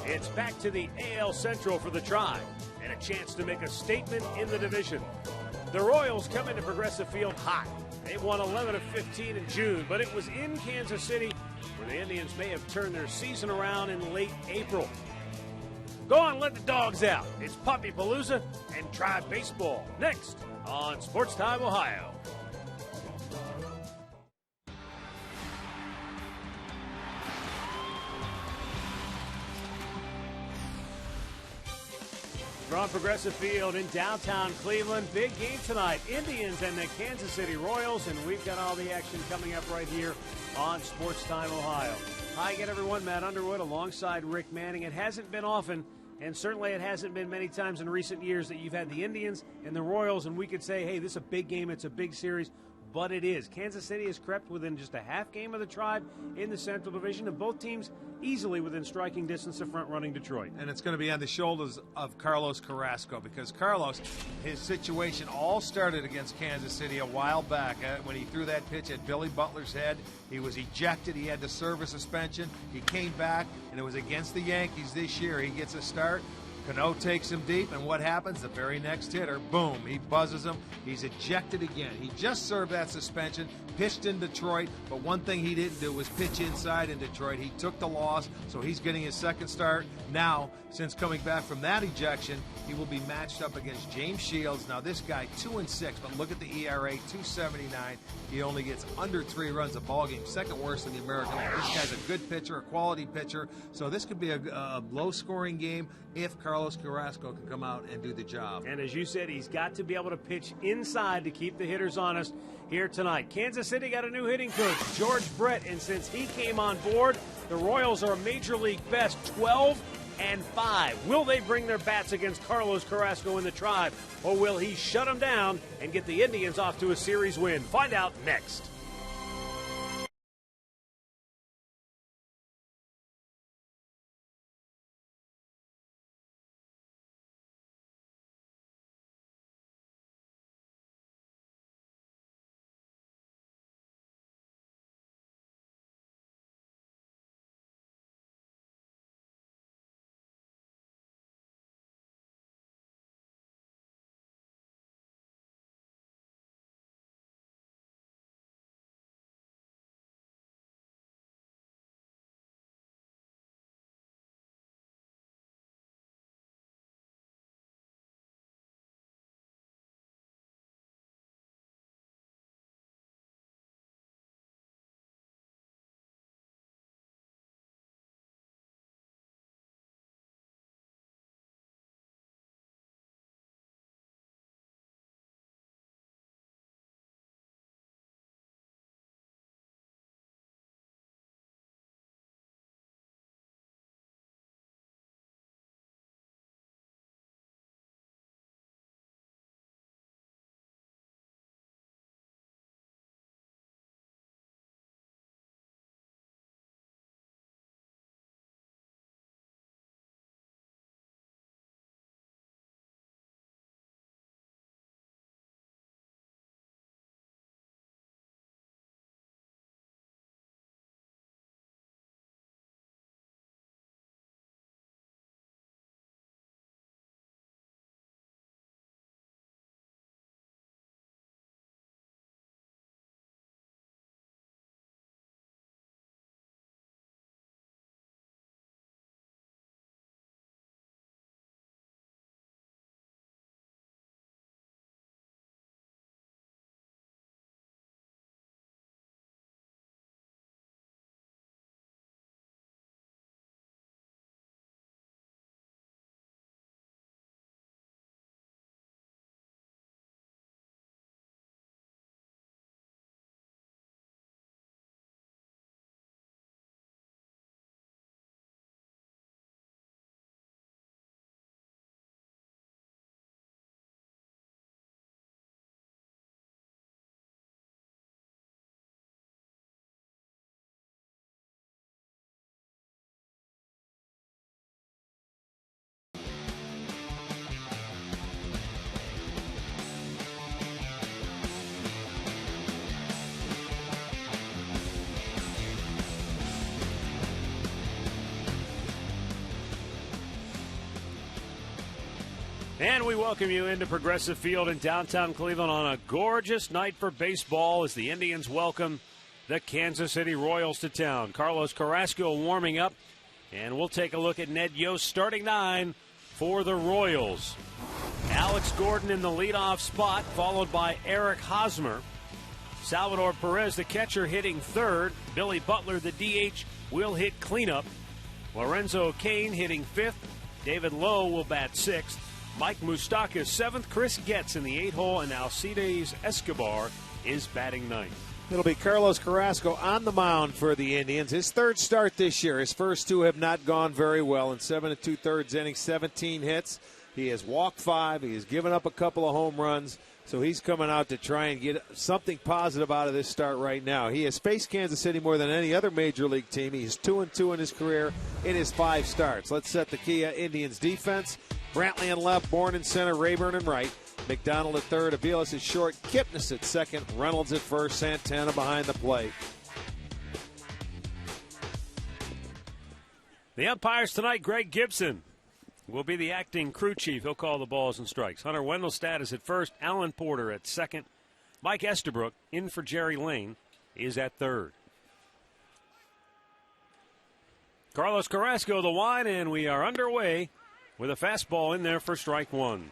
It's back to the AL Central for the Tribe and a chance to make a statement in the division. The Royals come into Progressive Field hot. They won 11 of 15 in June, but it was in Kansas City where the Indians may have turned their season around in late April. Go on, let the dogs out. It's Puppy Palooza and Tribe Baseball next on Sports Time Ohio. From Progressive Field in downtown Cleveland, big game tonight. Indians and the Kansas City Royals, and we've got all the action coming up right here on Sports Time Ohio. Hi again, everyone. Matt Underwood alongside Rick Manning. It hasn't been often, and certainly it hasn't been many times in recent years that you've had the Indians and the Royals, and we could say, hey, this is a big game, it's a big series. But it is. Kansas City has crept within just a half game of the Tribe in the Central Division, and both teams easily within striking distance of front-running Detroit. And it's going to be on the shoulders of Carlos Carrasco, because Carlos, his situation all started against Kansas City a while back when he threw that pitch at Billy Butler's head. He was ejected. He had to serve a suspension. He came back, and it was against the Yankees this year. He gets a start. Cano takes him deep, and what happens? The very next hitter, boom, he buzzes him. He's ejected again. He just served that suspension, pitched in Detroit, but one thing he didn't do was pitch inside in Detroit. He took the loss, so he's getting his second start. Now, since coming back from that ejection, he will be matched up against James Shields. Now, this guy, 2-6, but look at the ERA, 2.79. He only gets under 3 runs a ball game, second worst in the American League. This guy's a good pitcher, a quality pitcher, so this could be a low-scoring game if Carlos Carrasco can come out and do the job. And as you said, he's got to be able to pitch inside to keep the hitters honest here tonight. Kansas City got a new hitting coach, George Brett, and since he came on board, the Royals are a Major League best 12-5. Will they bring their bats against Carlos Carrasco in the Tribe, or will he shut them down and get the Indians off to a series win? Find out next. And we welcome you into Progressive Field in downtown Cleveland on a gorgeous night for baseball as the Indians welcome the Kansas City Royals to town. Carlos Carrasco warming up, and we'll take a look at Ned Yost starting 9 for the Royals. Alex Gordon in the leadoff spot, followed by Eric Hosmer. Salvador Perez, the catcher, hitting third. Billy Butler, the DH, will hit cleanup. Lorenzo Cain hitting fifth. David Lowe will bat sixth. Mike Moustakas, seventh. Chris Getz in the 8-hole, and Alcides Escobar is batting ninth. It'll be Carlos Carrasco on the mound for the Indians. His third start this year. His first two have not gone very well. In 7 2/3 innings, 17 hits. He has walked 5. He has given up a couple of home runs. So he's coming out to try and get something positive out of this start right now. He has faced Kansas City more than any other major league team. He's 2-2 in his career in his 5 starts. Let's set the Kia Indians defense. Brantley in left, Bourne in center, Rayburn in right. McDonald at third, Aviles at short, Kipnis at second, Reynolds at first, Santana behind the plate. The umpires tonight, Greg Gibson will be the acting crew chief. He'll call the balls and strikes. Hunter Wendelstadt is at first, Alan Porter at second. Mike Estabrook, in for Jerry Lane, is at third. Carlos Carrasco, the wide, and we are underway with a fastball in there for strike one.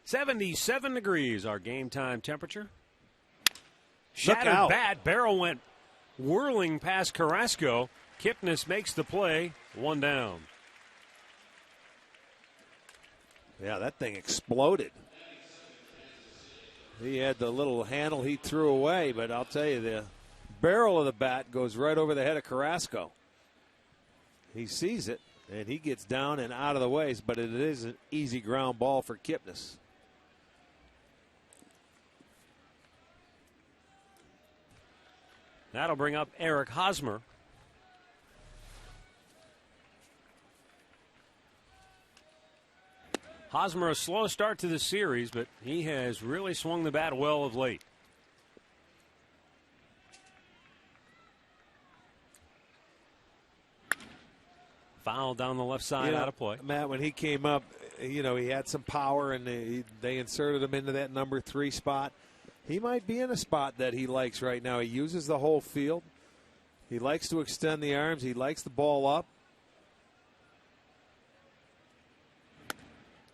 "77 degrees, our game time temperature. Shattered bat, barrel went whirling past Carrasco. Kipnis makes the play, 1 down. Yeah, that thing exploded. He had the little handle he threw away, but I'll tell you, the barrel of the bat goes right over the head of Carrasco. He sees it, and he gets down and out of the way, but it is an easy ground ball for Kipnis. That'll bring up Eric Hosmer. Hosmer, a slow start to the series, but he has really swung the bat well of late. Foul down the left side, out of play. Matt, when he came up, he had some power, and they inserted him into that number 3 spot. He might be in a spot that he likes right now. He uses the whole field. He likes to extend the arms. He likes the ball up.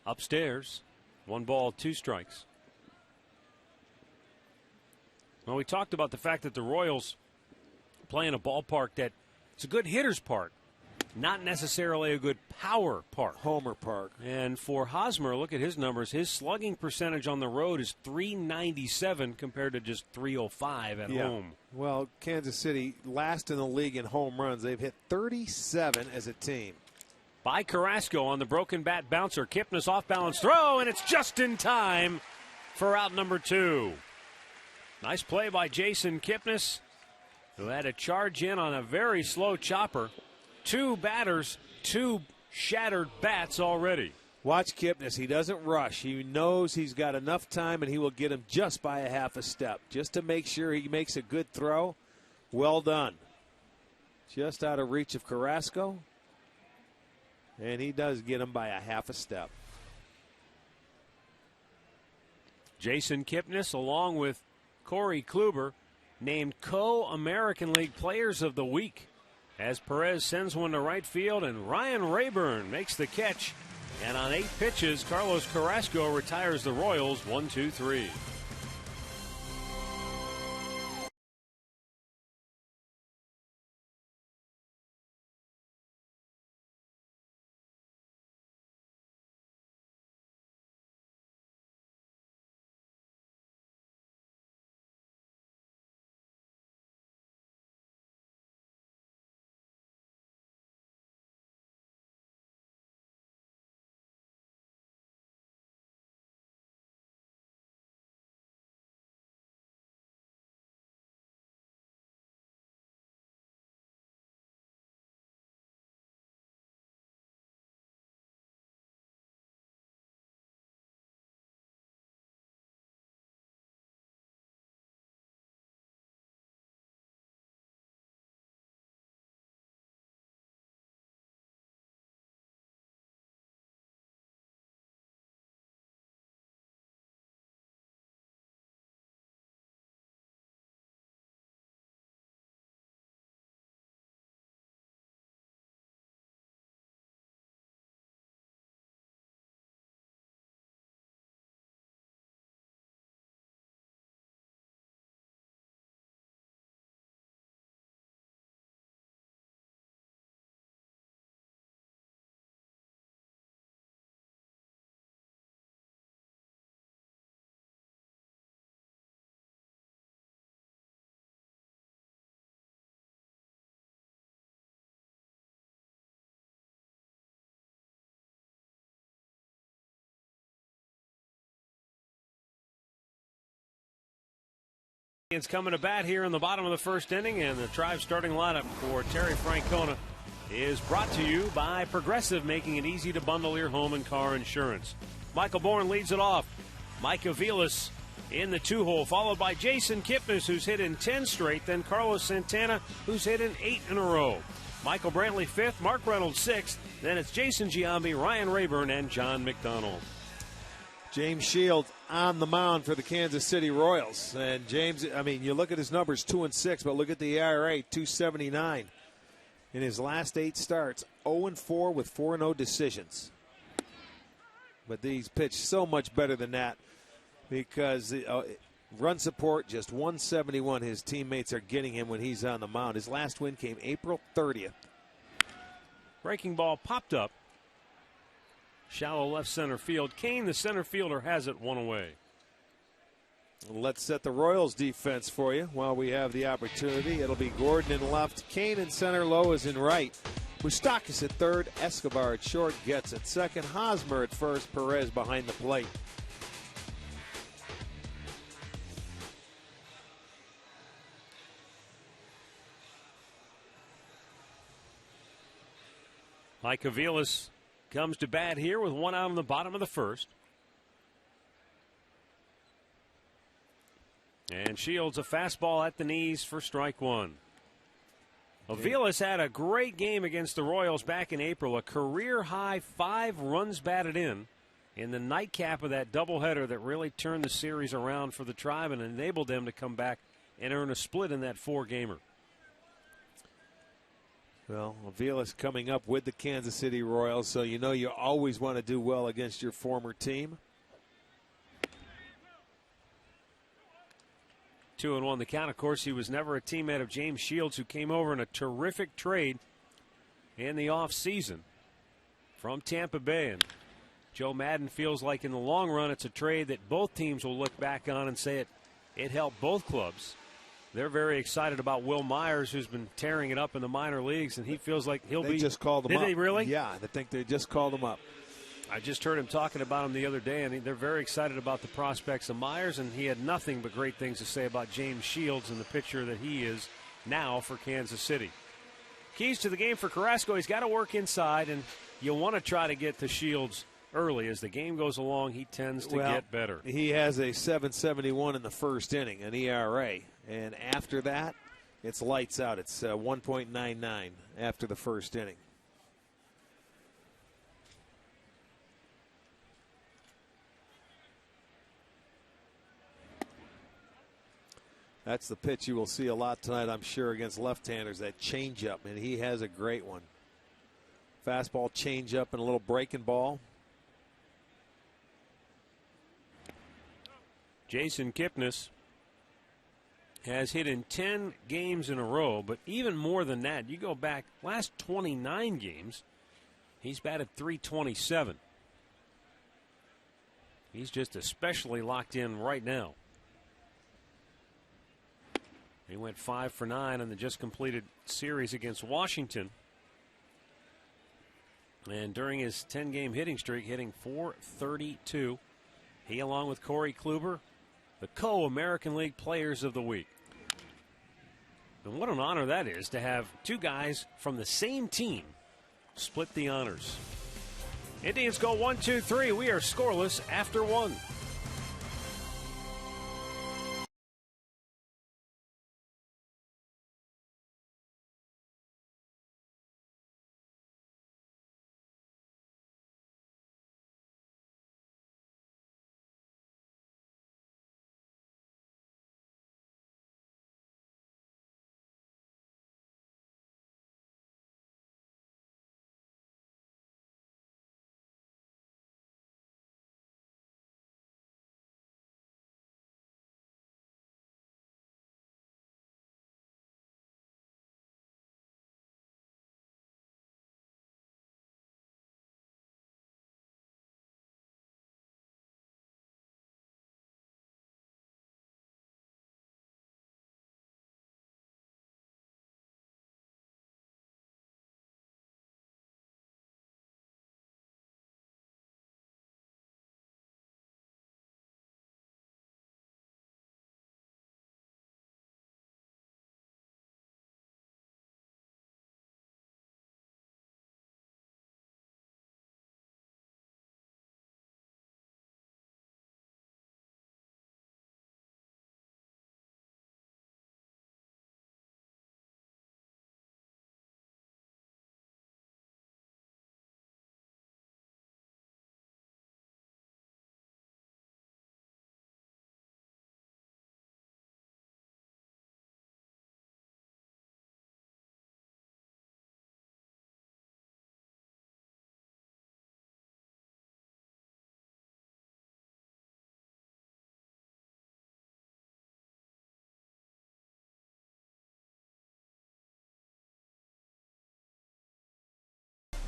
Upstairs, 1 ball, 2 strikes. Well, we talked about the fact that the Royals play in a ballpark that it's a good hitter's park, not necessarily a good power park. Homer Park. And for Hosmer, look at his numbers. His slugging percentage on the road is .397 compared to just .305 at home. Well, Kansas City, last in the league in home runs. They've hit 37 as a team. By Carrasco on the broken bat bouncer. Kipnis off balance throw, and it's just in time for out number 2. Nice play by Jason Kipnis, who had to charge in on a very slow chopper. 2 batters, 2 shattered bats already. Watch Kipnis. He doesn't rush. He knows he's got enough time, and he will get him just by a half a step, just to make sure he makes a good throw. Well done. Just out of reach of Carrasco, and he does get him by a half a step. Jason Kipnis, along with Corey Kluber, named Co-American League Players of the Week, as Perez sends one to right field, and Ryan Rayburn makes the catch. And on 8 pitches, Carlos Carrasco retires the Royals 1-2-3. It's coming to bat here in the bottom of the first inning, and the Tribe starting lineup for Terry Francona is brought to you by Progressive, making it easy to bundle your home and car insurance. Michael Bourne leads it off. Mike Aviles in the 2-hole, followed by Jason Kipnis, who's hit in 10 straight, then Carlos Santana, who's hit in 8 in a row. Michael Brantley 5th, Mark Reynolds 6th, then it's Jason Giambi, Ryan Rayburn, and John McDonald. James Shields on the mound for the Kansas City Royals. And James, I mean, you look at his numbers, 2-6, but look at the ERA, 2.79. In his last 8 starts, 0-4 with 4-0 decisions. But he's pitched so much better than that because run support, just 171 his teammates are getting him when he's on the mound. His last win came April 30th. Breaking ball popped up. Shallow left center field. Kane, the center fielder, has it one away. Let's set the Royals defense for you while we have the opportunity. It'll be Gordon in left, Kane in center, Lowe is in right. Moustakas at third, Escobar at short, Getz at second, Hosmer at first, Perez behind the plate. Mike Aviles comes to bat here with 1 out in the bottom of the first. And Shields a fastball at the knees for strike 1. Aviles had a great game against the Royals back in April. A career-high 5 runs batted in the nightcap of that doubleheader that really turned the series around for the Tribe and enabled them to come back and earn a split in that 4-gamer. Well, Aviles coming up with the Kansas City Royals, so you know you always want to do well against your former team. 2-1 the count. Of course, he was never a teammate of James Shields, who came over in a terrific trade in the offseason from Tampa Bay. And Joe Madden feels like in the long run it's a trade that both teams will look back on and say it helped both clubs. They're very excited about Will Myers, who's been tearing it up in the minor leagues, and he feels like They just called him up. Did they really? Yeah, I think they just called him up. I just heard him talking about him the other day, and they're very excited about the prospects of Myers, and he had nothing but great things to say about James Shields and the pitcher that he is now for Kansas City. Keys to the game for Carrasco, he's got to work inside, and you want to try to get to Shields early. As the game goes along, he tends to get better. He has a 7.71 in the first inning, an ERA, and after that, it's lights out. It's 1.99 after the first inning. That's the pitch you will see a lot tonight, I'm sure, against left-handers, that changeup, and he has a great one. Fastball, changeup, and a little breaking ball. Jason Kipnis has hit in 10 games in a row, but even more than that, you go back last 29 games, he's batted .327. He's just especially locked in right now. He went 5 for 9 in the just completed series against Washington. And during his 10-game hitting streak, hitting .432. He, along with Corey Kluber, the co-American League Players of the Week. And what an honor that is to have two guys from the same team split the honors. Indians go 1-2-3. We are scoreless after 1.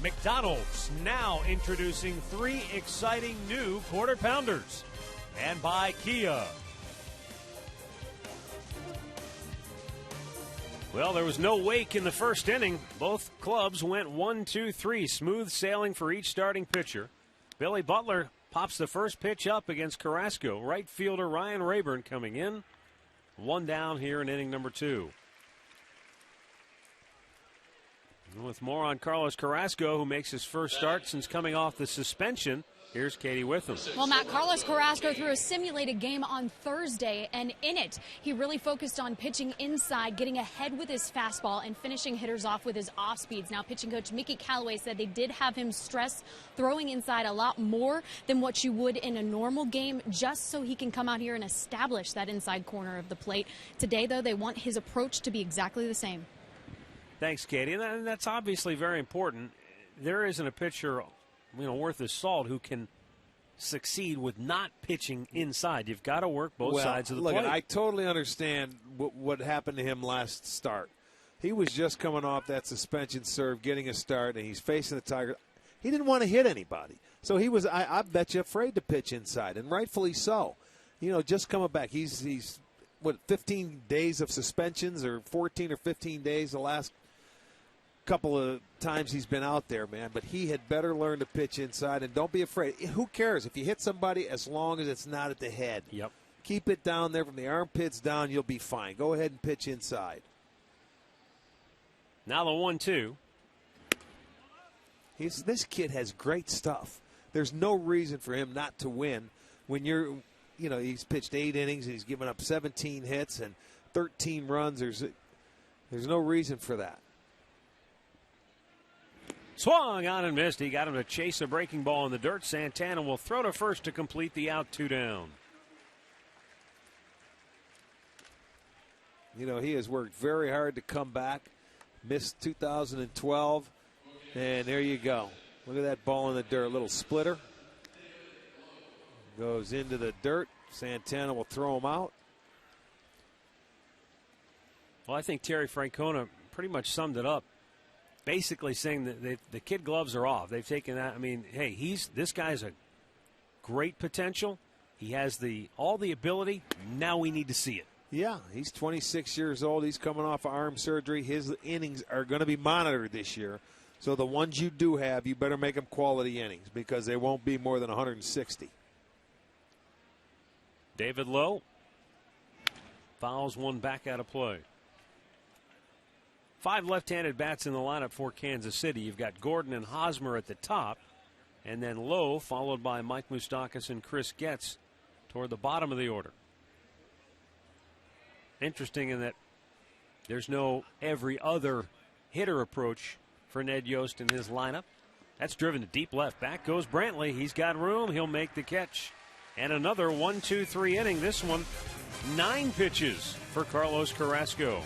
McDonald's now introducing 3 exciting new Quarter Pounders. And by Kia. Well, there was no wake in the first inning. Both clubs went 1-2-3. Smooth sailing for each starting pitcher. Billy Butler pops the first pitch up against Carrasco. Right fielder Ryan Rayburn coming in. 1 down here in inning number 2. With more on Carlos Carrasco, who makes his first start since coming off the suspension, here's Katie Witham. Well, Matt, Carlos Carrasco threw a simulated game on Thursday, and in it, he really focused on pitching inside, getting ahead with his fastball, and finishing hitters off with his off speeds. Now, pitching coach Mickey Callaway said they did have him stress throwing inside a lot more than what you would in a normal game, just so he can come out here and establish that inside corner of the plate. Today, though, they want his approach to be exactly the same. Thanks, Katie. And that's obviously very important. There isn't a pitcher, worth his salt who can succeed with not pitching inside. You've got to work both sides of the plate. I totally understand what happened to him last start. He was just coming off that suspension serve, getting a start, and he's facing the Tigers. He didn't want to hit anybody. So he was, I bet you, afraid to pitch inside, and rightfully so. Just coming back. He's 15 days of suspensions, or 14 or 15 days the last couple of times he's been out there, man. But he had better learn to pitch inside, and don't be afraid. Who cares if you hit somebody, as long as it's not at the head? Yep. Keep it down there from the armpits down. You'll be fine. Go ahead and pitch inside. Now the 1-2. This kid has great stuff. There's no reason for him not to win when he's pitched 8 innings and he's given up 17 hits and 13 runs. There's no reason for that. Swung on and missed. He got him to chase a breaking ball in the dirt. Santana will throw to first to complete the out, 2 down. He has worked very hard to come back. Missed 2012. And there you go. Look at that ball in the dirt. A little splitter. Goes into the dirt. Santana will throw him out. Well, I think Terry Francona pretty much summed it up, basically saying that the kid gloves are off. They've taken that. I mean, hey, this guy's a great potential. He has all the ability. Now we need to see it. Yeah, he's 26 years old. He's coming off of arm surgery. His innings are going to be monitored this year. So the ones you do have, you better make them quality innings, because they won't be more than 160. David Lowe fouls one back out of play. 5 left-handed bats in the lineup for Kansas City. You've got Gordon and Hosmer at the top, and then Lowe followed by Mike Moustakas and Chris Getz toward the bottom of the order. Interesting in that there's no every other hitter approach for Ned Yost in his lineup. That's driven to deep left. Back goes Brantley. He's got room. He'll make the catch. And another 1-2-3 inning. This one, 9 pitches for Carlos Carrasco.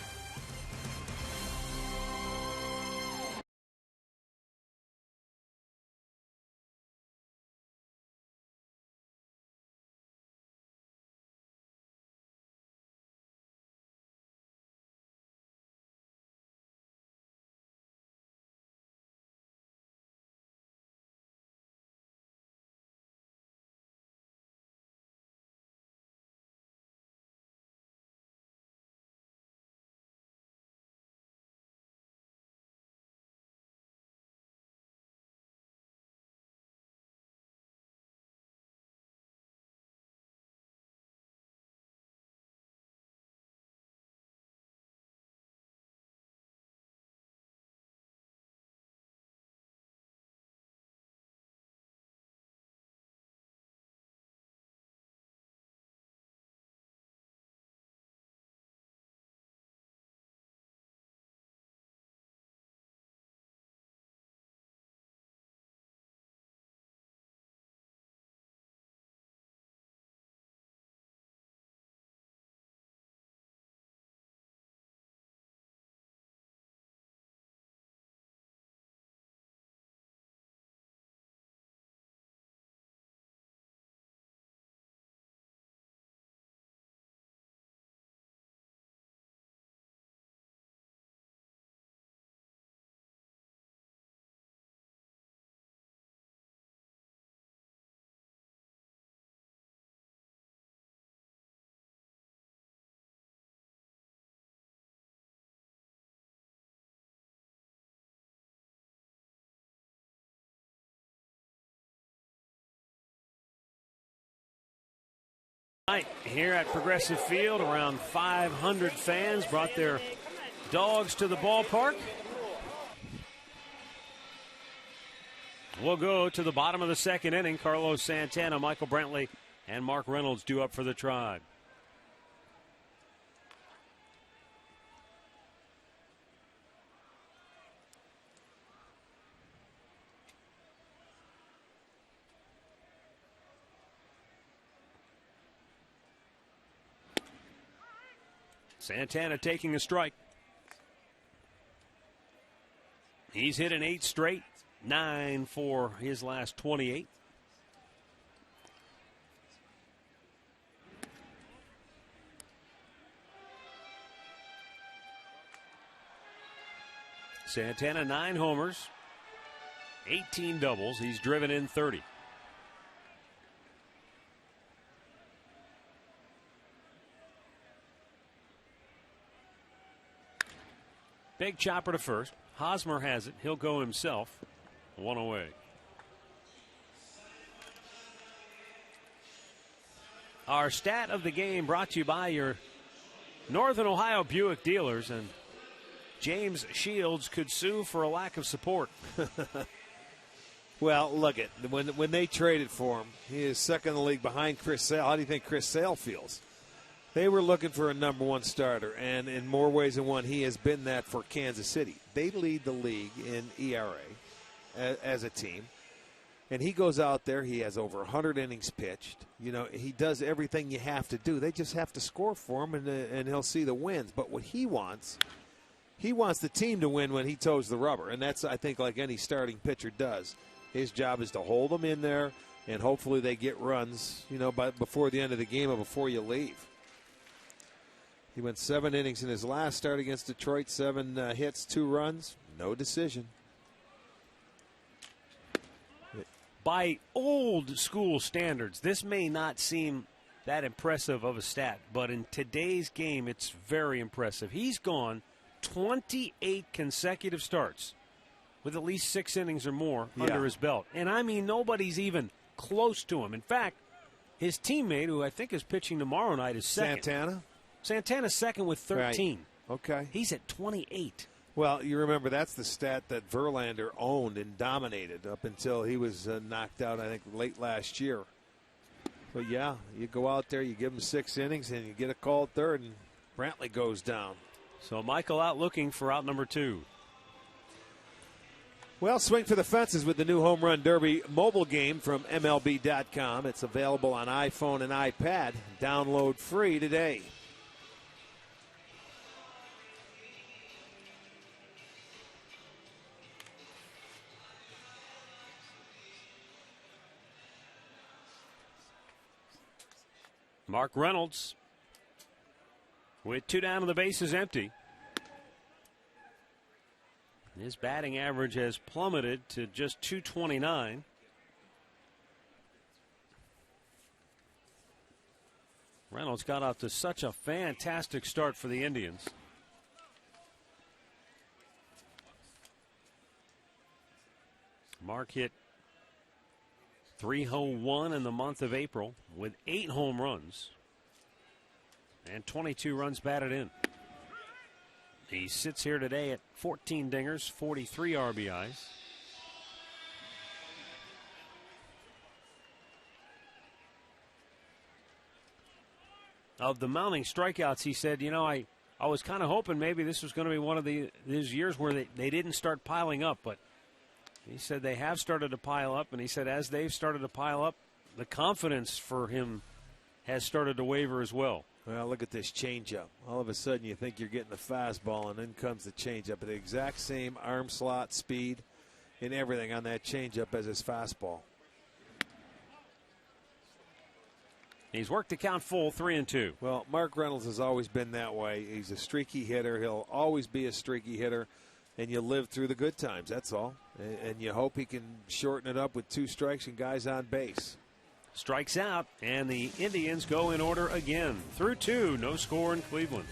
Here at Progressive Field, around 500 fans brought their dogs to the ballpark. We'll go to the bottom of the second inning. Carlos Santana, Michael Brantley, and Mark Reynolds due up for the Tribe. Santana taking a strike. He's hit an 8 straight, 9 for his last 28. Santana 9 homers, 18 doubles. He's driven in 30. Big chopper to first. Hosmer has it. He'll go himself. 1 away. Our stat of the game brought to you by your Northern Ohio Buick dealers. And James Shields could sue for a lack of support. Well, look at when they traded for him, he is second in the league behind Chris Sale. How do you think Chris Sale feels? They were looking for a number one starter, and in more ways than one, he has been that for Kansas City. They lead the league in ERA as a team, and he goes out there. He has over 100 innings pitched. You know, he does everything you have to do. They just have to score for him, and he'll see the wins. But what he wants the team to win when he toes the rubber, and that's, I think, like any starting pitcher does. His job is to hold them in there, and hopefully they get runs, before the end of the game or before you leave. He went 7 innings in his last start against Detroit, 7 hits, 2 runs, no decision. By old school standards, this may not seem that impressive of a stat, but in today's game, it's very impressive. He's gone 28 consecutive starts with at least 6 innings or more under his belt. And I mean, nobody's even close to him. In fact, his teammate, who I think is pitching tomorrow night, is second. Santana's second with 13. Right. Okay. He's at 28. Well, you remember that's the stat that Verlander owned and dominated up until he was knocked out, I think, late last year. But, yeah, you go out there, you give him 6 innings, and you get a called third, and Brantley goes down. So Michael out looking for out number 2. Well, swing for the fences with the new Home Run Derby mobile game from MLB.com. It's available on iPhone and iPad. Download free today. Mark Reynolds with 2 down and the base is empty. His batting average has plummeted to just .229. Reynolds got off to such a fantastic start for the Indians. Mark hit .301 in the month of April with 8 home runs and 22 runs batted in. He sits here today at 14 dingers, 43 RBIs. Of the mounting strikeouts, he said, I was kind of hoping maybe this was going to be one of these years where they didn't start piling up, but he said they have started to pile up, and he said as they've started to pile up, the confidence for him has started to waver as well. Well, look at this changeup. All of a sudden you think you're getting the fastball, and then comes the changeup. The exact same arm slot, speed, and everything on that changeup as his fastball. He's worked the count full, 3-2. Well, Mark Reynolds has always been that way. He's a streaky hitter. He'll always be a streaky hitter. And you live through the good times, that's all. And you hope he can shorten it up with 2 strikes and guys on base. Strikes out, and the Indians go in order again. Through 2, no score in Cleveland.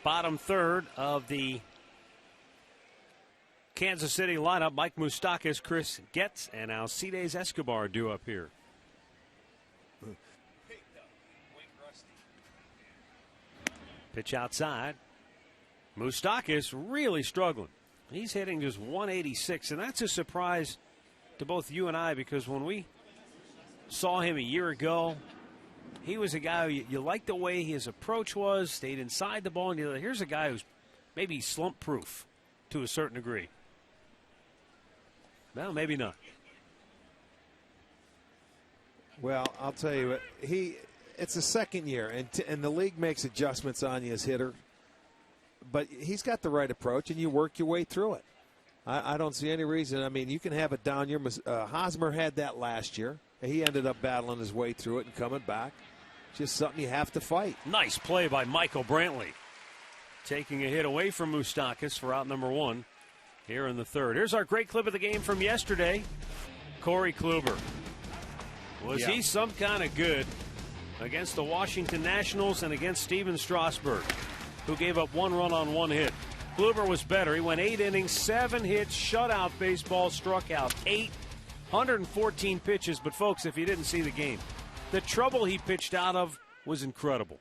Bottom third of the Kansas City lineup. Mike Moustakas, Chris Getz, and Alcides Escobar due up here. Pitch outside. Moustakas really struggling. He's hitting just 186, and that's a surprise to both you and I, because when we saw him a year ago, he was a guy who you liked the way his approach was, stayed inside the ball, and here's a guy who's maybe slump-proof to a certain degree. Well, maybe not. Well, I'll tell you what, it's the second year, and the league makes adjustments on you as hitter. But he's got the right approach, and you work your way through it. I don't see any reason. I mean, you can have a down year. Hosmer had that last year. He ended up battling his way through it and coming back. Just something you have to fight. Nice play by Michael Brantley. Taking a hit away from Moustakas for out number one here in the third. Here's our great clip of the game from yesterday. Corey Kluber. Was he some kind of good against the Washington Nationals and against Steven Strasburg, who gave up one run on one hit? Kluber was better. He went 8 innings, 7 hits, shutout baseball, struck out 8, 114 pitches. But, folks, if you didn't see the game, the trouble he pitched out of was incredible.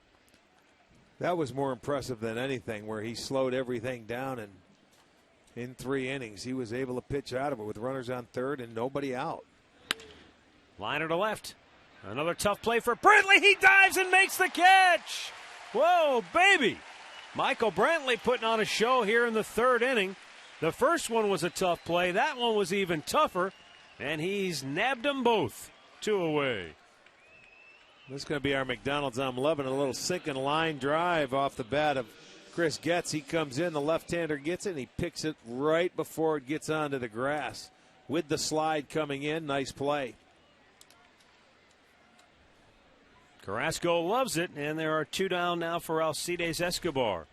That was more impressive than anything, where he slowed everything down, and in 3 innings he was able to pitch out of it with runners on third and nobody out. Liner to left. Another tough play for Brantley. He dives and makes the catch. Whoa, baby. Michael Brantley putting on a show here in the third inning. The first one was a tough play. That one was even tougher, and he's nabbed them both. 2 away. This is going to be our McDonald's. I'm loving a little sinking line drive off the bat of Chris Getz. He comes in, the left-hander gets it, and he picks it right before it gets onto the grass. With the slide coming in, nice play. Carrasco loves it, and there are 2 down now for Alcides Escobar.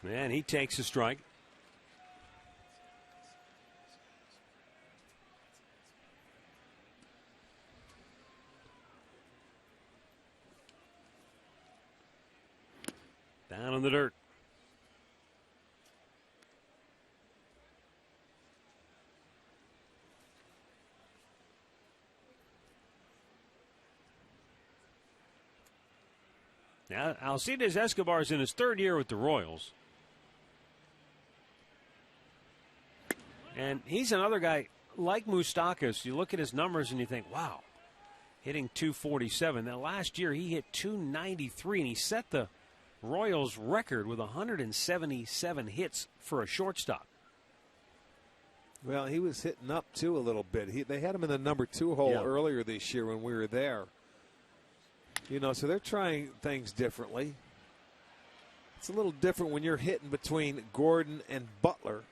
And he takes a strike. Down in the dirt. Now, Alcides Escobar is in his 3rd year with the Royals. And he's another guy like Moustakas. You look at his numbers and you think, wow, hitting 247. Now, last year he hit 293, and he set the Royals record with 177 hits for a shortstop. Well, he was hitting up, too, a little bit. They had him in the number 2 hole earlier this year when we were there. You know, so they're trying things differently. It's a little different when you're hitting between Gordon and Butler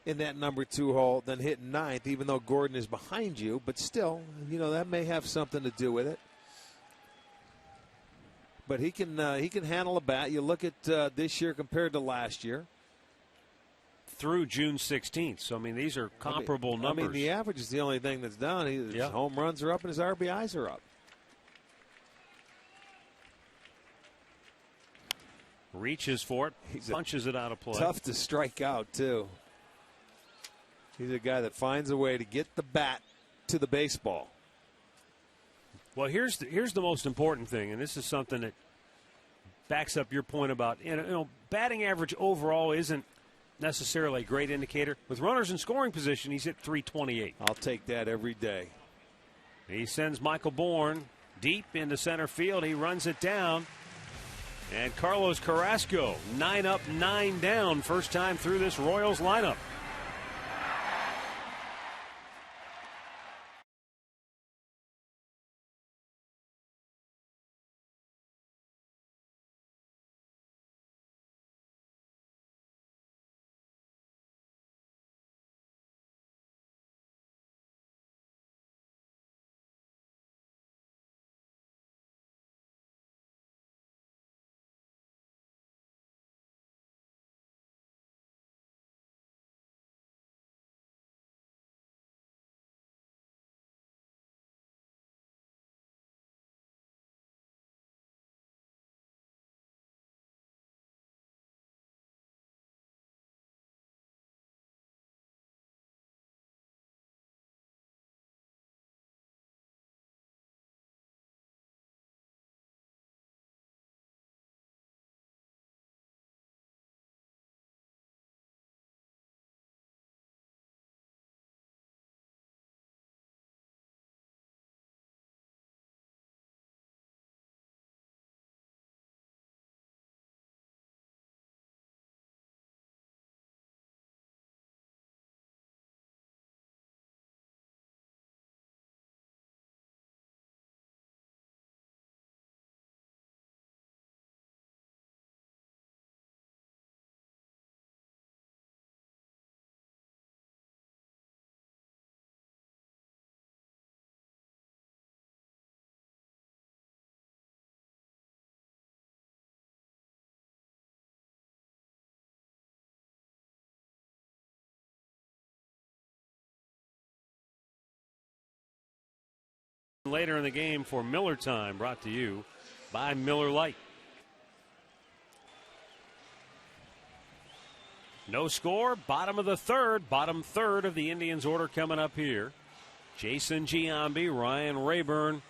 in that number 2 hole than hitting 9th, even though Gordon is behind you. But still, you know, that may have something to do with it. But he can handle a bat. You look at this year compared to last year. Through June 16th. So, I mean, these are comparable numbers. I mean, the average is the only thing that's down. His home runs are up and his RBIs are up. Reaches for it, punches it out of play. Tough to strike out, too. He's a guy that finds a way to get the bat to the baseball. Well, here's the most important thing, and this is something that backs up your point about, you know, batting average overall isn't necessarily a great indicator. With runners in scoring position, he's hit 328. I'll take that every day. He sends Michael Bourne deep into center field. He runs it down. And Carlos Carrasco, 9 up, 9 down, first time through this Royals lineup. Later in the game for Miller Time, brought to you by Miller Lite. No score, bottom of the third, bottom third of the Indians order coming up here. Jason Giambi, Ryan Rayburn,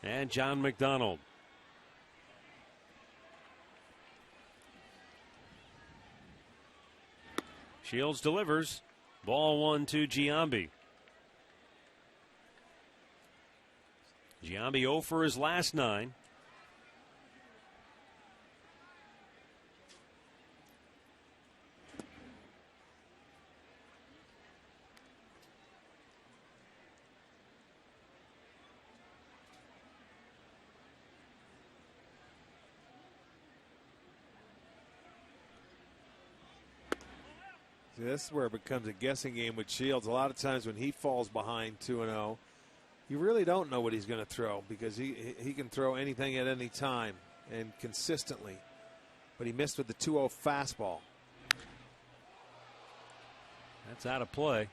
and John McDonald. Shields delivers. Ball 1 to Giambi. Giambi 0 for his last 9. This is where it becomes a guessing game with Shields. A lot of times when he falls behind 2-0, you really don't know what he's going to throw because he can throw anything at any time and consistently. But he missed with the 2-0 fastball. That's out of play.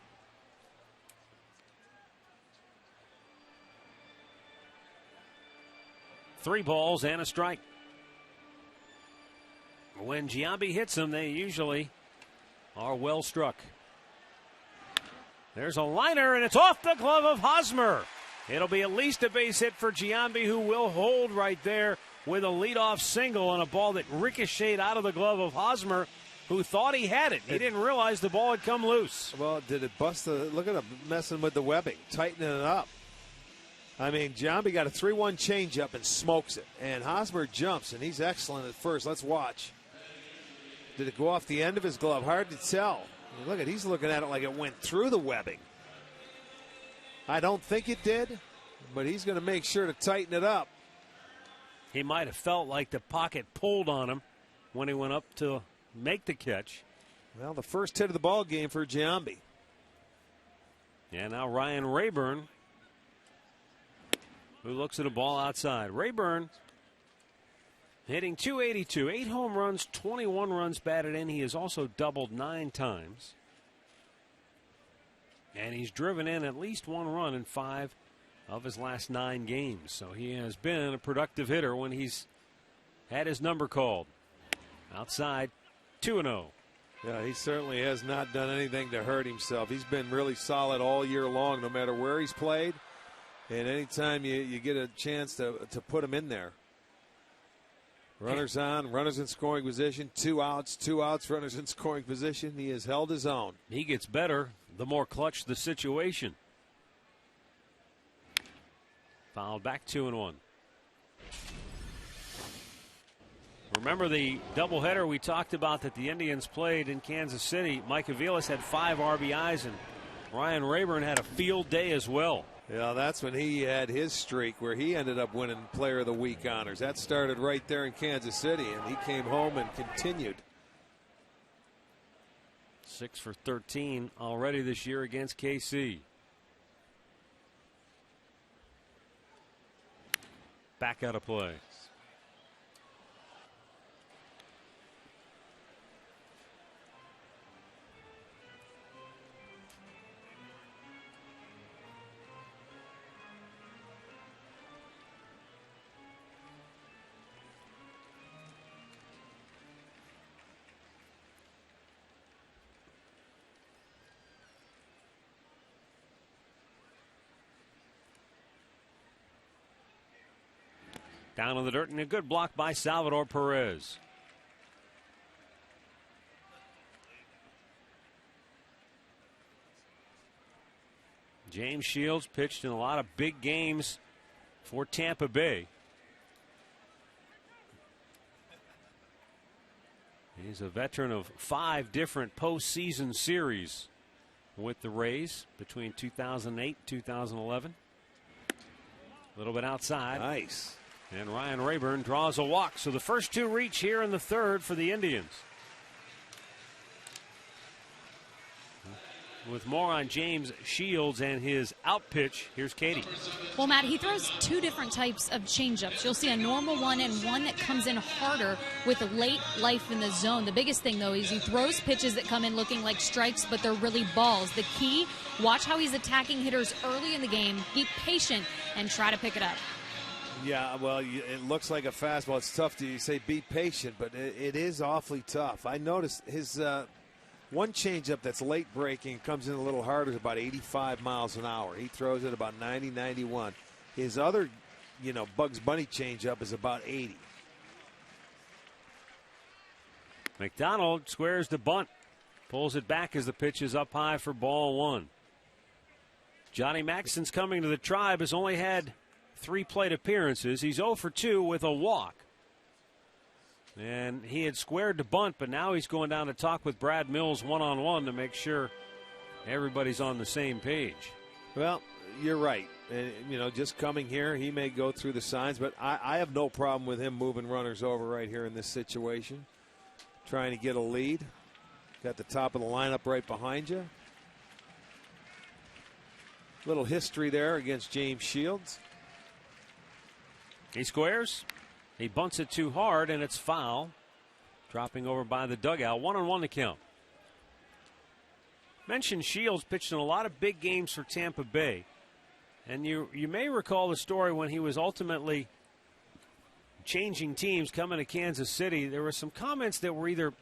Three balls and a strike. When Giambi hits them, they usually are well struck. There's a liner, and it's off the glove of Hosmer. It'll be at least a base hit for Giambi, who will hold right there with a leadoff single on a ball that ricocheted out of the glove of Hosmer, who thought he had it. He didn't realize the ball had come loose. Well, did it bust the... Look at him messing with the webbing, tightening it up. I mean, Giambi got a 3-1 changeup and smokes it. And Hosmer jumps, and he's excellent at first. Let's watch. Did it go off the end of his glove? Hard to tell. I mean, look at, he's looking at it like it went through the webbing. I don't think it did, but he's going to make sure to tighten it up. He might have felt like the pocket pulled on him when he went up to make the catch. Well, the first hit of the ball game for Giambi. And now Ryan Rayburn, who looks at a ball outside. Rayburn hitting .282, 8 home runs, 21 runs batted in. He has also doubled 9 times. And he's driven in at least 1 run in 5 of his last 9 games. So he has been a productive hitter when he's had his number called. Outside, 2-0. Yeah, he certainly has not done anything to hurt himself. He's been really solid all year long, no matter where he's played. And anytime you get a chance to put him in there. Runners on, runners in scoring position, 2 outs, runners in scoring position. He has held his own. He gets better the more clutch the situation. Fouled back, 2-1. Remember the doubleheader we talked about that the Indians played in Kansas City? Mike Aviles had 5 RBIs, and Ryan Rayburn had a field day as well. Yeah, that's when he had his streak where he ended up winning Player of the Week honors. That started right there in Kansas City, and he came home and continued. 6 for 13 already this year against KC. Back out of play. Down in the dirt, and a good block by Salvador Perez. James Shields pitched in a lot of big games for Tampa Bay. He's a veteran of 5 different postseason series with the Rays between 2008 and 2011. A little bit outside. Nice. And Ryan Rayburn draws a walk. So the first 2 reach here in the third for the Indians. With more on James Shields and his out pitch, here's Katie. Well, Matt, he throws two different types of changeups. You'll see a normal one and one that comes in harder with late life in the zone. The biggest thing, though, is he throws pitches that come in looking like strikes, but they're really balls. The key, watch how he's attacking hitters early in the game. Be patient and try to pick it up. Yeah, well, it looks like a fastball. It's tough to say be patient, but it is awfully tough. I noticed his one changeup that's late breaking comes in a little harder, is about 85 miles an hour. He throws it about 90, 91. His other, Bugs Bunny changeup is about 80. McDonald squares the bunt, pulls it back as the pitch is up high for ball one. Johnny Maxson's coming to the Tribe, has only had 3 plate appearances. He's 0 for 2 with a walk. And he had squared the bunt, but now he's going down to talk with Brad Mills one-on-one to make sure everybody's on the same page. Well, you're right. And, just coming here, he may go through the signs, but I have no problem with him moving runners over right here in this situation. Trying to get a lead. Got the top of the lineup right behind you. Little history there against James Shields. He squares. He bunts it too hard, and it's foul. Dropping over by the dugout. 1-1 to count. Mentioned Shields pitched in a lot of big games for Tampa Bay. And you may recall the story when he was ultimately changing teams, coming to Kansas City. There were some comments that were either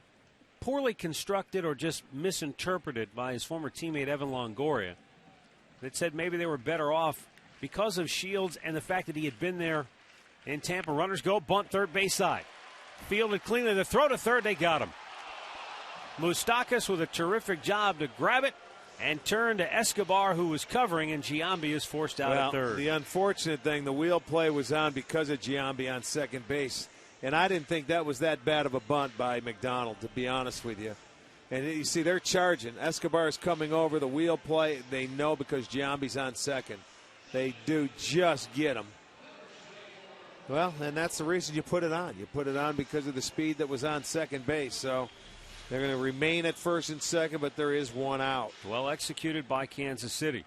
poorly constructed or just misinterpreted by his former teammate Evan Longoria that said maybe they were better off because of Shields and the fact that he had been there in Tampa. Runners go, bunt third base side. Fielded cleanly, the throw to third, they got him. Moustakas with a terrific job to grab it and turn to Escobar, who was covering, and Giambi is forced out at third. The unfortunate thing, the wheel play was on because of Giambi on second base, and I didn't think that was that bad of a bunt by McDonald, to be honest with you. And you see, they're charging. Escobar is coming over. The wheel play, they know because Giambi's on second. They do just get him. Well, and that's the reason you put it on. You put it on because of the speed that was on second base. So they're going to remain at first and second, but there is one out. Well executed by Kansas City.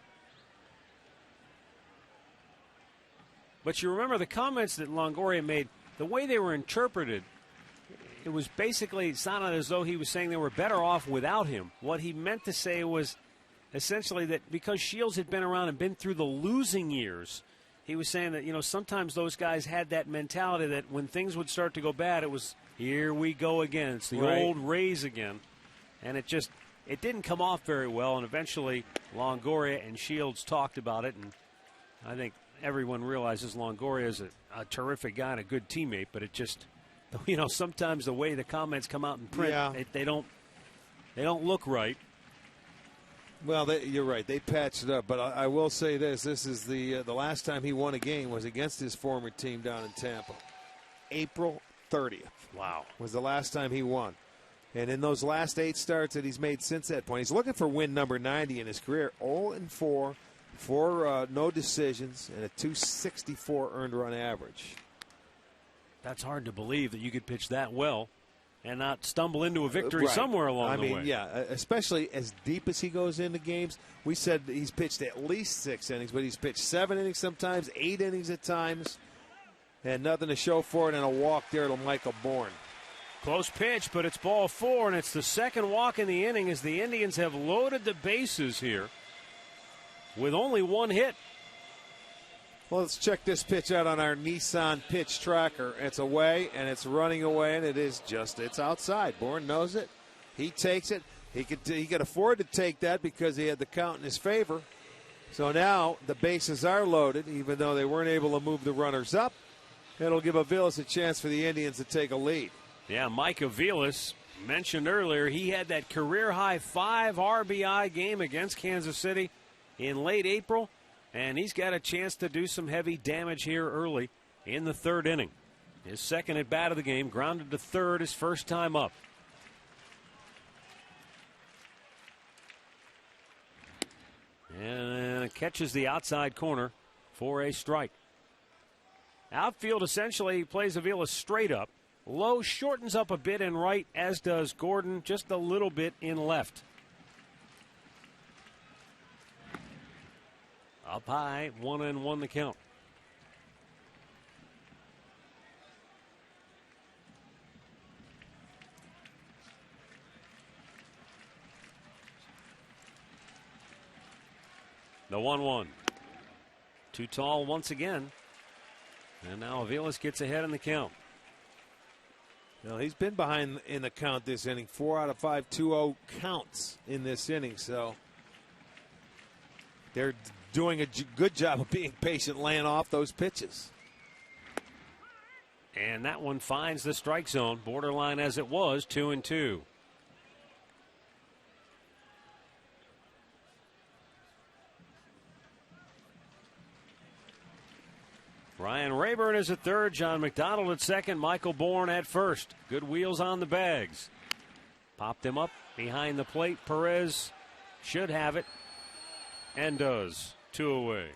But you remember the comments that Longoria made, the way they were interpreted, it was basically, it sounded as though he was saying they were better off without him. What he meant to say was essentially that because Shields had been around and been through the losing years, he was saying that, sometimes those guys had that mentality that when things would start to go bad, it was, here we go again. It's the old Rays again. And it didn't come off very well. And eventually Longoria and Shields talked about it. And I think everyone realizes Longoria is a terrific guy and a good teammate. But it just, sometimes the way the comments come out in print, they don't look right. Well, you're right. They patched it up. But I will say this. This is the last time he won a game was against his former team down in Tampa. April 30th. Wow. Was the last time he won. And in those last 8 starts that he's made since that point, he's looking for win number 90 in his career. 0-4, 4 no decisions, and a 264 earned run average. That's hard to believe that you could pitch that well and not stumble into a victory somewhere along the way. Yeah, especially as deep as he goes into games. We said he's pitched at least 6 innings, but he's pitched 7 innings sometimes, 8 innings at times, and nothing to show for it, and a walk there to Michael Bourne. Close pitch, but it's ball 4, and it's the second walk in the inning as the Indians have loaded the bases here with only 1 hit. Well, let's check this pitch out on our Nissan pitch tracker. It's away, and it's running away, and it's outside. Bourne knows it. He takes it. He could afford to take that because he had the count in his favor. So now the bases are loaded, even though they weren't able to move the runners up. It'll give Aviles a chance for the Indians to take a lead. Yeah, Mike Aviles, mentioned earlier, he had that career-high 5 RBI game against Kansas City in late April. And he's got a chance to do some heavy damage here early in the 3rd inning. His second at bat of the game, grounded to third, his first time up. And catches the outside corner for a strike. Outfield essentially plays Aviles straight up. Lowe shortens up a bit in right, as does Gordon, just a little bit in left. Up high, 1-1 the count. The 1-1. Too tall once again. And now Aviles gets ahead in the count. Well, he's been behind in the count this inning. 4 out of 5 2-0 counts in this inning. So they're doing a good job of being patient, laying off those pitches. And that one finds the strike zone. Borderline as it was, 2-2. Ryan Rayburn is at third, John McDonald at second, Michael Bourne at first. Good wheels on the bags. Popped him up behind the plate. Perez should have it and does. 2 away.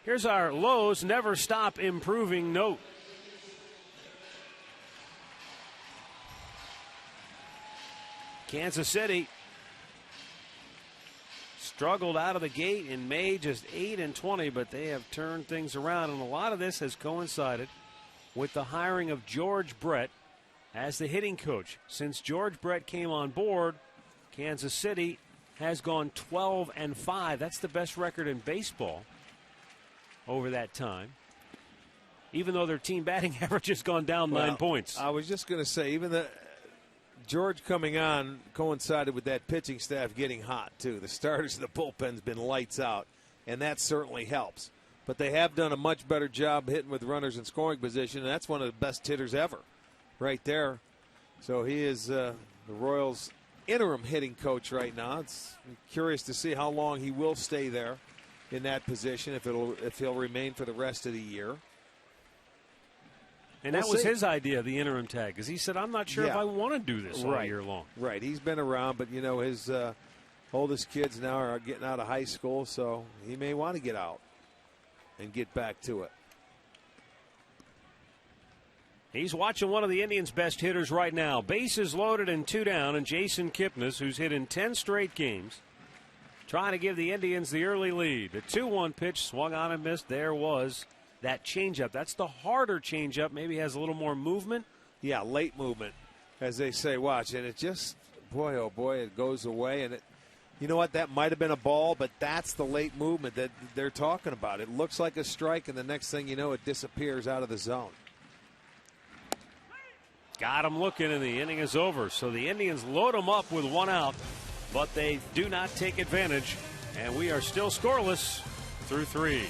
Here's our Lowe's Never Stop Improving note. Kansas City struggled out of the gate in May, just 8-20, but they have turned things around, and a lot of this has coincided with the hiring of George Brett as the hitting coach. Since George Brett came on board, Kansas City has gone 12-5. That's the best record in baseball over that time, even though their team batting average has gone down 9 points. I was just going to say, even the George coming on coincided with that pitching staff getting hot, too. The starters of the bullpen's been lights out, and that certainly helps. But they have done a much better job hitting with runners in scoring position, and that's one of the best hitters ever right there. So he is the Royals' interim hitting coach right now. It's curious to see how long he will stay there in that position, if he'll remain for the rest of the year. And that was his idea, the interim tag, because he said, I'm not sure if I want to do this all year long. Right. He's been around, but, you know, his oldest kids now are getting out of high school, so he may want to get out and get back to it. He's watching one of the Indians' best hitters right now. Bases loaded and 2 down, and Jason Kipnis, who's hit in 10 straight games, trying to give the Indians the early lead. The 2-1 pitch swung on and missed. There was that changeup. That's the harder changeup. Maybe has a little more movement. Yeah, late movement, as they say. Watch, and it just, boy, oh boy, it goes away. And you know what? That might have been a ball, but that's the late movement that they're talking about. It looks like a strike, and the next thing you know, it disappears out of the zone. Got him looking, and the inning is over. So the Indians load them up with 1 out, but they do not take advantage, and we are still scoreless through 3.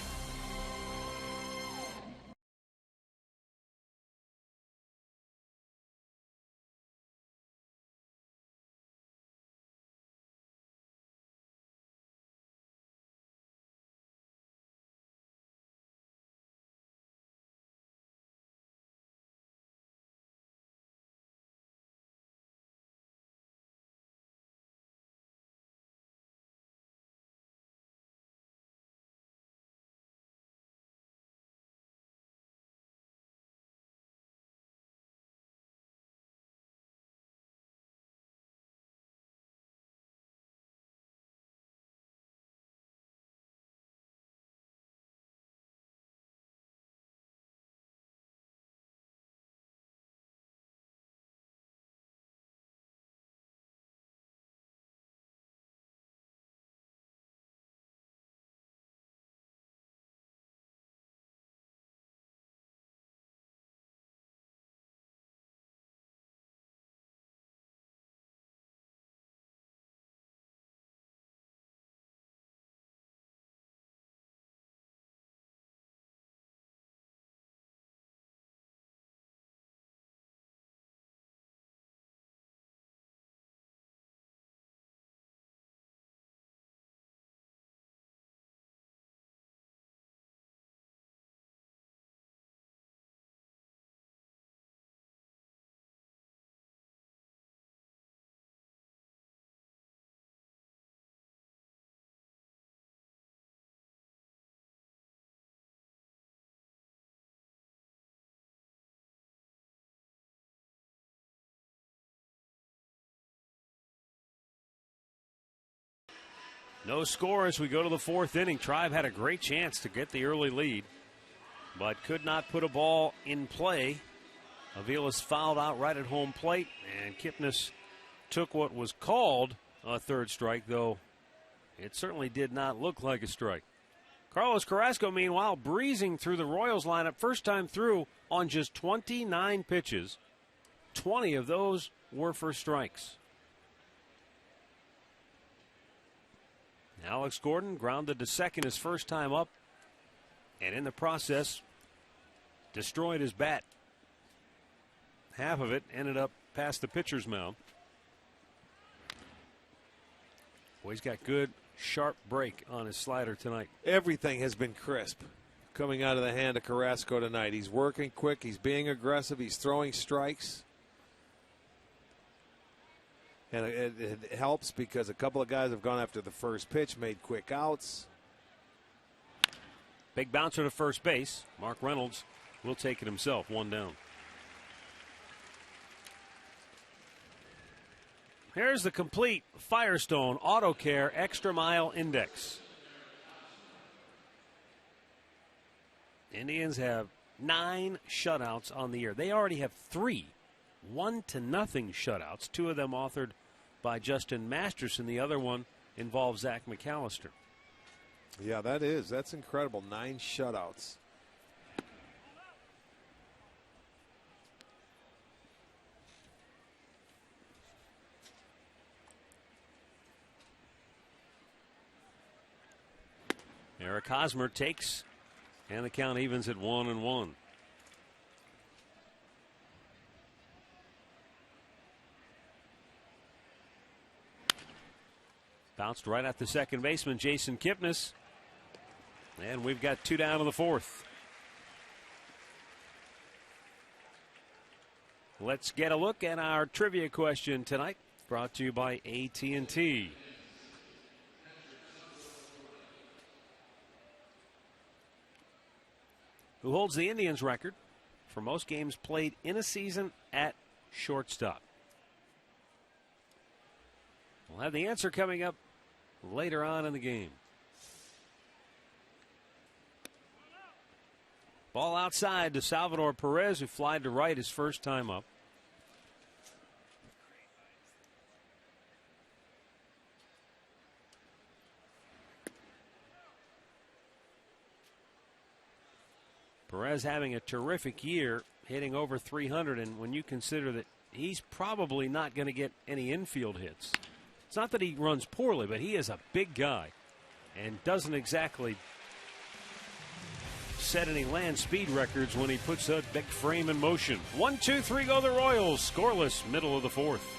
No score as we go to the fourth inning. Tribe had a great chance to get the early lead, but could not put a ball in play. Avila's fouled out right at home plate, and Kipnis took what was called a third strike, though it certainly did not look like a strike. Carlos Carrasco, meanwhile, breezing through the Royals lineup, first time through on just 29 pitches. 20 of those were for strikes. Alex Gordon grounded to second his first time up, and in the process, destroyed his bat. Half of it ended up past the pitcher's mound. Boy, he's got good, sharp break on his slider tonight. Everything has been crisp coming out of the hand of Carrasco tonight. He's working quick. He's being aggressive. He's throwing strikes. And it helps because a couple of guys have gone after the first pitch, made quick outs. Big bouncer to first base. Mark Reynolds will take it himself, one down. Here's the complete Firestone Auto Care Extra Mile Index. Indians have 9 shutouts on the year. They already have 3 1-0 shutouts. 2 of them authored by Justin Masterson. The other one involves Zach McAllister. Yeah, that's incredible. 9 shutouts. Eric Hosmer takes, and the count evens at 1-1. Bounced right at the second baseman, Jason Kipnis. And we've got 2 down in the fourth. Let's get a look at our trivia question tonight, brought to you by AT&T. Who holds the Indians record for most games played in a season at shortstop? We'll have the answer coming up later on in the game. Ball outside to Salvador Perez, who flied to right his first time up. Perez having a terrific year, hitting over 300, and when you consider that he's probably not going to get any infield hits. It's not that he runs poorly, but he is a big guy and doesn't exactly set any land speed records when he puts that big frame in motion. 1-2-3 go the Royals. Scoreless, middle of the fourth.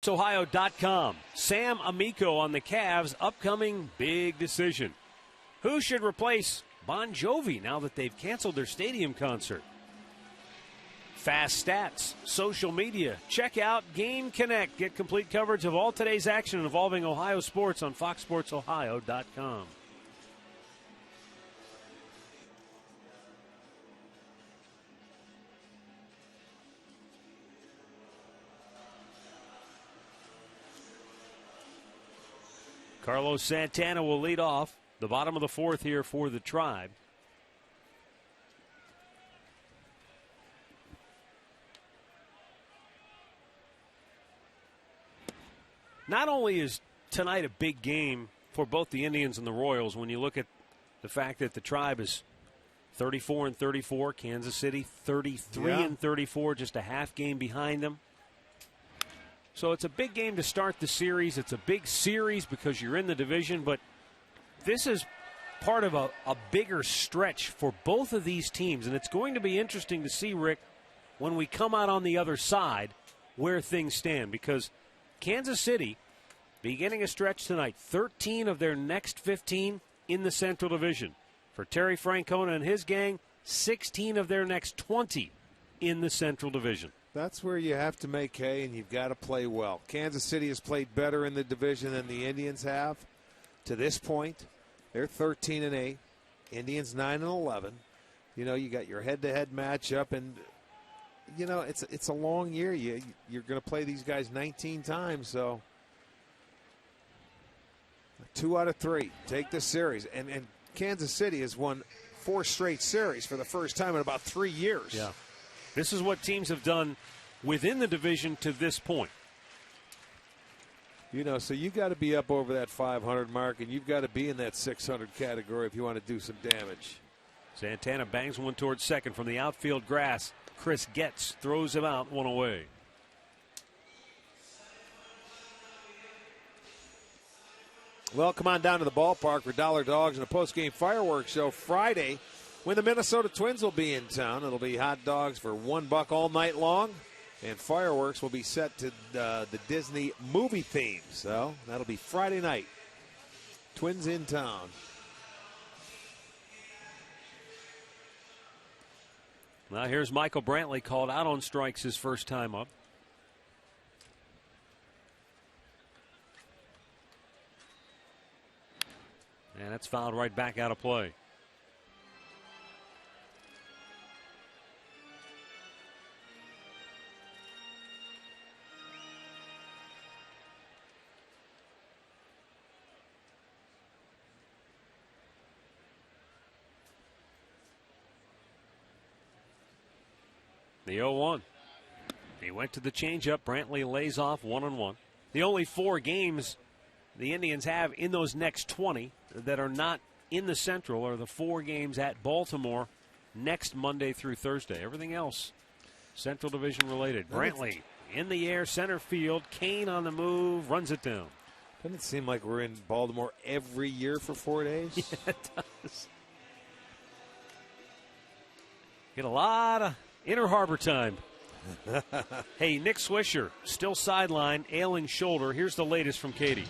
Ohio.com. Sam Amico on the Cavs' upcoming big decision. Who should replace Bon Jovi now that they've canceled their stadium concert? Fast stats, social media. Check out Game Connect. Get complete coverage of all today's action involving Ohio sports on foxsportsohio.com. Carlos Santana will lead off the bottom of the fourth here for the Tribe. Not only is tonight a big game for both the Indians and the Royals, when you look at the fact that the Tribe is 34-34, Kansas City 33-34, just a half game behind them. So it's a big game to start the series. It's a big series because you're in the division, but this is part of a bigger stretch for both of these teams, and it's going to be interesting to see, Rick, when we come out on the other side, where things stand, because Kansas City, beginning a stretch tonight, 13 of their next 15 in the Central Division. For Terry Francona and his gang, 16 of their next 20 in the Central Division. That's where you have to make hay, and you've got to play well. Kansas City has played better in the division than the Indians have to this point. They're 13-8. Indians 9-11. You know, you got your head-to-head matchup, and you know it's a long year. You're going to play these guys 19 times, so 2 out of 3 take this series, and Kansas City has won 4 straight series for the first time in about 3 years. Yeah. This is what teams have done within the division to this point. You know, so you've got to be up over that 500 mark, and you've got to be in that 600 category if you want to do some damage. Santana bangs one towards second from the outfield grass. Chris Getz throws him out, one away. Well, come on down to the ballpark for Dollar Dogs and a post-game fireworks show Friday when the Minnesota Twins will be in town. It'll be hot dogs for $1 all night long, and fireworks will be set to the Disney movie theme. So that'll be Friday night. Twins in town. Now here's Michael Brantley, called out on strikes his first time up. And that's fouled right back out of play. The 0-1. He went to the changeup. Brantley lays off 1-1. The only 4 games the Indians have in those next 20 that are not in the Central are the 4 games at Baltimore next Monday through Thursday. Everything else Central Division related. Brantley in the air, center field. Kane on the move, runs it down. Doesn't it seem like we're in Baltimore every year for 4 days? Yeah, it does. Get a lot of Inner Harbor time. Hey, Nick Swisher, still sidelined, ailing shoulder. Here's the latest from Katie.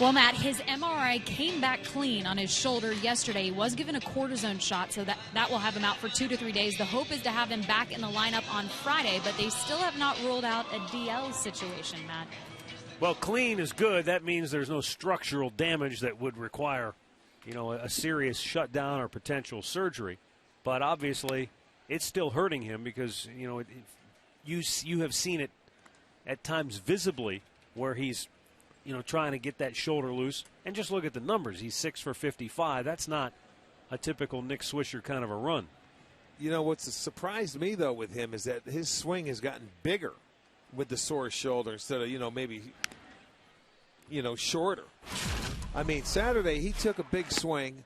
Well, Matt, his MRI came back clean on his shoulder yesterday. He was given a cortisone shot, so that will have him out for 2 to 3 days. The hope is to have him back in the lineup on Friday, but they still have not ruled out a DL situation, Matt. Well, clean is good. That means there's no structural damage that would require, a serious shutdown or potential surgery. But obviously, it's still hurting him because, you have seen it at times visibly where he's, trying to get that shoulder loose. And just look at the numbers. He's 6 for 55. That's not a typical Nick Swisher kind of a run. What's surprised me, though, with him is that his swing has gotten bigger with the sore shoulder instead of, maybe, shorter. I mean, Saturday he took a big swing,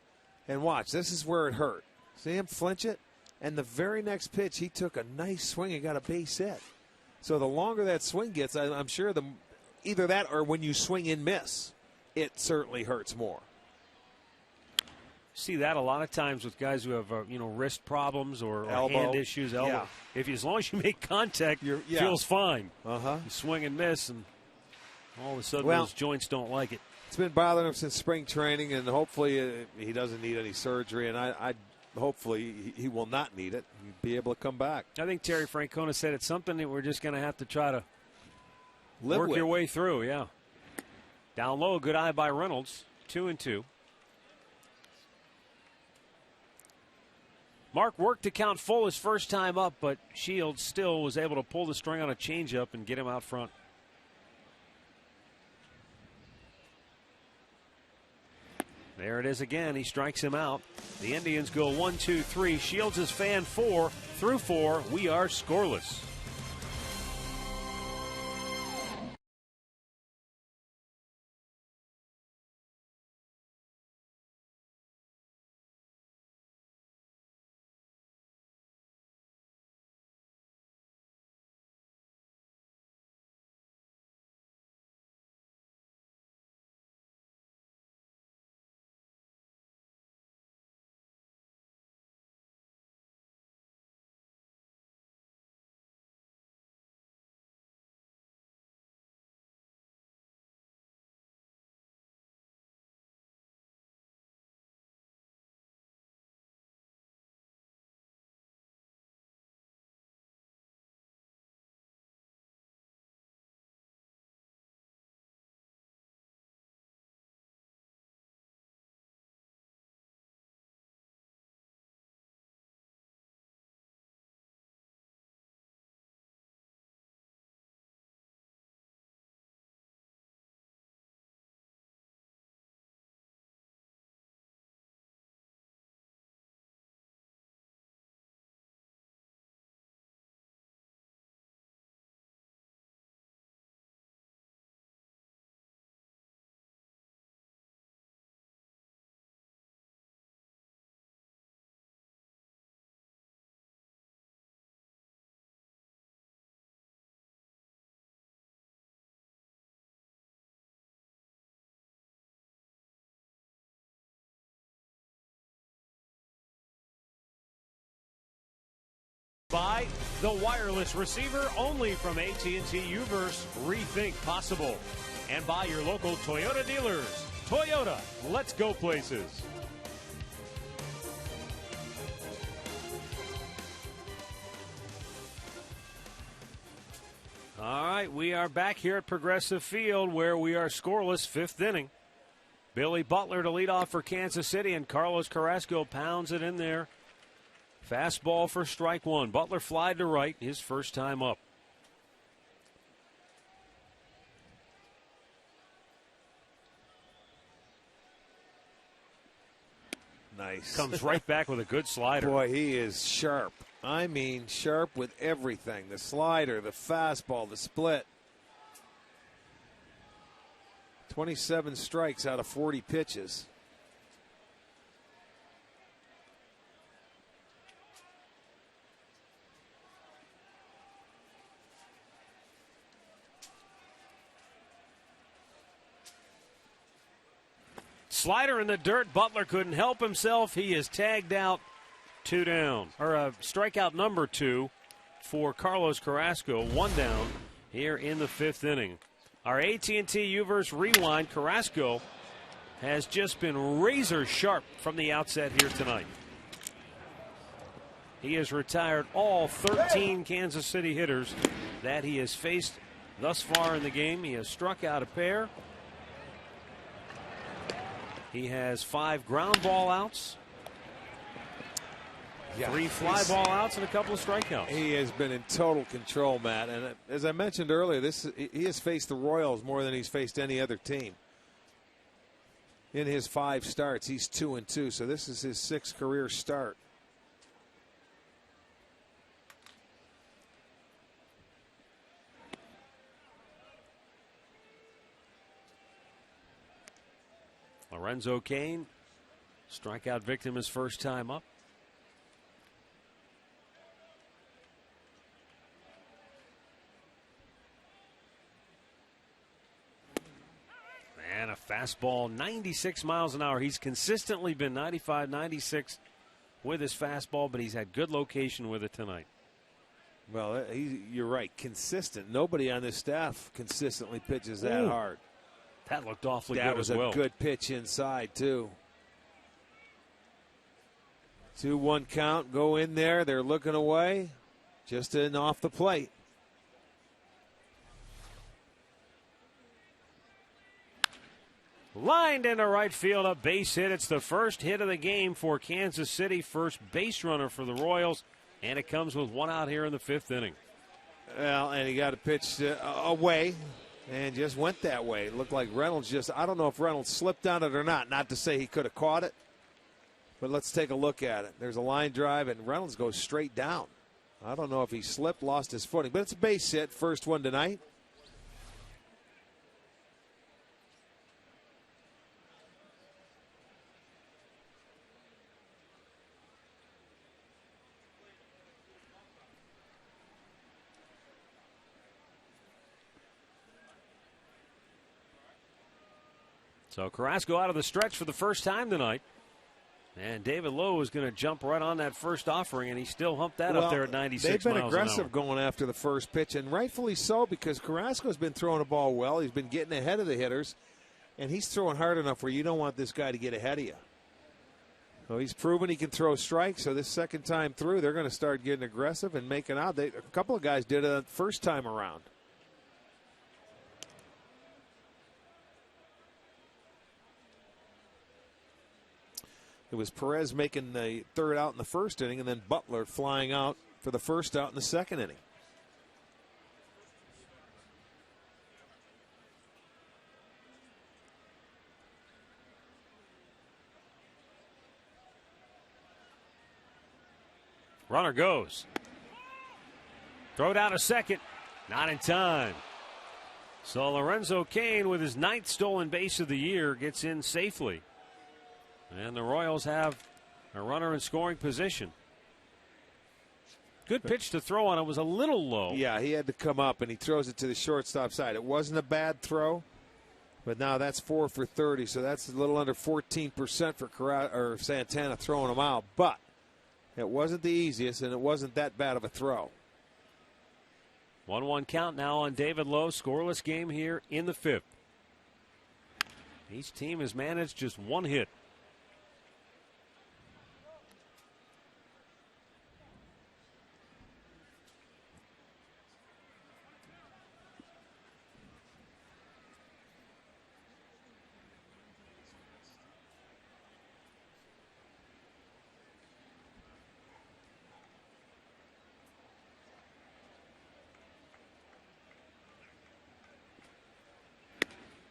and watch, this is where it hurt. See him flinch it? And the very next pitch, he took a nice swing and got a base hit. So the longer that swing gets, I'm sure either that or when you swing and miss, it certainly hurts more. See that a lot of times with guys who have wrist problems or hand issues, elbow. Yeah. As long as you make contact, feels fine. Uh-huh. You swing and miss, and All of a sudden, Well, those joints don't like it. It's been bothering him since spring training, and hopefully he doesn't need any surgery. And I hopefully he will not need it. He'll be able to come back. I think Terry Francona said it's something that we're just going to have to try to Live work with. your way through. Yeah. Down low, good eye by Reynolds. 2-2. Mark worked to count full his first time up, but Shields still was able to pull the string on a changeup and get him out front. There it is again. He strikes him out. The Indians go 1-2-3. Shields is fan 4 through 4. We are scoreless. By the wireless receiver only from AT&T Uverse, rethink possible. And by your local Toyota dealers. Toyota, let's go places. All right, we are back here at Progressive Field where we are scoreless, 5th inning. Billy Butler to lead off for Kansas City, and Carlos Carrasco pounds it in there. Fastball for strike one. Butler flied to right, his first time up. Nice. Comes right back with a good slider. Boy, he is sharp. I mean, sharp with everything. The slider, the fastball, the split. 27 strikes out of 40 pitches. Slider in the dirt. Butler couldn't help himself. He is tagged out, 2 down. Or strikeout number 2 for Carlos Carrasco. 1 down here in the 5th inning. Our AT&T Uverse Rewind. Carrasco has just been razor sharp from the outset here tonight. He has retired all 13 Kansas City hitters that he has faced thus far in the game. He has struck out a pair. He has 5 ground ball outs, 3 fly ball outs, and a couple of strikeouts. He has been in total control, Matt. And as I mentioned earlier, he has faced the Royals more than he's faced any other team. In his 5 starts, he's 2-2, so this is his 6th career start. Lorenzo Cain, strikeout victim his first time up. And a fastball, 96 miles an hour. He's consistently been 95, 96 with his fastball, but he's had good location with it tonight. Well, you're right. Consistent. Nobody on this staff consistently pitches that hard. That looked awfully that good was as well. A good pitch inside, too. 2-1 count. Go in there. They're looking away. Just in off the plate. Lined into right field, a base hit. It's the first hit of the game for Kansas City. First base runner for the Royals. And it comes with one out here in the 5th inning. Well, and he got a pitch away and just went that way. It looked like Reynolds I don't know if Reynolds slipped on it or not. Not to say he could have caught it. But let's take a look at it. There's a line drive, and Reynolds goes straight down. I don't know if he slipped, lost his footing. But it's a base hit, first one tonight. So Carrasco out of the stretch for the first time tonight. And David Lowe is going to jump right on that first offering, and he still humped that up there at 96 miles an hour. They've been aggressive going after the first pitch, and rightfully so, because Carrasco's been throwing the ball well. He's been getting ahead of the hitters, and he's throwing hard enough where you don't want this guy to get ahead of you. So he's proven he can throw strikes, so this second time through, they're going to start getting aggressive and making out. A couple of guys did it the first time around. It was Perez making the third out in the first inning, and then Butler flying out for the first out in the second inning. Runner goes. Throw down a second. Not in time. So Lorenzo Cain, with his 9th stolen base of the year, gets in safely. And the Royals have a runner in scoring position. Good pitch to throw on. It was a little low. Yeah, he had to come up, and he throws it to the shortstop side. It wasn't a bad throw, but now that's 4 for 30, so that's a little under 14% for Santana throwing him out. But it wasn't the easiest, and it wasn't that bad of a throw. 1-1 count now on David Lowe. Scoreless game here in the 5th. Each team has managed just one hit.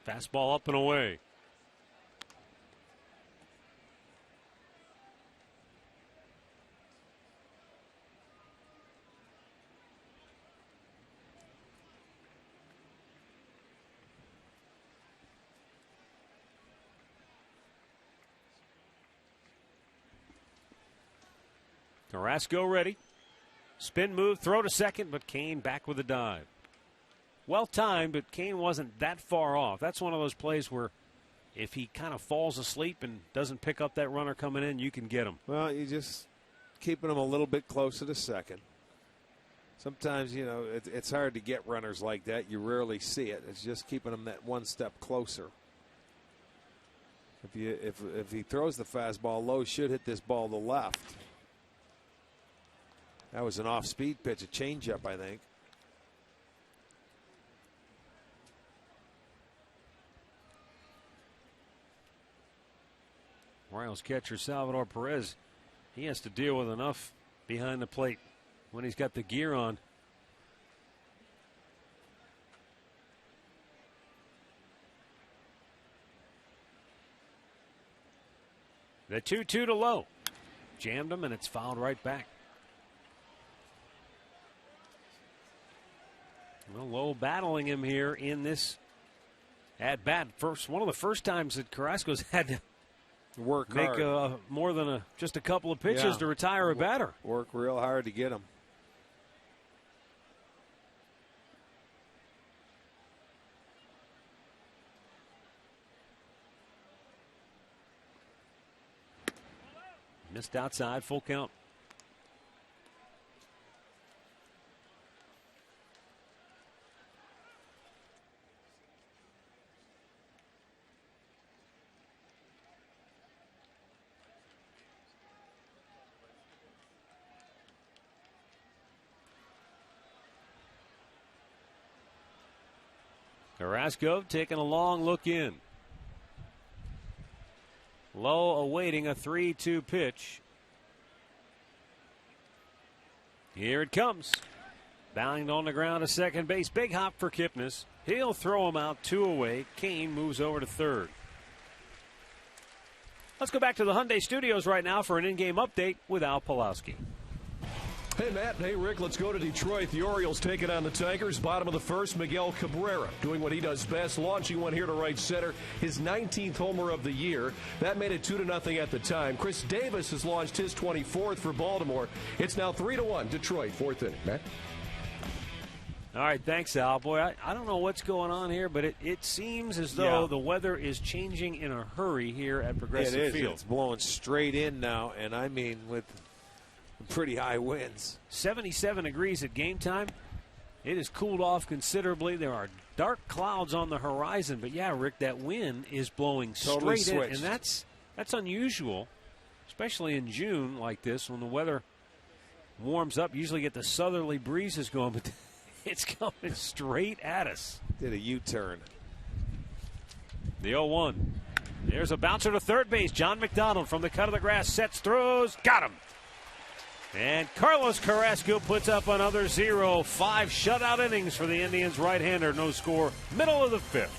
Fastball up and away. Carrasco ready. Spin move, throw to second, but Cain back with a dive. Well timed, but Cain wasn't that far off. That's one of those plays where if he kind of falls asleep and doesn't pick up that runner coming in, you can get him. Well, you just keeping him a little bit closer to second. Sometimes, you know, it's hard to get runners like that. You rarely see it. It's just keeping them that one step closer. If he throws the fastball low, should hit this ball to the left. That was an off-speed pitch, a changeup, I think. Royals catcher Salvador Perez, he has to deal with enough behind the plate when he's got the gear on. The 2-2 to Lowe. Jammed him, and it's fouled right back. Well, Lowe battling him here in this at bat. One of the first times that Carrasco's had to work make hard. More than just a couple of pitches to retire a batter. Work real hard to get him. Missed outside, full count. Carrasco taking a long look in. Lowe awaiting a 3-2 pitch. Here it comes. Bound on the ground to second base. Big hop for Kipnis. He'll throw him out 2 away. Kane moves over to third. Let's go back to the Hyundai Studios right now for an in-game update with Al Pawlowski. Hey, Matt. Hey, Rick. Let's go to Detroit. The Orioles take it on the Tigers. Bottom of the first, Miguel Cabrera doing what he does best, launching one here to right center. His 19th homer of the year. That made it 2-0 at the time. Chris Davis has launched his 24th for Baltimore. It's now 3-1 Detroit, 4th inning. Matt? All right, thanks, Al. Boy, I don't know what's going on here, but it seems as though the weather is changing in a hurry here at Progressive Field. It's blowing straight in now, and I mean with pretty high winds. 77 degrees at game time. It has cooled off considerably. There are dark clouds on the horizon, but yeah, Rick, that wind is blowing totally straight in, switched. and that's unusual, especially in June like this when the weather warms up. You usually get the southerly breezes going, but it's coming straight at us. Did a U-turn. The 0-1. There's a bouncer to third base. John McDonald from the cut of the grass sets, throws, got him. And Carlos Carrasco puts up another 0. 5 shutout innings for the Indians right-hander. No score. Middle of the 5th.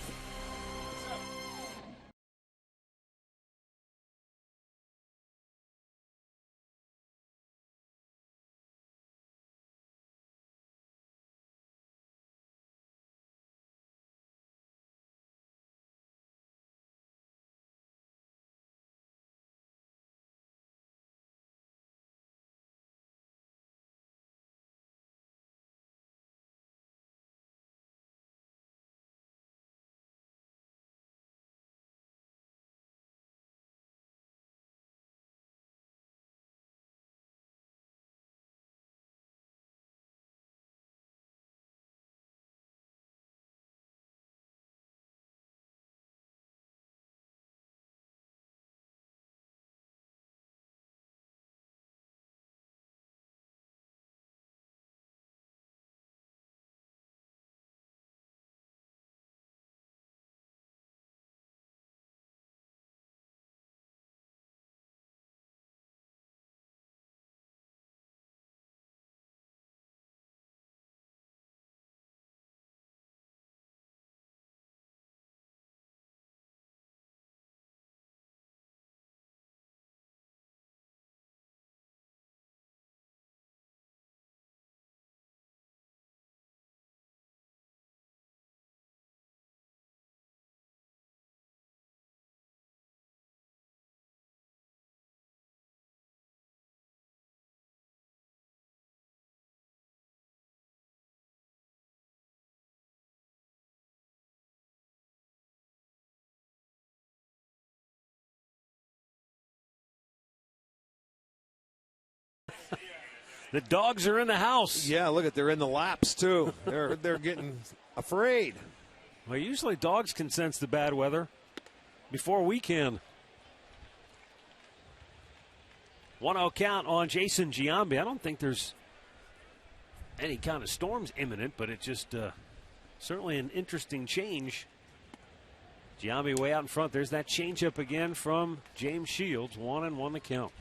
The dogs are in the house. Yeah, look at, they're in the laps too. They're getting afraid. Well, usually dogs can sense the bad weather before we can. 1-0 count on Jason Giambi. I don't think there's any kind of storms imminent, but it's just certainly an interesting change. Giambi way out in front. There's that changeup again from James Shields. 1-1 the count.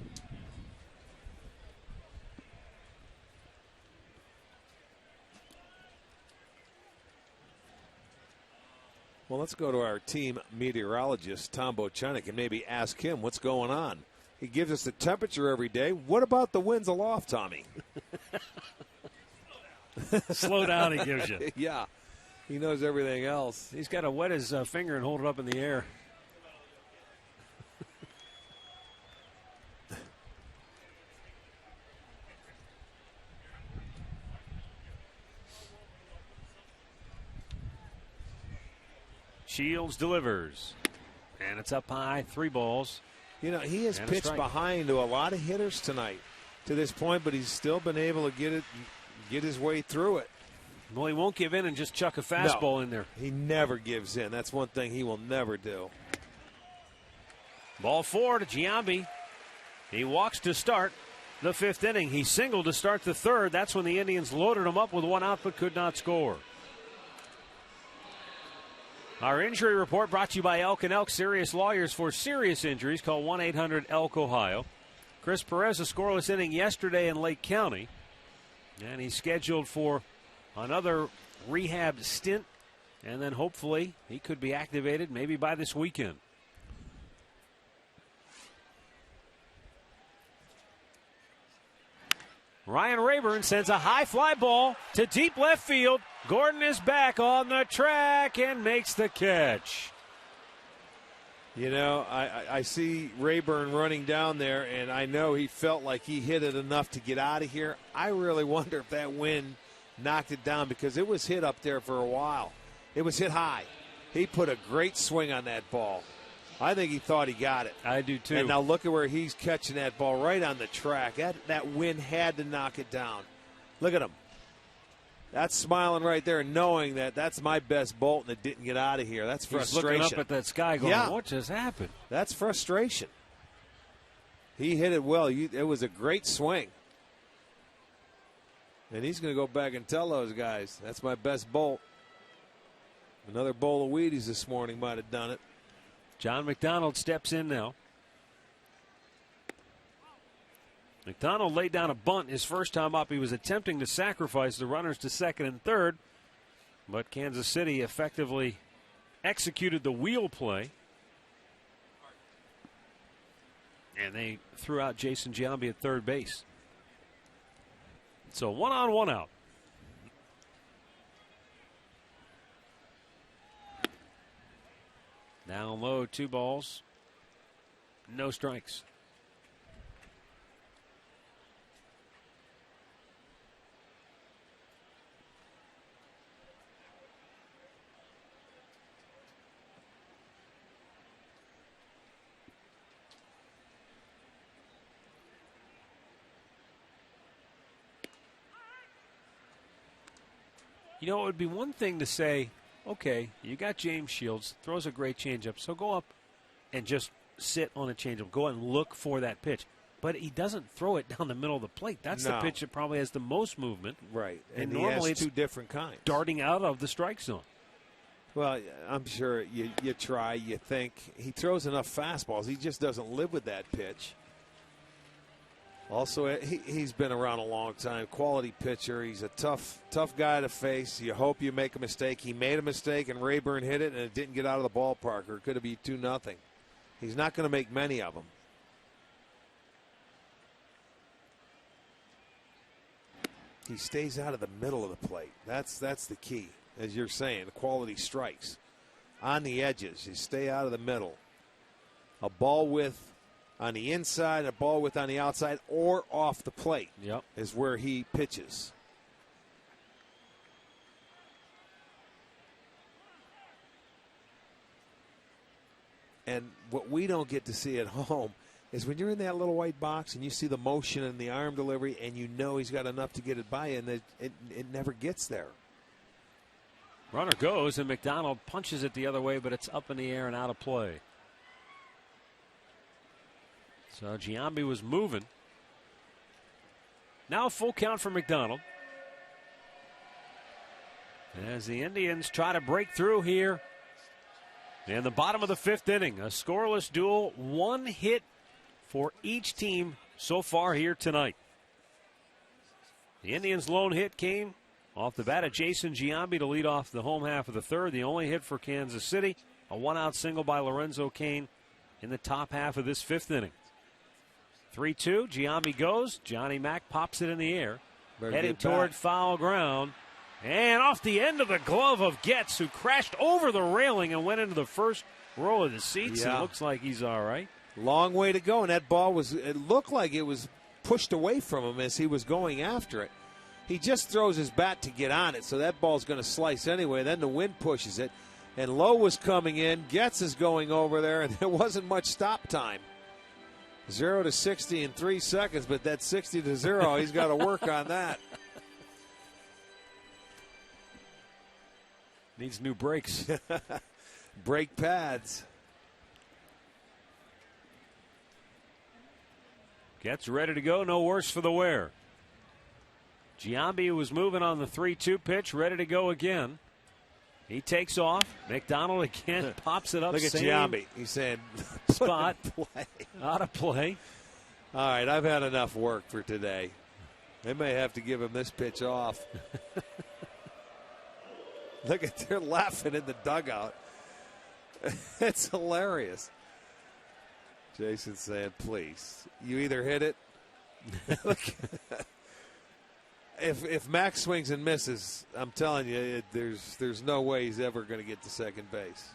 Well, let's go to our team meteorologist, Tom Bochenek, and maybe ask him what's going on. He gives us the temperature every day. What about the winds aloft, Tommy? Slow down, he gives you. Yeah, he knows everything else. He's got to wet his finger and hold it up in the air. Shields delivers. And it's up high, 3 balls. You know, he has pitched behind to a lot of hitters tonight to this point, but he's still been able to get his way through it. Well, he won't give in and just chuck a fastball in there. He never gives in. That's one thing he will never do. Ball 4 to Giambi. He walks to start the 5th inning. He singled to start the 3rd. That's when the Indians loaded him up with 1 out but could not score. Our injury report brought to you by Elk & Elk Serious Lawyers. For serious injuries, call 1-800-ELK-OHIO. Chris Perez, a scoreless inning yesterday in Lake County. And he's scheduled for another rehab stint. And then hopefully he could be activated maybe by this weekend. Ryan Rayburn sends a high fly ball to deep left field. Gordon is back on the track and makes the catch. You know, I see Rayburn running down there, and I know he felt like he hit it enough to get out of here. I really wonder if that wind knocked it down because it was hit up there for a while. It was hit high. He put a great swing on that ball. I think he thought he got it. I do too. And now look at where he's catching that ball right on the track. That wind had to knock it down. Look at him. That's smiling right there, knowing that that's my best bolt and it didn't get out of here. That's frustration. He's looking up at that sky going, what just happened? That's frustration. He hit it well. It was a great swing. And he's going to go back and tell those guys, that's my best bolt. Another bowl of Wheaties this morning might have done it. John McDonald steps in now. McDonald laid down a bunt his first time up. He was attempting to sacrifice the runners to second and third, but Kansas City effectively executed the wheel play. And they threw out Jason Giambi at third base. So 1 on, 1 out. Down low, 2 balls, no strikes. You know, it would be one thing to say, okay, you got James Shields, throws a great changeup, so go up and just sit on a changeup. Go and look for that pitch. But he doesn't throw it down the middle of the plate. That's the pitch that probably has the most movement. Right. And he normally has it's 2 different kinds. Darting out of the strike zone. Well, I'm sure you try, you think. He throws enough fastballs. He just doesn't live with that pitch. Also, he's been around a long time. Quality pitcher. He's a tough guy to face. You hope you make a mistake. He made a mistake, and Rayburn hit it, and it didn't get out of the ballpark, or it could have been 2-0. He's not going to make many of them. He stays out of the middle of the plate. That's the key, as you're saying. The quality strikes. On the edges, you stay out of the middle. A ball width on the inside, a ball width on the outside, or off the plate is where he pitches. And what we don't get to see at home is when you're in that little white box and you see the motion and the arm delivery and you know he's got enough to get it by you, and it never gets there. Runner goes, and McDonald punches it the other way, but it's up in the air and out of play. So Giambi was moving. Now a full count for McDonald. As the Indians try to break through here in the bottom of the 5th inning. A scoreless duel, 1 hit for each team so far here tonight. The Indians' lone hit came off the bat of Jason Giambi to lead off the home half of the 3rd. The only hit for Kansas City, a 1-out single by Lorenzo Cain in the top half of this 5th inning. 3-2, Giambi goes. Johnny Mack pops it in the air. Heading toward foul ground. And off the end of the glove of Getz, who crashed over the railing and went into the first row of the seats. It looks like he's all right. Long way to go, and that ball it looked like it was pushed away from him as he was going after it. He just throws his bat to get on it, so that ball's going to slice anyway. Then the wind pushes it, and Lowe was coming in. Getz is going over there, and there wasn't much stop time. 0 to 60 in 3 seconds, but that 60 to 0, he's got to work on that. Needs new brakes. Brake pads. Gets ready to go, no worse for the wear. Giambi was moving on the 3-2 pitch, ready to go again. He takes off. McDonald again pops it up. Look at Giambi. He's saying, spot play. Out of play. All right, I've had enough work for today. They may have to give him this pitch off. Look at, they're laughing in the dugout. It's hilarious. Jason's saying, please, you either hit it. If Max swings and misses, I'm telling you, there's no way he's ever going to get to second base.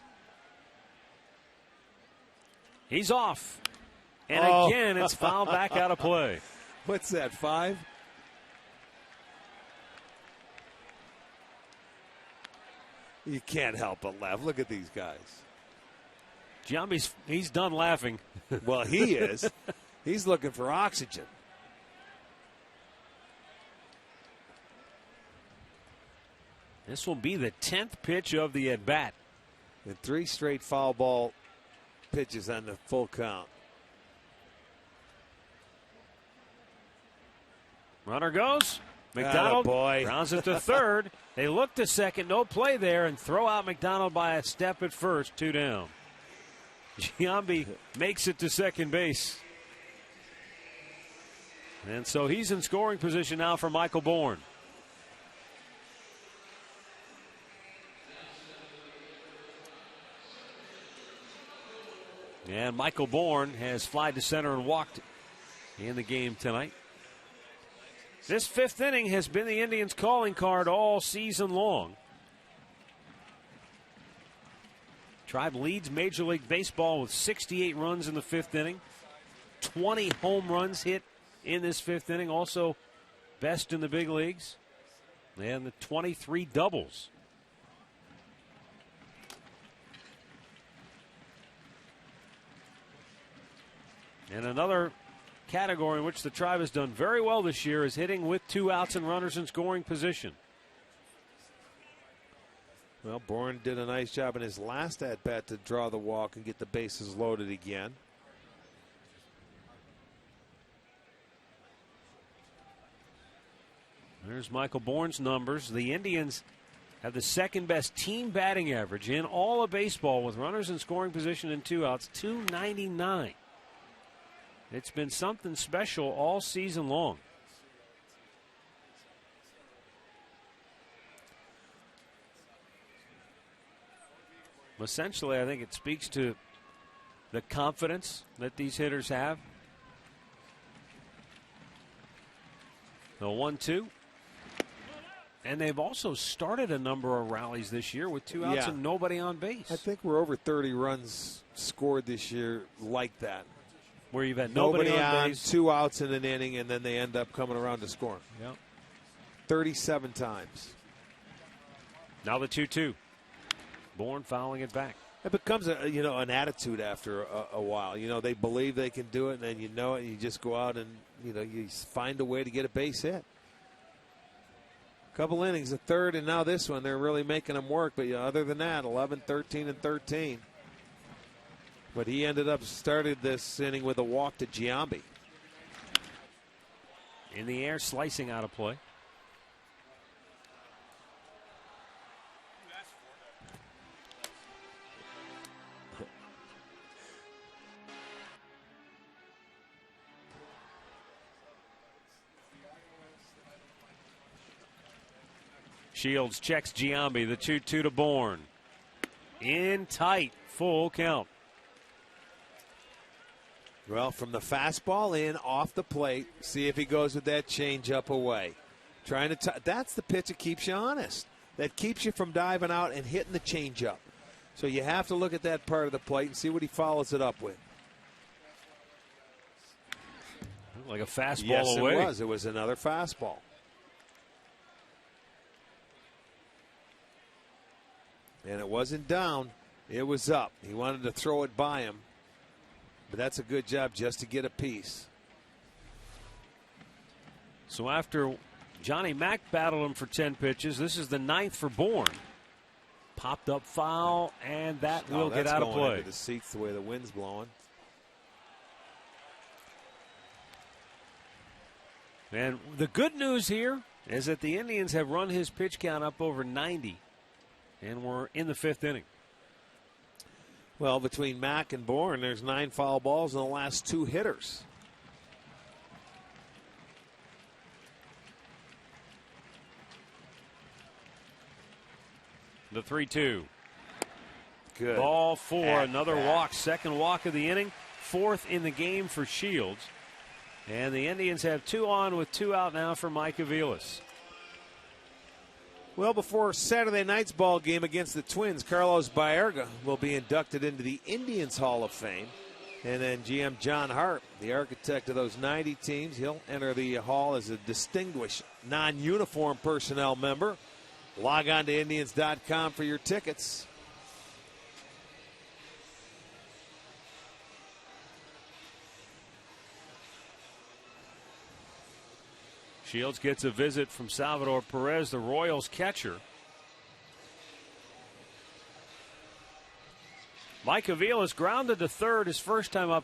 He's off. And again, it's fouled back out of play. What's that, 5? You can't help but laugh. Look at these guys. He's done laughing. Well, he is. He's looking for oxygen. This will be the 10th pitch of the at-bat. And 3 straight foul ball pitches on the full count. Runner goes. McDonald boy. rounds it to third. They look to second. No play there, and throw out McDonald by a step at first. 2 down. Giambi makes it to second base. And so he's in scoring position now for Michael Bourn. And Michael Bourn has flied to center and walked in the game tonight. This 5th inning has been the Indians' calling card all season long. Tribe leads Major League Baseball with 68 runs in the 5th inning. 20 home runs hit in this 5th inning. Also best in the big leagues. And the 23 doubles. And another category in which the Tribe has done very well this year is hitting with 2 outs and runners in scoring position. Well, Bourn did a nice job in his last at-bat to draw the walk and get the bases loaded again. There's Michael Bourne's numbers. The Indians have the 2nd best team batting average in all of baseball with runners in scoring position and 2 outs, .299. It's been something special all season long. Essentially, I think it speaks to the confidence that these hitters have. The 1-2. And they've also started a number of rallies this year with 2 outs and nobody on base. I think we're over 30 runs scored this year like that. Where you've had nobody on base, 2 outs in an inning, and then they end up coming around to score. Yep. 37 times. Now the 2-2. Bourne fouling it back. It becomes an attitude after a while. They believe they can do it, and then you you just go out and you find a way to get a base hit. Couple innings, a third, and now this one, they're really making them work. But other than that, 11, 13, and 13. But he ended up started this inning with a walk to Giambi. In the air, slicing out of play. Shields checks Giambi, the 2-2 to Bourne. In tight, full count. Well, from the fastball in, off the plate, see if he goes with that changeup away. That's the pitch that keeps you honest. That keeps you from diving out and hitting the changeup. So you have to look at that part of the plate and see what he follows it up with. Like a fastball yes, away. Yes, it was another fastball. And it wasn't down. It was up. He wanted to throw it by him. But that's a good job just to get a piece. So after Johnny Mack battled him for 10 pitches, this is the 9th for Bourne. Popped up foul, and that will get out of play. Into the seats the way the wind's blowing. And the good news here is that the Indians have run his pitch count up over 90 And we're in the 5th inning. Well, between Mack and Bourne, there's 9 foul balls in the last 2 hitters. The 3-2. Good. Ball 4. At Another bat. walk. Second walk of the inning. 4th in the game for Shields. And the Indians have 2 on with 2 out now for Mike Aviles. Well, before Saturday night's ball game against the Twins, Carlos Baerga will be inducted into the Indians Hall of Fame. And then GM John Hart, the architect of those 90 teams, he'll enter the hall as a distinguished non-uniform personnel member. Log on to Indians.com for your tickets. Shields gets a visit from Salvador Perez, the Royals catcher. Mike Aviles grounded to third his first time up.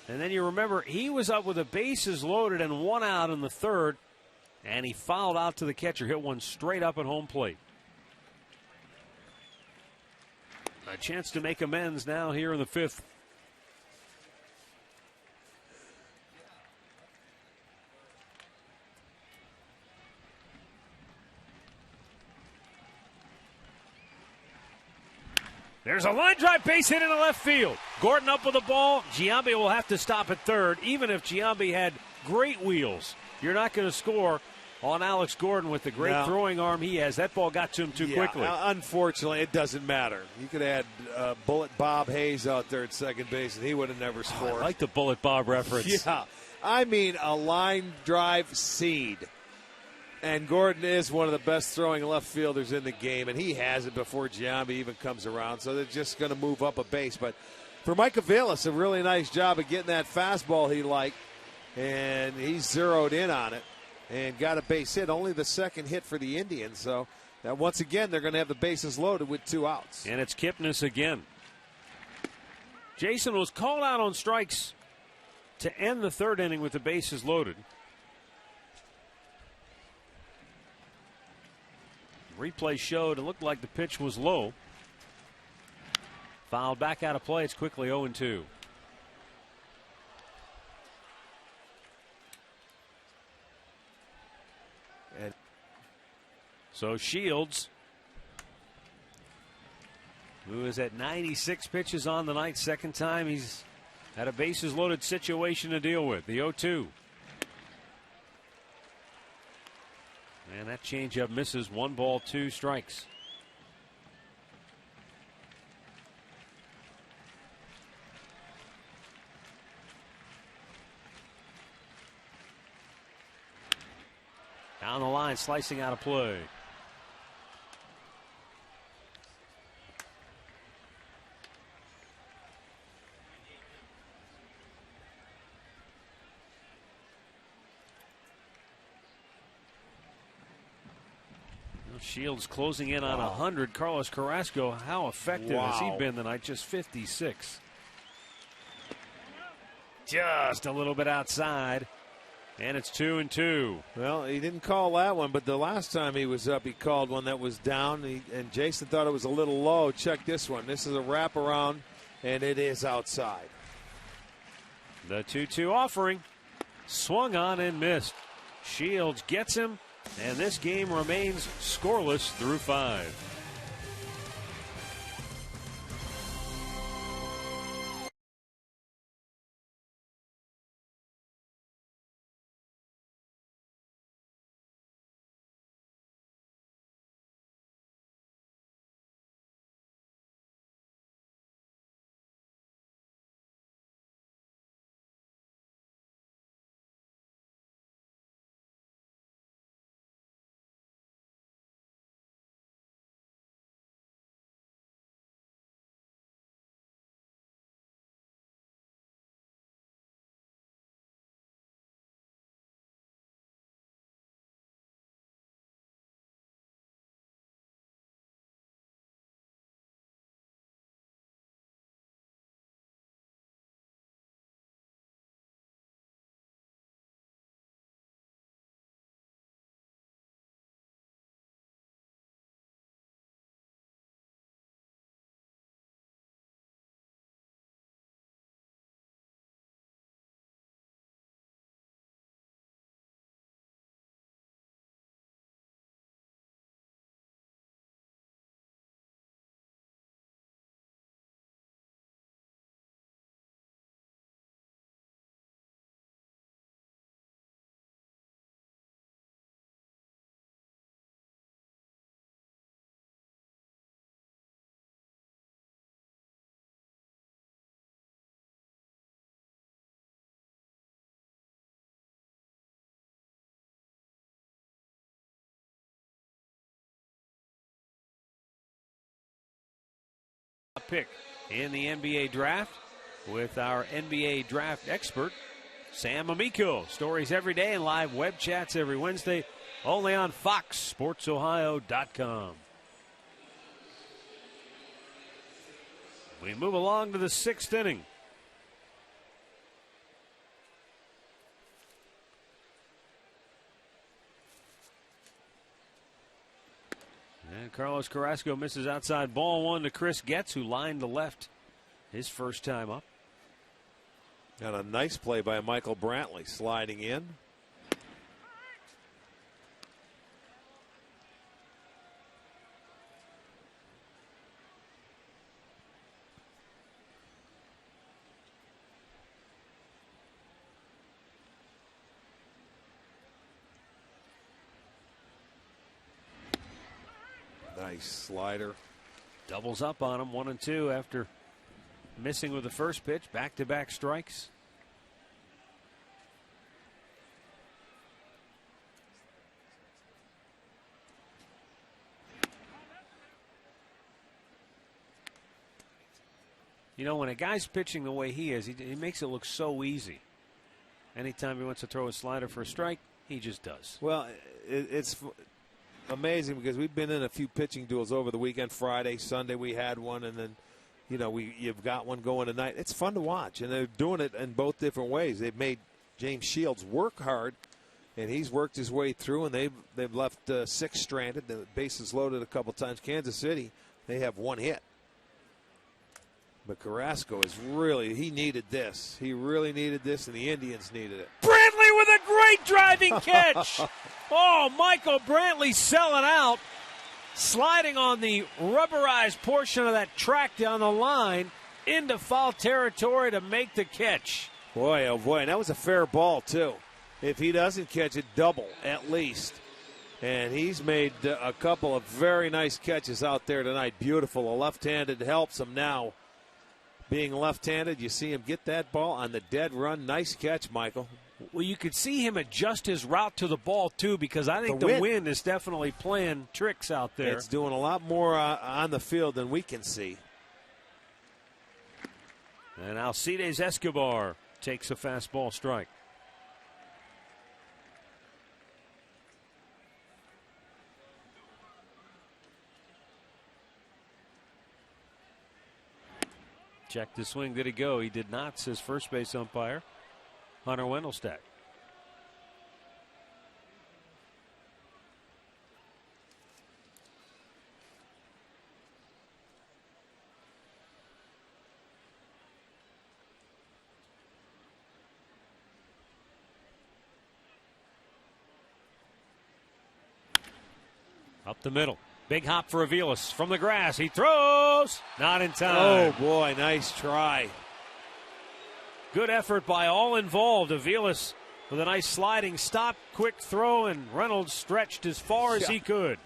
And then you remember he was up with the bases loaded and 1 out in the 3rd. And he fouled out to the catcher, hit one straight up at home plate. A chance to make amends now here in the 5th. There's a line drive base hit into left field. Gordon up with the ball. Giambi will have to stop at third. Even if Giambi had great wheels, you're not going to score on Alex Gordon with the great throwing arm he has. That ball got to him too quickly. Unfortunately, it doesn't matter. You could have had Bullet Bob Hayes out there at second base, and he would have never scored. I like the Bullet Bob reference. Yeah. I mean, a line drive seed. And Gordon is one of the best throwing left fielders in the game, and he has it before Giambi even comes around. So they're just going to move up a base. But for Mike Aviles, a really nice job of getting that fastball he liked, and he zeroed in on it and got a base hit. Only the second hit for the Indians. So now once again, they're going to have the bases loaded with 2 outs. And it's Kipnis again. Jason was called out on strikes to end the 3rd inning with the bases loaded. Replay showed it looked like the pitch was low. Fouled back out of play. It's quickly 0-2. And so Shields, who is at 96 pitches on the night, second time he's had a bases loaded situation to deal with. The 0-2. And that changeup misses. 1 ball, 2 strikes. Down the line, slicing out of play. Shields closing in on 100. Carlos Carrasco, how effective has he been tonight? Just 56. Just a little bit outside. And it's 2-2. Well, he didn't call that one, but the last time he was up, he called one that was down. And Jason thought it was a little low. Check this one. This is a wraparound, and it is outside. The 2-2 offering. Swung on and missed. Shields gets him. And this game remains scoreless through 5. pick in the NBA draft with our NBA draft expert, Sam Amico. Stories every day and live web chats every Wednesday, only on FoxSportsOhio.com. We move along to the 6th inning. And Carlos Carrasco misses outside ball one to Chris Getz, who lined to left his first time up. And a nice play by Michael Brantley sliding in. Nice slider. Doubles up on him, 1-2 after missing with the first pitch. Back-to-back strikes. You know, when a guy's pitching the way he is, he makes it look so easy. Anytime he wants to throw a slider for a strike, he just does. Well, it's amazing because we've been in a few pitching duels over the weekend. Friday, Sunday we had one, and then you've got one going tonight. It's fun to watch, and they're doing it in both different ways. They've made James Shields work hard, and he's worked his way through, and they've left 6 stranded. The bases loaded a couple times. Kansas City, they have 1 hit. But Carrasco he needed this. He really needed this, and the Indians needed it. Brantley with a great driving catch. Oh, Michael Brantley selling out, sliding on the rubberized portion of that track down the line into foul territory to make the catch. Boy, oh boy, and that was a fair ball, too. If he doesn't catch it, double at least. And he's made a couple of very nice catches out there tonight. Beautiful. A left-handed helps him now. Being left-handed, you see him get that ball on the dead run. Nice catch, Michael. Well, you could see him adjust his route to the ball, too, because I think the wind is definitely playing tricks out there. It's doing a lot more on the field than we can see. And Alcides Escobar takes a fastball strike. Check the swing. Did he go? He did not, says first base umpire Hunter Wendelstadt. Up the middle. Big hop for Aviles from the grass. He throws. Not in time. Oh, boy. Nice try. Good effort by all involved. Aviles with a nice sliding stop, quick throw, and Reynolds stretched as far as he could.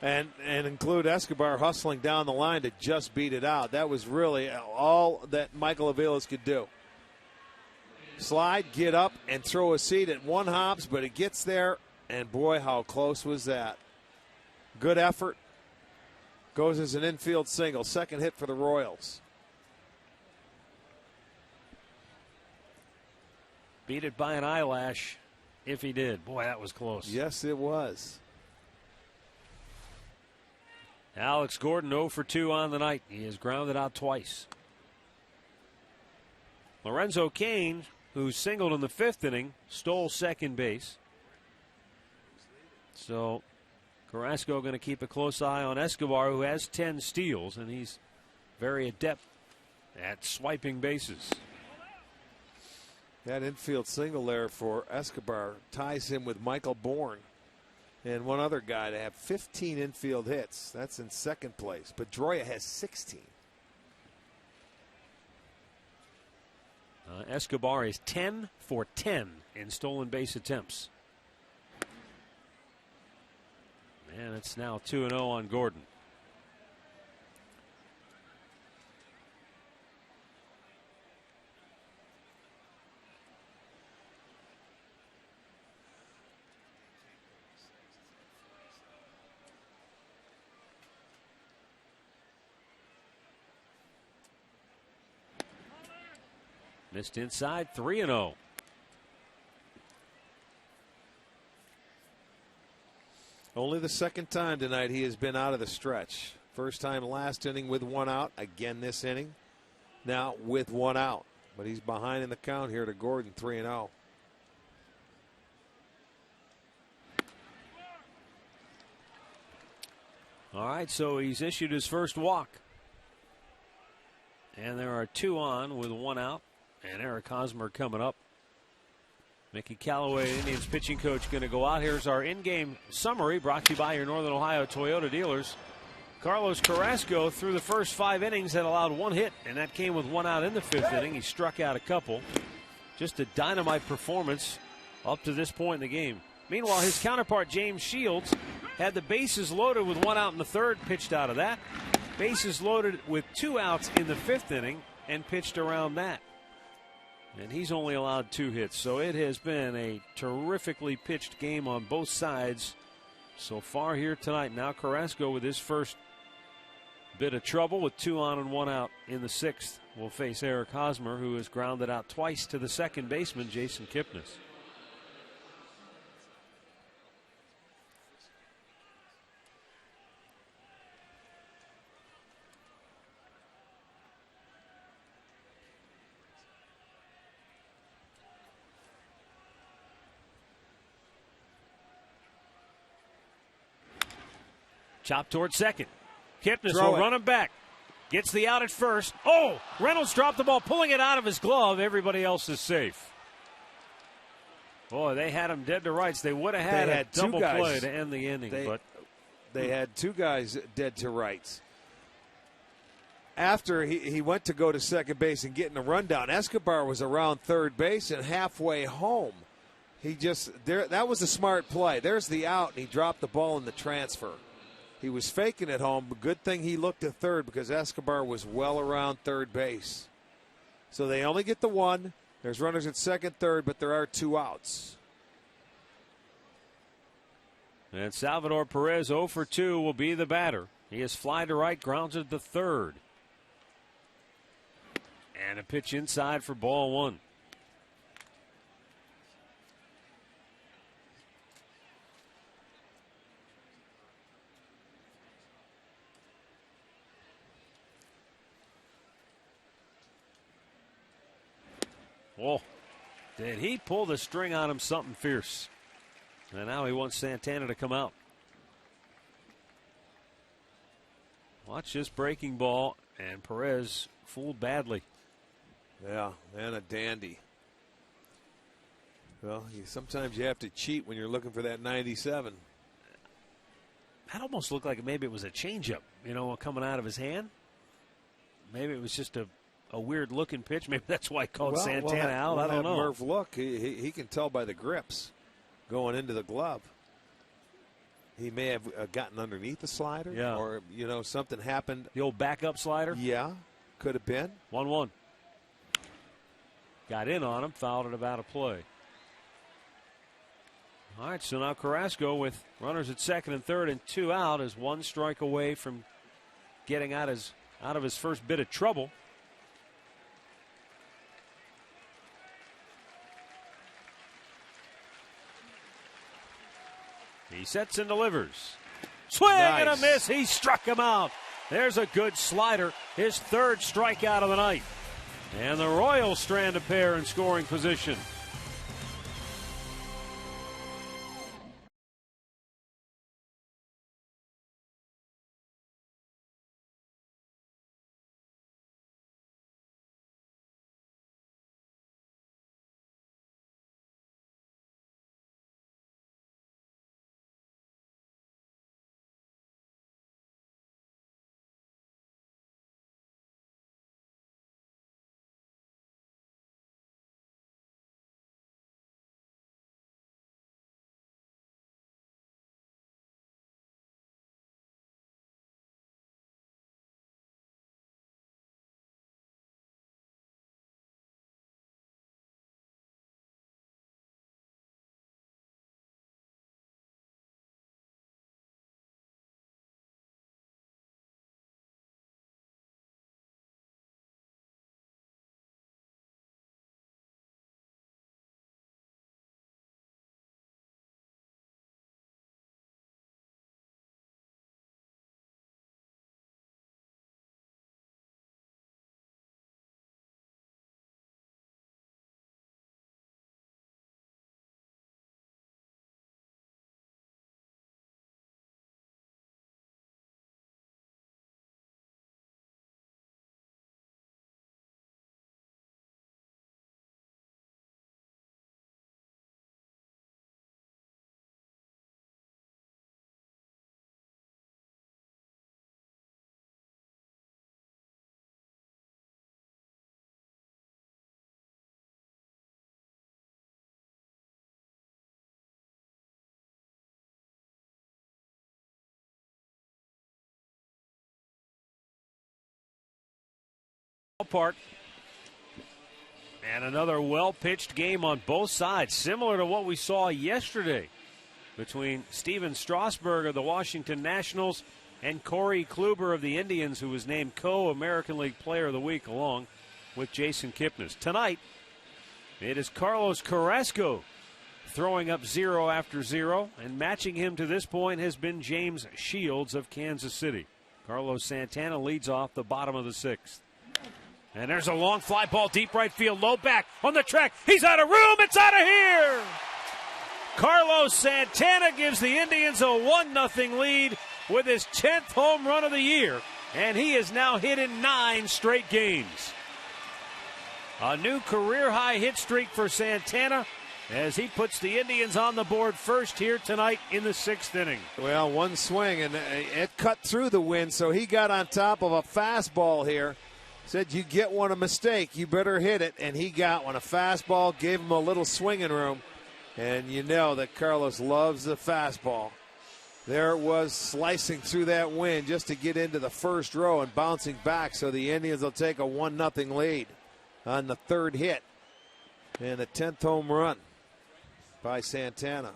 And include Escobar hustling down the line to just beat it out. That was really all that Michael Aviles could do. Slide, get up, and throw a seat at one hops, but it gets there, and boy, how close was that. Good effort. Goes as an infield single. Second hit for the Royals. Beat it by an eyelash, if he did. Boy, that was close. Yes, it was. Alex Gordon 0 for 2 on the night. He has grounded out twice. Lorenzo Cain, who singled in the 5th inning, stole second base. So Carrasco going to keep a close eye on Escobar, who has 10 steals, and he's very adept at swiping bases. That infield single there for Escobar ties him with Michael Bourne and one other guy to have 15 infield hits. That's in second place. Pedroia has 16. Escobar is 10 for 10 in stolen base attempts. And it's now 2-0 on Gordon. Missed inside, 3-0. Only the second time tonight he has been out of the stretch. First time last inning with one out. Again this inning. Now with one out. But he's behind in the count here to Gordon, 3-0. All right, so he's issued his first walk. And there are 2 on with 1 out. And Eric Hosmer coming up. Mickey Callaway, Indians pitching coach, going to go out. Here's our in-game summary brought to you by your Northern Ohio Toyota dealers. Carlos Carrasco, through the first 5 innings, had allowed 1 hit, and that came with 1 out in the 5th inning. He struck out a couple. Just a dynamite performance up to this point in the game. Meanwhile, his counterpart, James Shields, had the bases loaded with 1 out in the 3rd, pitched out of that. Bases loaded with 2 outs in the 5th inning, and pitched around that. And he's only allowed 2 hits. So it has been a terrifically pitched game on both sides so far here tonight. Now Carrasco with his first bit of trouble with 2 on and 1 out in the 6th. Will face Eric Hosmer, who has grounded out twice to the second baseman, Jason Kipnis. Chop toward second. Kipnis will run him back. Gets the out at first. Oh, Reynolds dropped the ball, pulling it out of his glove. Everybody else is safe. Boy, they had him dead to rights. They would have had a double play to end the inning. But they had 2 guys dead to rights. After he went to go to second base and getting a rundown, Escobar was around third base and halfway home. That was a smart play. There's the out, and he dropped the ball in the transfer. He was faking it home, but good thing he looked at third because Escobar was well around third base. So they only get the 1. There's runners at second, third, but there are 2 outs. And Salvador Perez 0 for 2 will be the batter. He is fly to right, grounded to third. And a pitch inside for ball 1. Oh, did he pull the string on him? Something fierce. And now he wants Santana to come out. Watch this breaking ball, and Perez fooled badly. Yeah, and a dandy. Well, sometimes you have to cheat when you're looking for that 97. That almost looked like maybe it was a changeup, coming out of his hand. Maybe it was just a weird looking pitch. Maybe that's why he called Santana out. I don't know. Murph look. He can tell by the grips going into the glove. He may have gotten underneath the slider. Yeah. Or, something happened. The old backup slider? Yeah, could have been. 1-1. Got in on him, fouled it about a play. All right, so now Carrasco with runners at second and third and 2 out is 1 strike away from getting out of his first bit of trouble. He sets and delivers. Swing and a miss. He struck him out. There's a good slider. His 3rd strikeout of the night. And the Royals strand a pair in scoring position. Park. And another well-pitched game on both sides, similar to what we saw yesterday between Steven Strasburg of the Washington Nationals and Corey Kluber of the Indians, who was named Co-American League Player of the Week along with Jason Kipnis. Tonight, it is Carlos Carrasco throwing up 0 after 0, and matching him to this point has been James Shields of Kansas City. Carlos Santana leads off the bottom of the 6th. And there's a long fly ball deep right field, low back on the track. He's out of room. It's out of here. Carlos Santana gives the Indians a 1-0 lead with his 10th home run of the year, and he is now hit in 9 straight games. A new career-high hit streak for Santana as he puts the Indians on the board first here tonight in the 6th inning. Well, one swing, and it cut through the wind, so he got on top of a fastball here. Said, you get one a mistake, you better hit it, and he got one. A fastball, gave him a little swinging room, and you know that Carlos loves the fastball. There it was, slicing through that wind just to get into the first row and bouncing back, so the Indians will take a 1-0 lead on the 3rd hit and the 10th home run by Santana.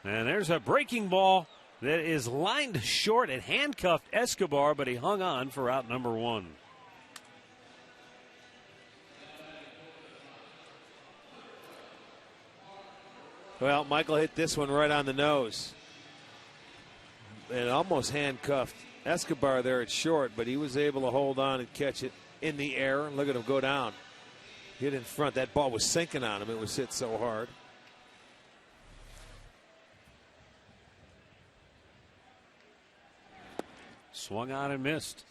And there's a breaking ball that is lined short and handcuffed Escobar, but he hung on for out number 1. Well, Michael hit this one right on the nose. And almost handcuffed Escobar there at short, but he was able to hold on and catch it in the air. And look at him go down. Hit in front. That ball was sinking on him. It was hit so hard. Swung on and missed.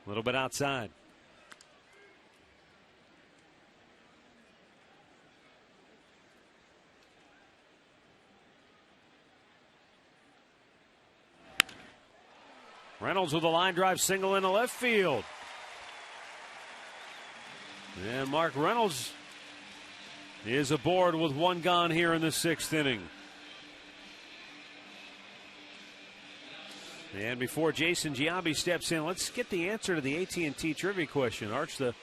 A little bit outside. Reynolds with a line drive single into left field. And Mark Reynolds is aboard with 1 gone here in the 6th inning. And before Jason Giambi steps in, let's get the answer to the AT&T trivia question. Arch, the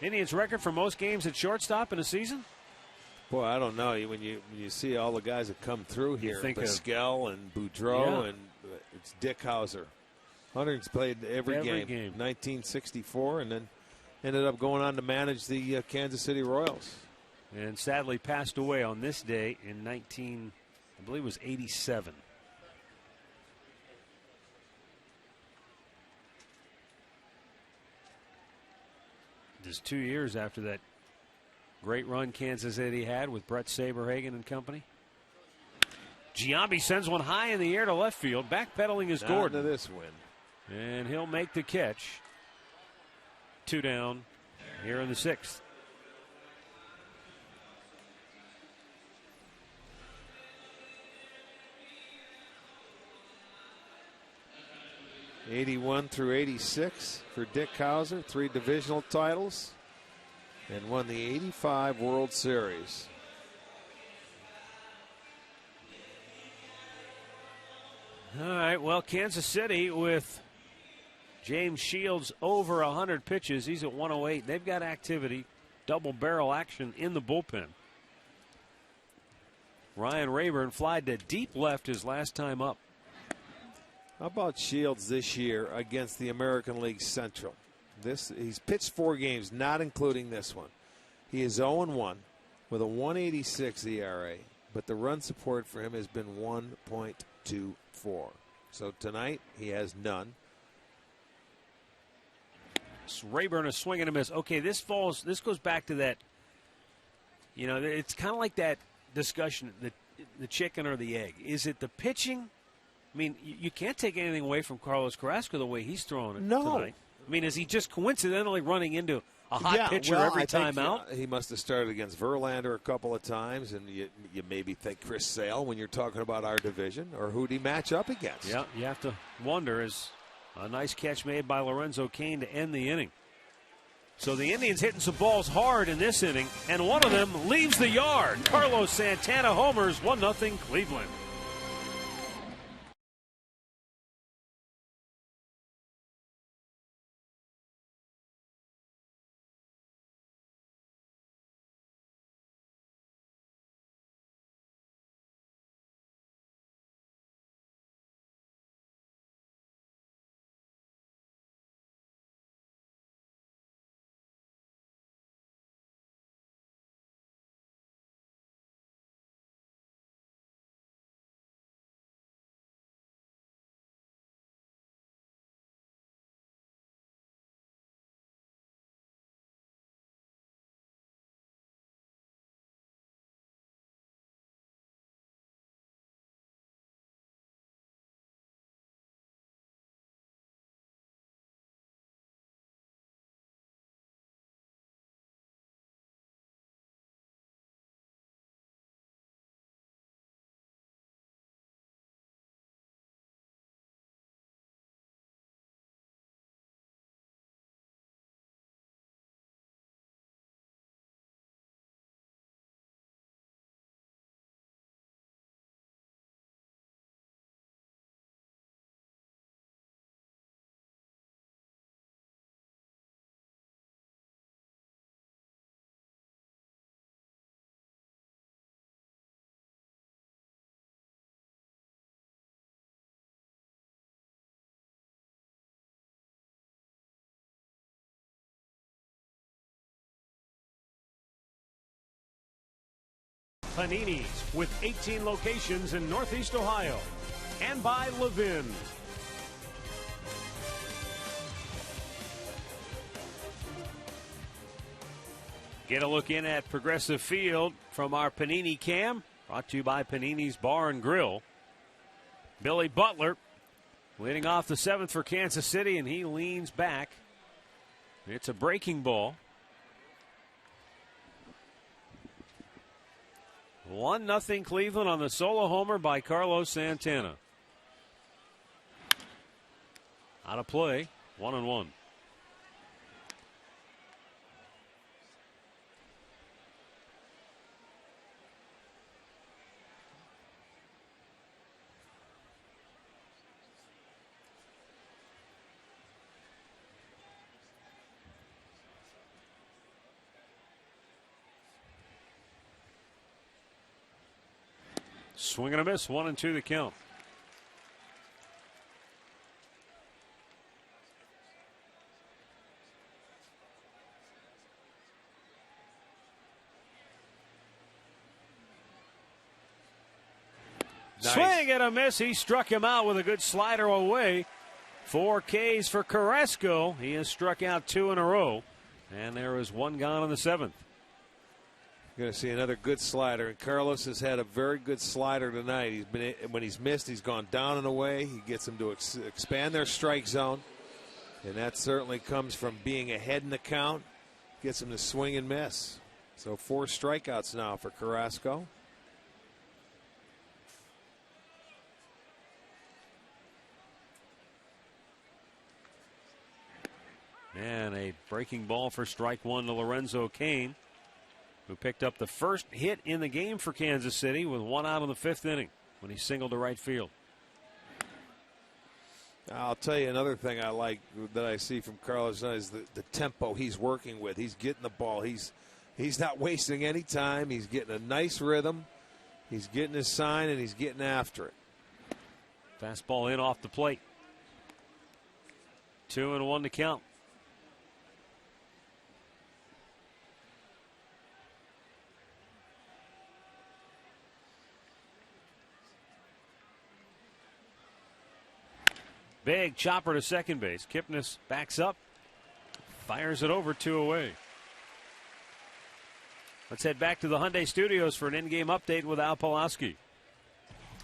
Indians' record for most games at shortstop in a season? Boy, I don't know. When you see all the guys that come through here, Pascal and Boudreau, and it's Dick Hauser. Hunter's played every game. 1964, and then ended up going on to manage the Kansas City Royals. And sadly passed away on this day in I believe it was 87. Just 2 years after that great run Kansas City had with Brett Saberhagen and company. Giambi sends one high in the air to left field. Backpedaling is Gordon. To this win. And he'll make the catch. 2 down here in the 6th. '81 through '86 for Dick Hauser, 3 divisional titles, and won the '85 World Series. All right, well, Kansas City with James Shields over 100 pitches. He's at 108. They've got activity, double barrel action in the bullpen. Ryan Rayburn flied to deep left his last time up. How about Shields this year against the American League Central? He's pitched 4 games, not including this one. He is 0-1 with a 1.86 ERA, but the run support for him has been 1.24. So tonight he has none. Rayburn is swinging a miss. Okay, this goes back to that. You know, it's kind of like that discussion: the chicken or the egg. Is it the pitching? I mean, you can't take anything away from Carlos Carrasco the way he's throwing it tonight. I mean, is he just coincidentally running into a hot pitcher every time out. He must have started against Verlander a couple of times, and you maybe think Chris Sale when you're talking about our division, or who'd he match up against? Yeah, you have to wonder. Is a nice catch made by Lorenzo Cain to end the inning. So the Indians hitting some balls hard in this inning, and one of them leaves the yard. Carlos Santana homers, 1-0 Cleveland. Panini's with 18 locations in Northeast Ohio. And by Levin. Get a look in at Progressive Field from our Panini Cam. Brought to you by Panini's Bar and Grill. Billy Butler leading off the 7th for Kansas City, and he leans back. It's a breaking ball. 1-0 Cleveland on the solo homer by Carlos Santana. Out of play, 1-1. Swing and a miss, 1-2 the count. Nice. Swing and a miss. He struck him out with a good slider away. 4 Ks for Carrasco. He has struck out 2 in a row. And there is 1 gone in the 7th. You're going to see another good slider, and Carlos has had a very good slider tonight. When he's missed, he's gone down and away. He gets them to expand their strike zone, and that certainly comes from being ahead in the count. Gets them to swing and miss. So 4 strikeouts now for Carrasco. And a breaking ball for strike 1 to Lorenzo Cain, who picked up the first hit in the game for Kansas City with 1 out in the 5th inning when he singled to right field. I'll tell you another thing I like that I see from Carlos is the tempo he's working with. He's getting the ball. He's not wasting any time. He's getting a nice rhythm. He's getting his sign, and he's getting after it. Fastball in off the plate. 2-1 to count. Big chopper to second base. Kipnis backs up, fires it over, 2 away. Let's head back to the Hyundai Studios for an in-game update with Al Pulaski.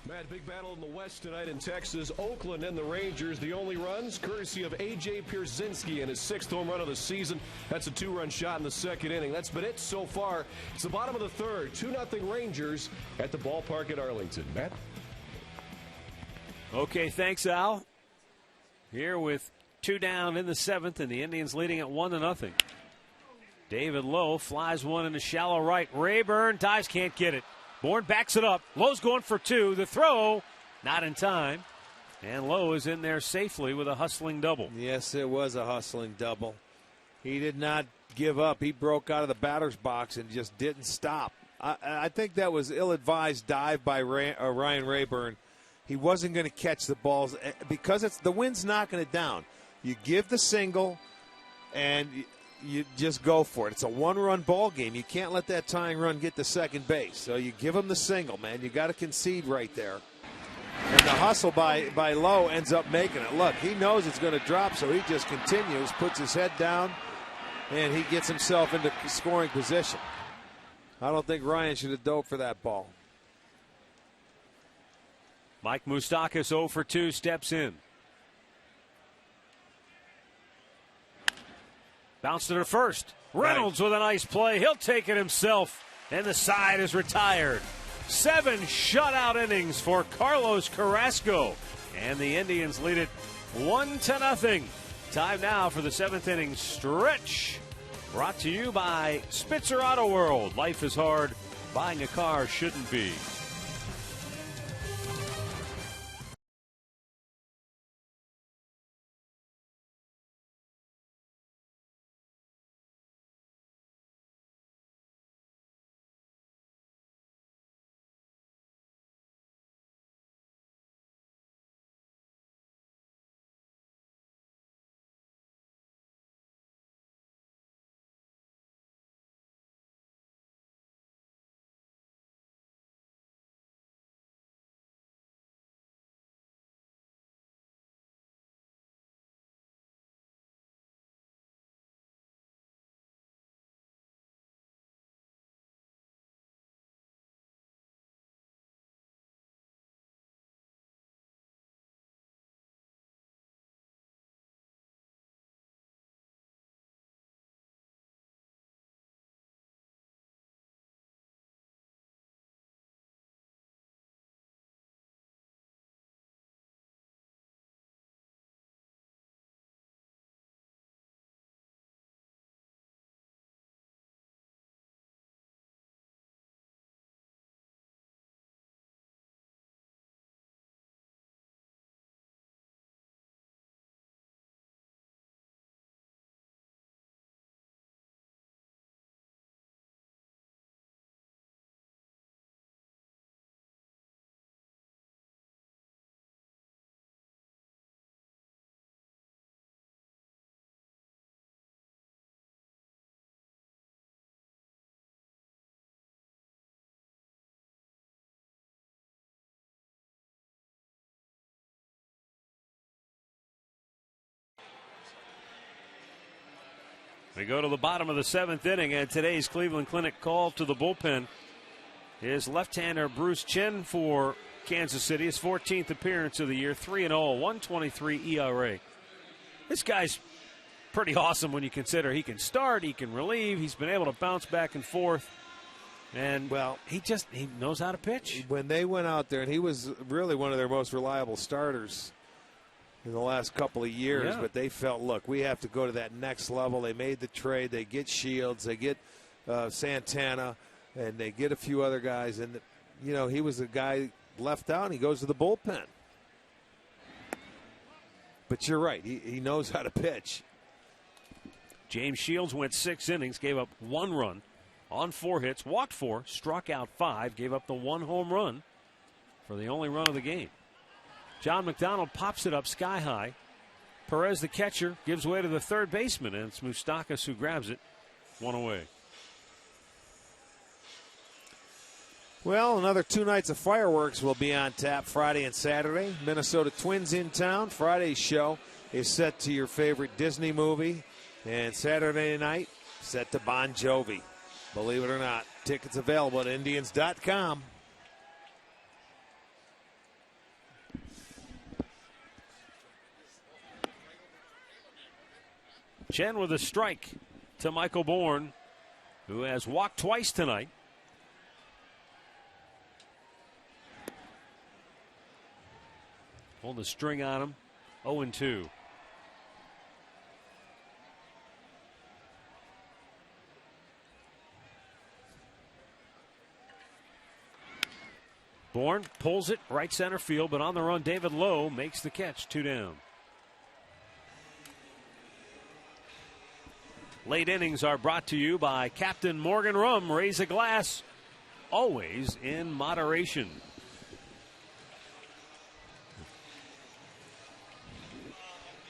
Matt, big battle in the West tonight in Texas. Oakland and the Rangers. The only runs courtesy of A.J. Pierzynski and his 6th home run of the season. That's a 2-run shot in the 2nd inning. That's been it so far. It's the bottom of the 3rd. 2-0 Rangers at the ballpark at Arlington. Matt? Okay, thanks, Al. Here with 2 down in the 7th, and the Indians leading at 1-0. David Lowe flies one into shallow right. Rayburn dives, can't get it. Bourne backs it up. Lowe's going for 2. The throw, not in time. And Lowe is in there safely with a hustling double. Yes, it was a hustling double. He did not give up. He broke out of the batter's box and just didn't stop. I think that was ill-advised dive by Ryan Rayburn. He wasn't going to catch the balls because the wind's knocking it down. You give the single, and you just go for it. It's a 1-run ball game. You can't let that tying run get to second base. So you give him the single, man. You got to concede right there. And the hustle by Lowe ends up making it. Look, he knows it's going to drop, so he just continues, puts his head down, and he gets himself into scoring position. I don't think Ryan should have dove for that ball. Mike Moustakas 0 for 2 steps in. Bounced to the first. Reynolds with a nice play. He'll take it himself. And the side is retired. 7 shutout innings for Carlos Carrasco. And the Indians lead it 1-0. Time now for the 7th inning stretch. Brought to you by Spitzer Auto World. Life is hard. Buying a car shouldn't be. We go to the bottom of the 7th inning, and today's Cleveland Clinic call to the bullpen is left-hander Bruce Chen for Kansas City. His 14th appearance of the year, 3-0, 1.23 ERA. This guy's pretty awesome when you consider he can start, he can relieve, he's been able to bounce back and forth. And, well, he knows how to pitch. When they went out there, and he was really one of their most reliable starters in the last couple of years, but they felt, look, we have to go to that next level. They made the trade. They get Shields. They get Santana, and they get a few other guys. And, you know, he was a guy left out, and he goes to the bullpen. But you're right. He knows how to pitch. James Shields went 6 innings, gave up 1 run on 4 hits, walked 4, struck out 5, gave up the 1 home run for the only run of the game. John McDonald pops it up sky high. Perez, the catcher, gives way to the third baseman, and it's Moustakas who grabs it. 1 away. Well, another 2 nights of fireworks will be on tap Friday and Saturday. Minnesota Twins in town. Friday's show is set to your favorite Disney movie. And Saturday night, set to Bon Jovi. Believe it or not, tickets available at Indians.com. Chen with a strike to Michael Bourne, who has walked twice tonight. Pulled the string on him. 0-2. Bourne pulls it right center field, but on the run, David Lowe makes the catch. 2 down. Late innings are brought to you by Captain Morgan Rum. Raise a glass, always in moderation.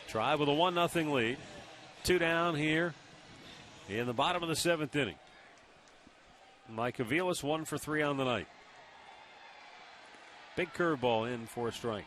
Try with a 1-0 lead. 2 down here in the bottom of the 7th inning. Mike Aviles 1 for 3 on the night. Big curveball in for a strike.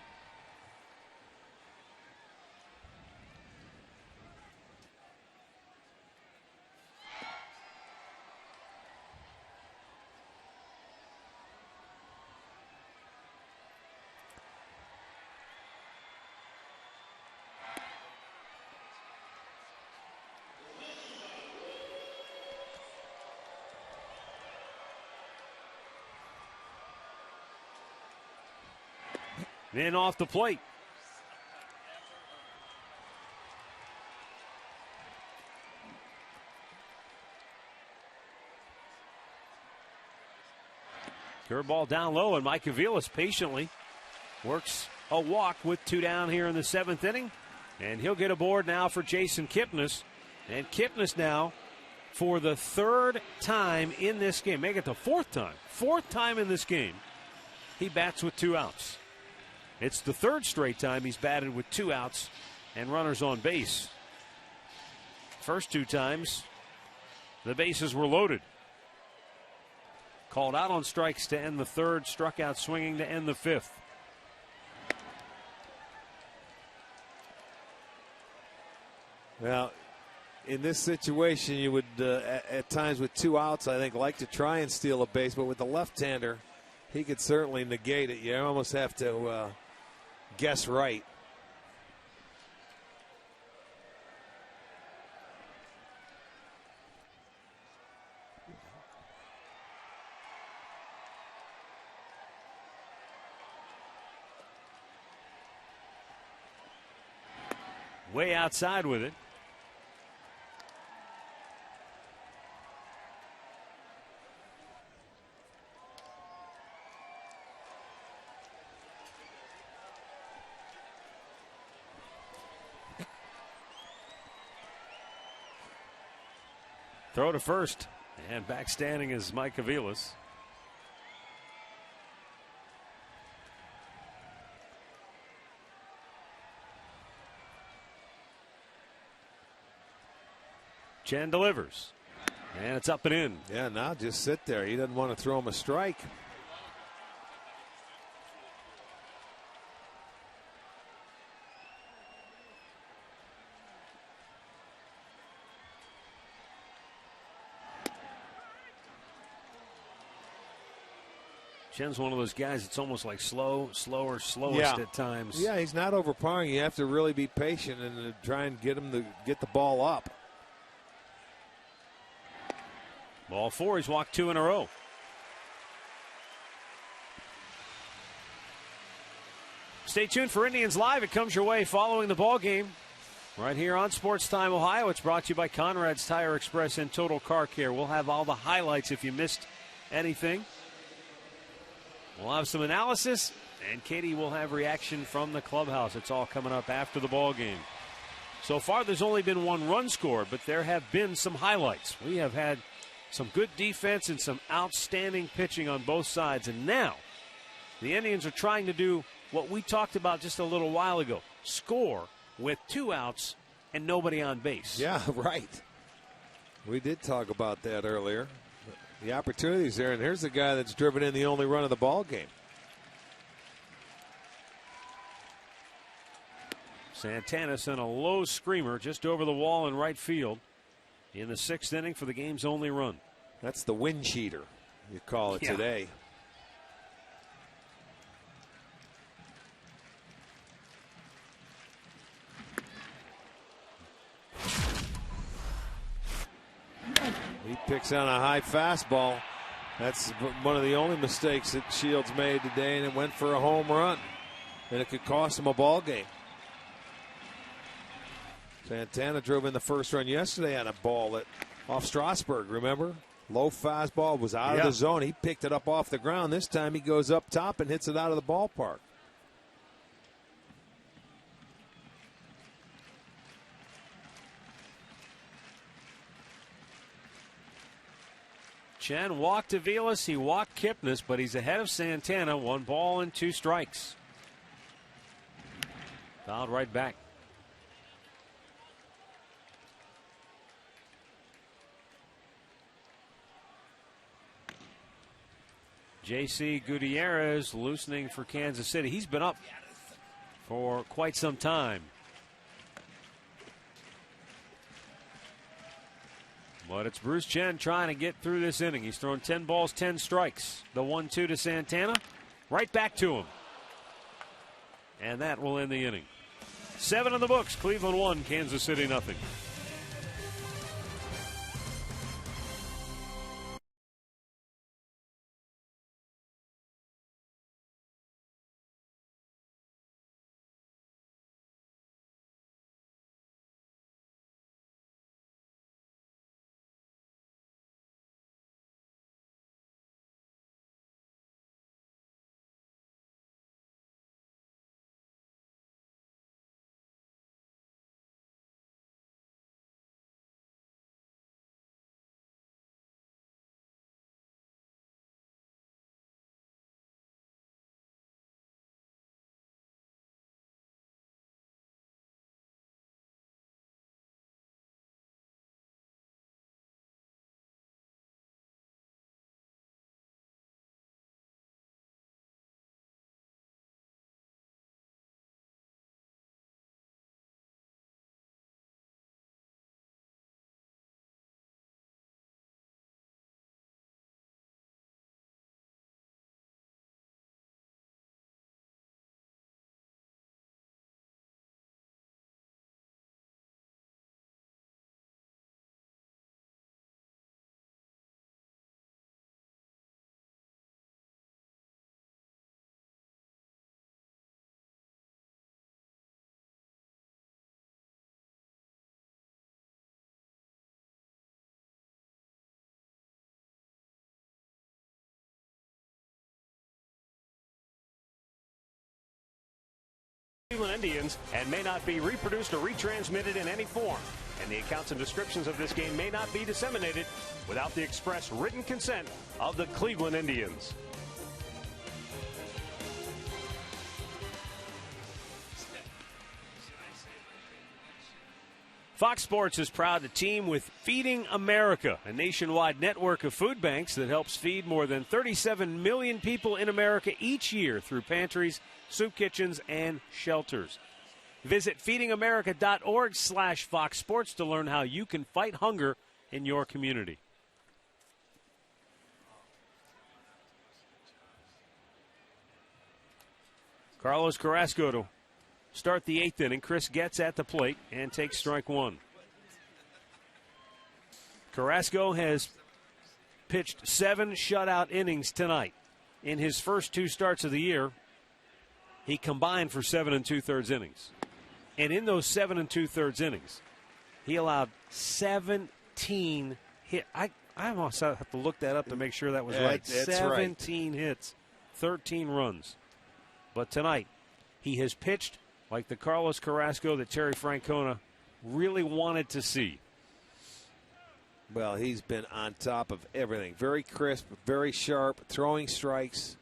In off the plate. Curveball down low, and Mike Aviles patiently works a walk with 2 down here in the 7th inning. And he'll get aboard now for Jason Kipnis. And Kipnis now, for the 3rd time in this game, make it the 4th time. 4th time in this game, he bats with 2 outs. It's the 3rd straight time he's batted with 2 outs and runners on base. First 2 times, the bases were loaded. Called out on strikes to end the 3rd, struck out swinging to end the 5th. Well, in this situation, you would, at times with 2 outs, I think, like to try and steal a base. But with the left-hander, he could certainly negate it. You almost have to guess right. Way outside with it. Throw to first, and back standing is Mike Aviles. Chen delivers, and it's up and in. Yeah, now just sit there. He doesn't want to throw him a strike. Chen's one of those guys that's almost like slowest at times. Yeah, he's not overpowering. You have to really be patient and try and get him to get the ball up. Ball 4, he's walked 2 in a row. Stay tuned for Indians Live. It comes your way following the ball game. Right here on Sports Time Ohio. It's brought to you by Conrad's Tire Express and Total Car Care. We'll have all the highlights if you missed anything. We'll have some analysis, and Katie will have reaction from the clubhouse. It's all coming up after the ball game. So far, there's only been 1 run scored, but there have been some highlights. We have had some good defense and some outstanding pitching on both sides. And now, the Indians are trying to do what we talked about just a little while ago. Score with 2 outs and nobody on base. Yeah, right. We did talk about that earlier. The opportunity's there, and here's the guy that's driven in the only run of the ball game. Santana sent a low screamer just over the wall in right field in the 6th inning for the game's only run. That's the wind cheater, you call it today. picks on a high fastball. That's one of the only mistakes that Shields made today, and it went for a home run. And it could cost him a ball game. Santana drove in the first run yesterday on a ball that off Strasburg, remember? Low fastball was out of the zone. He picked it up off the ground. This time he goes up top and hits it out of the ballpark. Chen walked Aviles, he walked Kipnis, but he's ahead of Santana. 1 ball and 2 strikes. Fouled right back. J.C. Gutierrez loosening for Kansas City. He's been up for quite some time. But it's Bruce Chen trying to get through this inning. He's thrown 10 balls, 10 strikes. The 1-2 to Santana. Right back to him. And that will end the inning. 7 in the books. Cleveland 1, Kansas City 0. Cleveland Indians and may not be reproduced or retransmitted in any form. And the accounts and descriptions of this game may not be disseminated without the express written consent of the Cleveland Indians. Fox Sports is proud to team with Feeding America, a nationwide network of food banks that helps feed more than 37 million people in America each year through pantries, soup kitchens, and shelters. Visit feedingamerica.org/Fox Sports to learn how you can fight hunger in your community. Carlos Carrasco to start the 8th inning. Chris Getz at the plate and takes strike 1. Carrasco has pitched 7 shutout innings tonight. In his first 2 starts of the year, he combined for 7 2/3 innings. And in those 7 2/3 innings, he allowed 17 hits. I almost have to look that up to make sure that was right. 17 hits, 13 runs. But tonight, he has pitched like the Carlos Carrasco that Terry Francona really wanted to see. Well, he's been on top of everything. Very crisp, very sharp, throwing strikes.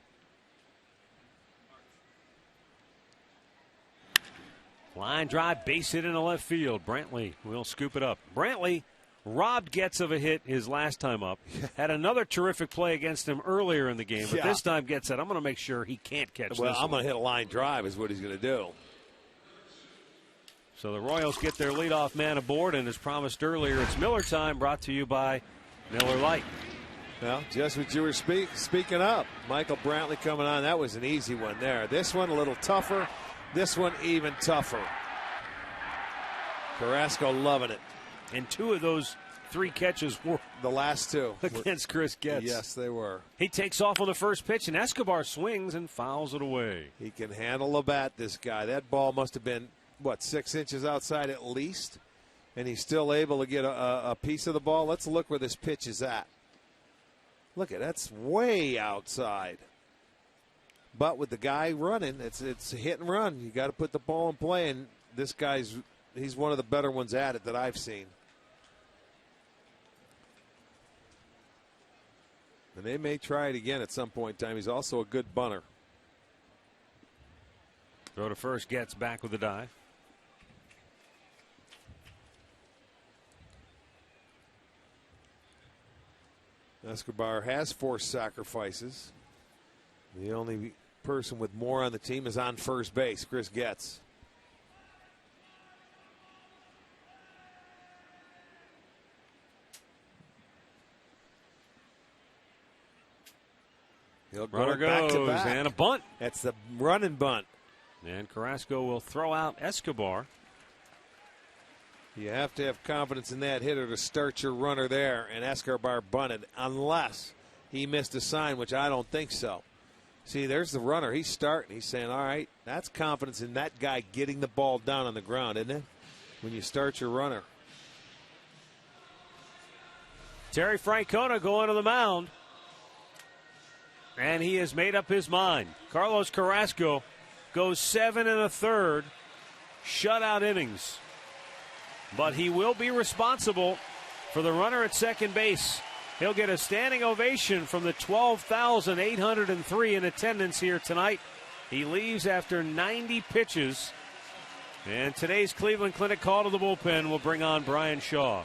Line drive, base hit into left field. Brantley will scoop it up. Brantley robbed Getz of a hit his last time up. Had another terrific play against him earlier in the game, but this time Getz said, I'm going to make sure he can't catch this. Well, I'm going to hit a line drive is what he's going to do. So the Royals get their leadoff man aboard, and as promised earlier, it's Miller time, brought to you by Miller Lite. Well, just what you were speaking up. Michael Brantley coming on. That was an easy one there. This one a little tougher. This one even tougher. Carrasco loving it. And 2 of those 3 catches were the last 2 against Chris Getz. Yes, they were. He takes off on the first pitch, and Escobar swings and fouls it away. He can handle a bat, this guy. That ball must have been, 6 inches outside at least, and he's still able to get a piece of the ball. Let's look where this pitch is at. Look at that's way outside. But with the guy running, it's a hit and run. You got to put the ball in play, and this he's one of the better ones at it that I've seen. And they may try it again at some point in time. He's also a good bunter. Throw to first, gets back with the dive. Escobar has forced sacrifices. The only person with more on the team is on first base, Chris Getz. He'll go Runner back to goes, back. and a bunt. That's the run and bunt. And Carrasco will throw out Escobar. You have to have confidence in that hitter to start your runner there, and Escobar bunted, unless he missed a sign, which I don't think so. See, there's the runner. He's starting. He's saying, all right, that's confidence in that guy getting the ball down on the ground, isn't it? When you start your runner. Terry Francona going to the mound. And he has made up his mind. Carlos Carrasco goes 7 1/3 shutout innings. But he will be responsible for the runner at second base. He'll get a standing ovation from the 12,803 in attendance here tonight. He leaves after 90 pitches. And today's Cleveland Clinic call to the bullpen will bring on Brian Shaw.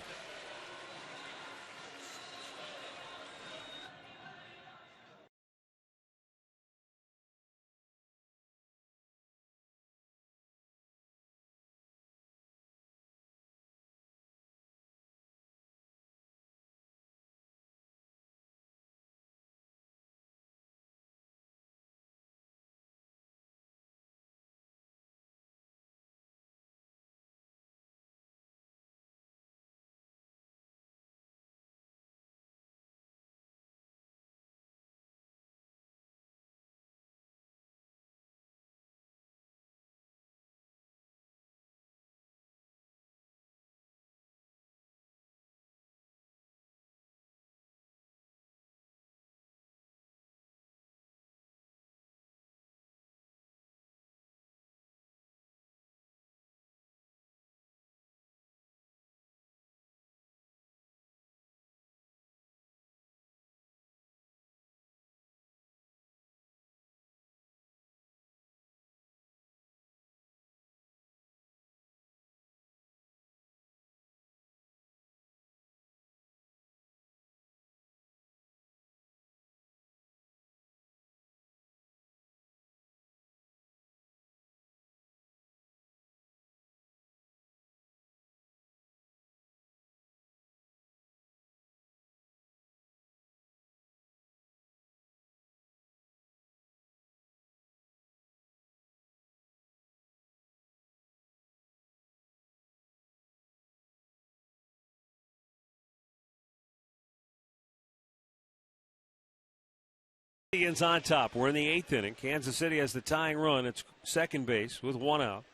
Indians on top. We're in the 8th inning. Kansas City has the tying run. It's second base with 1 out.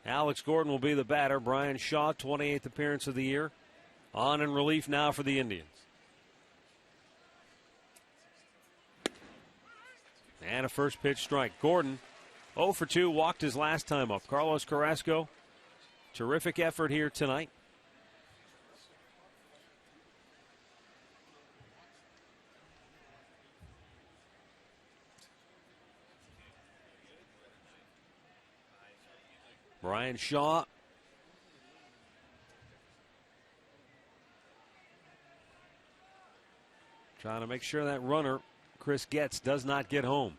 Alex Gordon will be the batter. Brian Shaw, 28th appearance of the year, on in relief now for the Indians. And a first pitch strike. Gordon 0 for 2, walked his last time up. Carlos Carrasco, terrific effort here tonight. Brian Shaw. Trying to make sure that runner, Chris Getz, does not get home.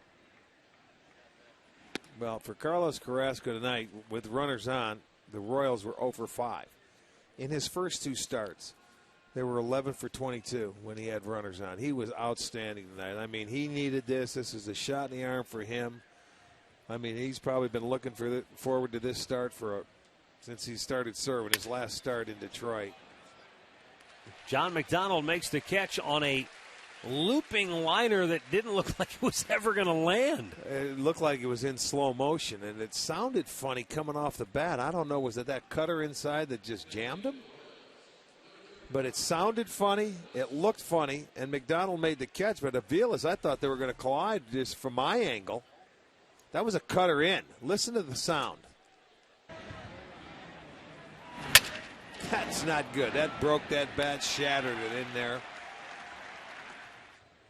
Well, for Carlos Carrasco tonight, with runners on, the Royals were 0 for 5. In his first 2 starts, they were 11 for 22 when he had runners on. He was outstanding tonight. I mean, he needed this. This is a shot in the arm for him. I mean, he's probably been looking forward to this start since he started serving his last start in Detroit. John McDonald makes the catch on a looping liner that didn't look like it was ever going to land. It looked like it was in slow motion, and it sounded funny coming off the bat. I don't know, was it that cutter inside that just jammed him? But it sounded funny, it looked funny, and McDonald made the catch. But Aviles, I thought they were going to collide just from my angle. That was a cutter in. Listen to the sound. That's not good. That broke that bat, shattered it in there.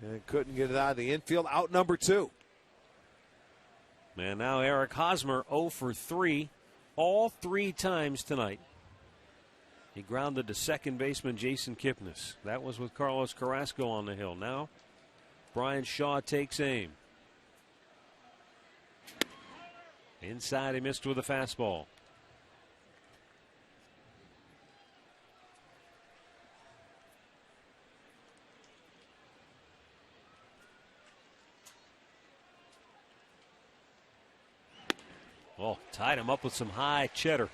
And couldn't get it out of the infield. Out number 2. And now Eric Hosmer 0 for 3 all 3 times tonight. He grounded to second baseman Jason Kipnis. That was with Carlos Carrasco on the hill. Now Brian Shaw takes aim. Inside, he missed with a fastball. Oh, tied him up with some high cheddar.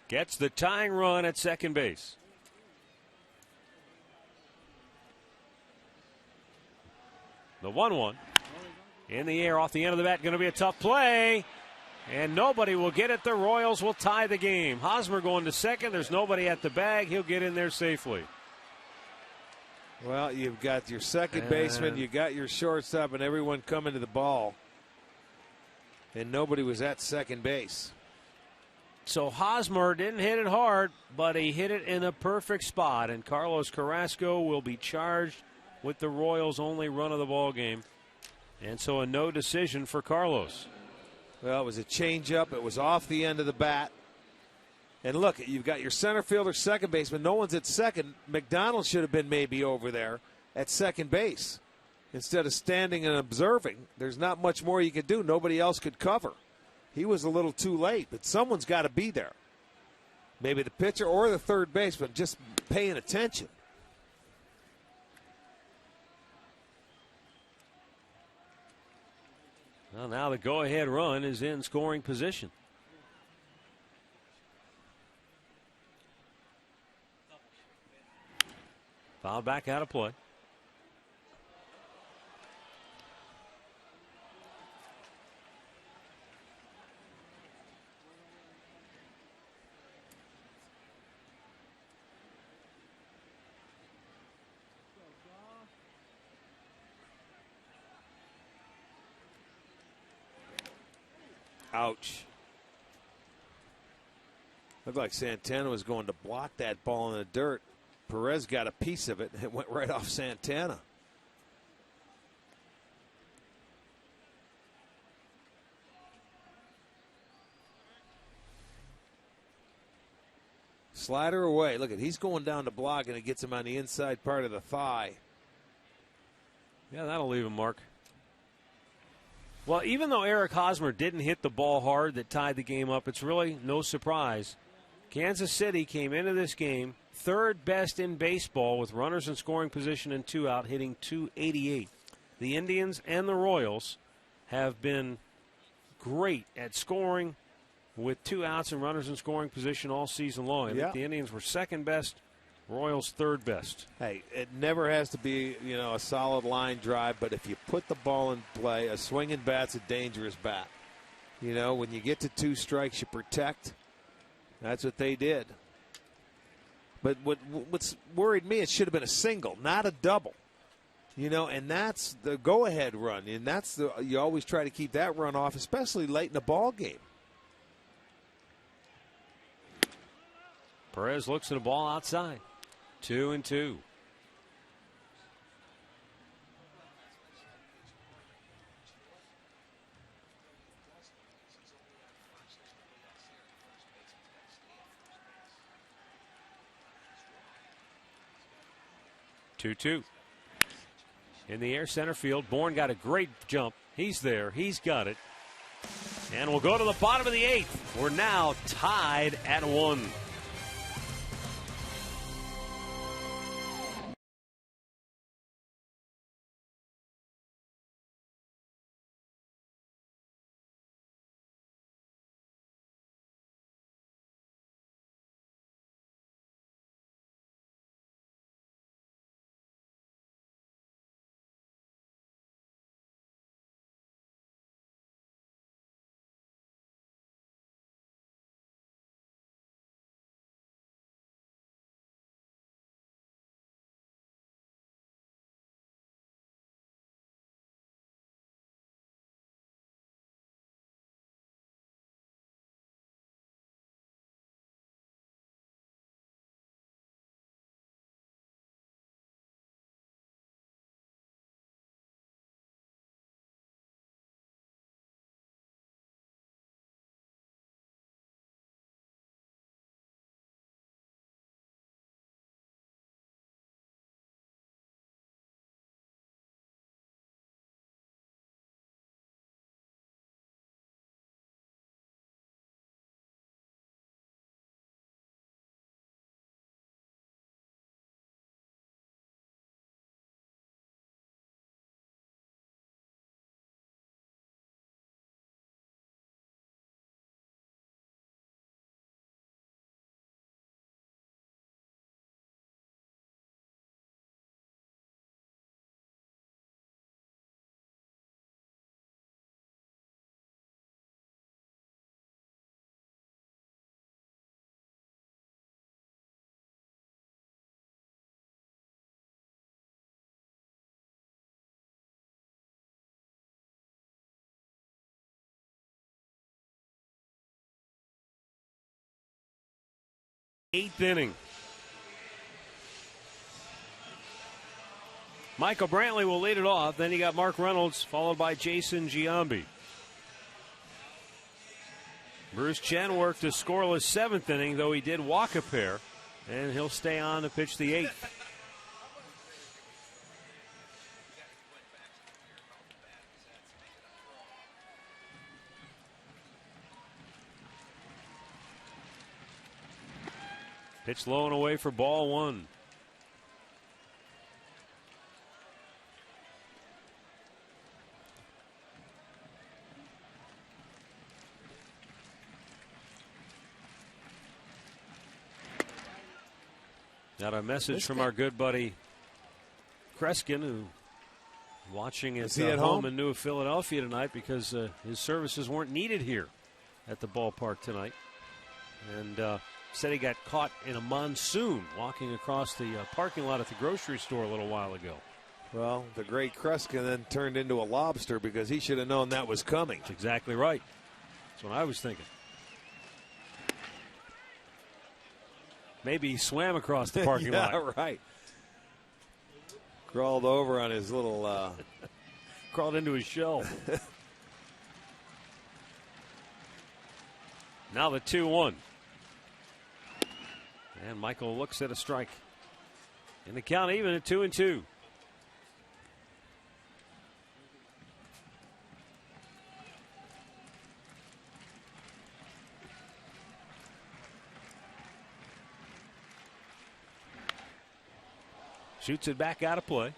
Gets the tying run at second base. The 1-1 in the air off the end of the bat. Going to be a tough play. And nobody will get it. The Royals will tie the game. Hosmer going to second. There's nobody at the bag. He'll get in there safely. Well, you've got your second baseman, you got your shortstop, and everyone coming to the ball. And nobody was at second base. So Hosmer didn't hit it hard, but he hit it in a perfect spot. And Carlos Carrasco will be charged with the Royals' only run of the ball game. And so a no decision for Carlos. Well, it was a changeup. It was off the end of the bat. And look, you've got your center fielder, second baseman. No one's at second. McDonald should have been maybe over there at second base instead of standing and observing. There's not much more you could do. Nobody else could cover. He was a little too late, but someone's got to be there. Maybe the pitcher or the third baseman just paying attention. Well, now the go-ahead run is in scoring position. Fouled back out of play. Ouch. Looked like Santana was going to block that ball in the dirt. Perez got a piece of it, and it went right off Santana. Slider away. Look at, he's going down to block, and it gets him on the inside part of the thigh. Yeah, that'll leave him, Mark. Well, even though Eric Hosmer didn't hit the ball hard that tied the game up, it's really no surprise. Kansas City came into this game third best in baseball with runners in scoring position and 2 out, hitting .288. The Indians and the Royals have been great at scoring with 2 outs and runners in scoring position all season long. I think the Indians were second best, Royals third best. Hey, it never has to be, a solid line drive, but if you put the ball in play, a swinging bat's a dangerous bat. When you get to 2 strikes, you protect. That's what they did. But what's worried me, it should have been a single, not a double. And that's the go-ahead run, and you always try to keep that run off, especially late in the ball game. Perez looks at a ball outside. 2-2. In the air, center field. Bourne got a great jump. He's there. He's got it. And we'll go to the bottom of the 8th. We're now tied at 1. 8th inning. Michael Brantley will lead it off. Then you got Mark Reynolds, followed by Jason Giambi. Bruce Chen worked a scoreless 7th inning, though he did walk a pair, and he'll stay on to pitch the 8th. Pitch low and away for ball 1. Got a message from our good buddy Kreskin, who watching at home in New Philadelphia tonight because his services weren't needed here at the ballpark tonight. And said he got caught in a monsoon walking across the parking lot at the grocery store a little while ago. Well, the great Kreskin then turned into a lobster because he should have known that was coming. That's exactly right. That's what I was thinking. Maybe he swam across the parking lot. Yeah, right. Crawled over on his little... Crawled into his shell. Now the 2-1. And Michael looks at a strike. And the count even at 2-2. Shoots it back out of play.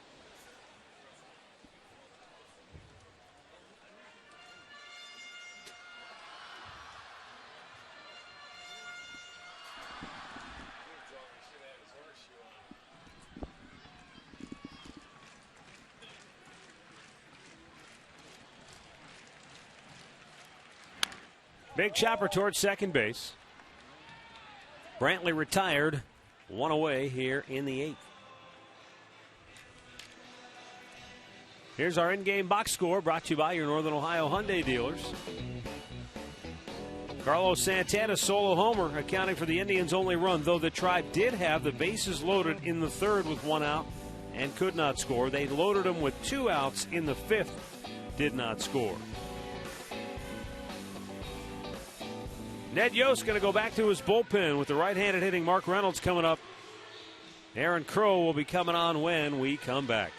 Big chopper towards second base. Brantley retired, 1 away here in the 8th. Here's our in-game box score brought to you by your Northern Ohio Hyundai dealers. Carlos Santana solo homer accounting for the Indians' only run, though the Tribe did have the bases loaded in the 3rd with 1 out and could not score. They loaded them with 2 outs in the 5th, did not score. Ned Yost going to go back to his bullpen with the right-handed hitting Mark Reynolds coming up. Aaron Crow will be coming on when we come back.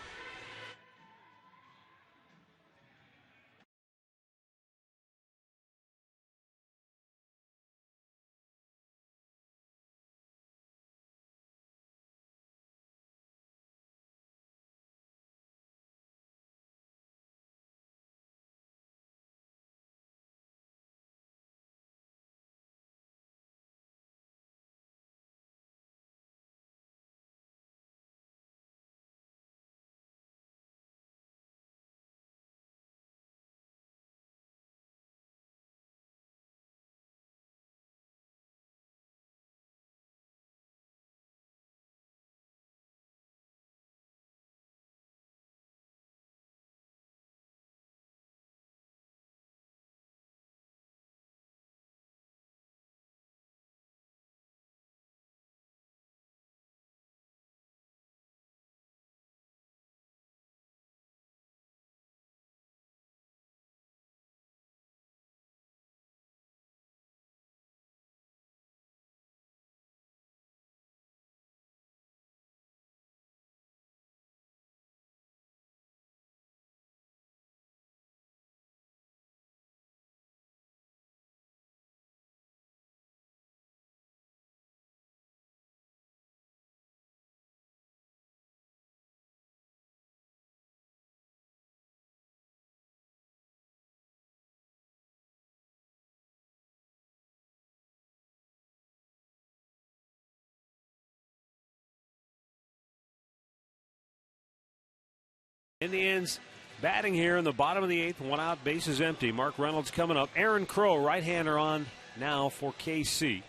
Indians batting here in the bottom of the 8th, 1 out, bases empty. Mark Reynolds coming up. Aaron Crow, right-hander on now for KC.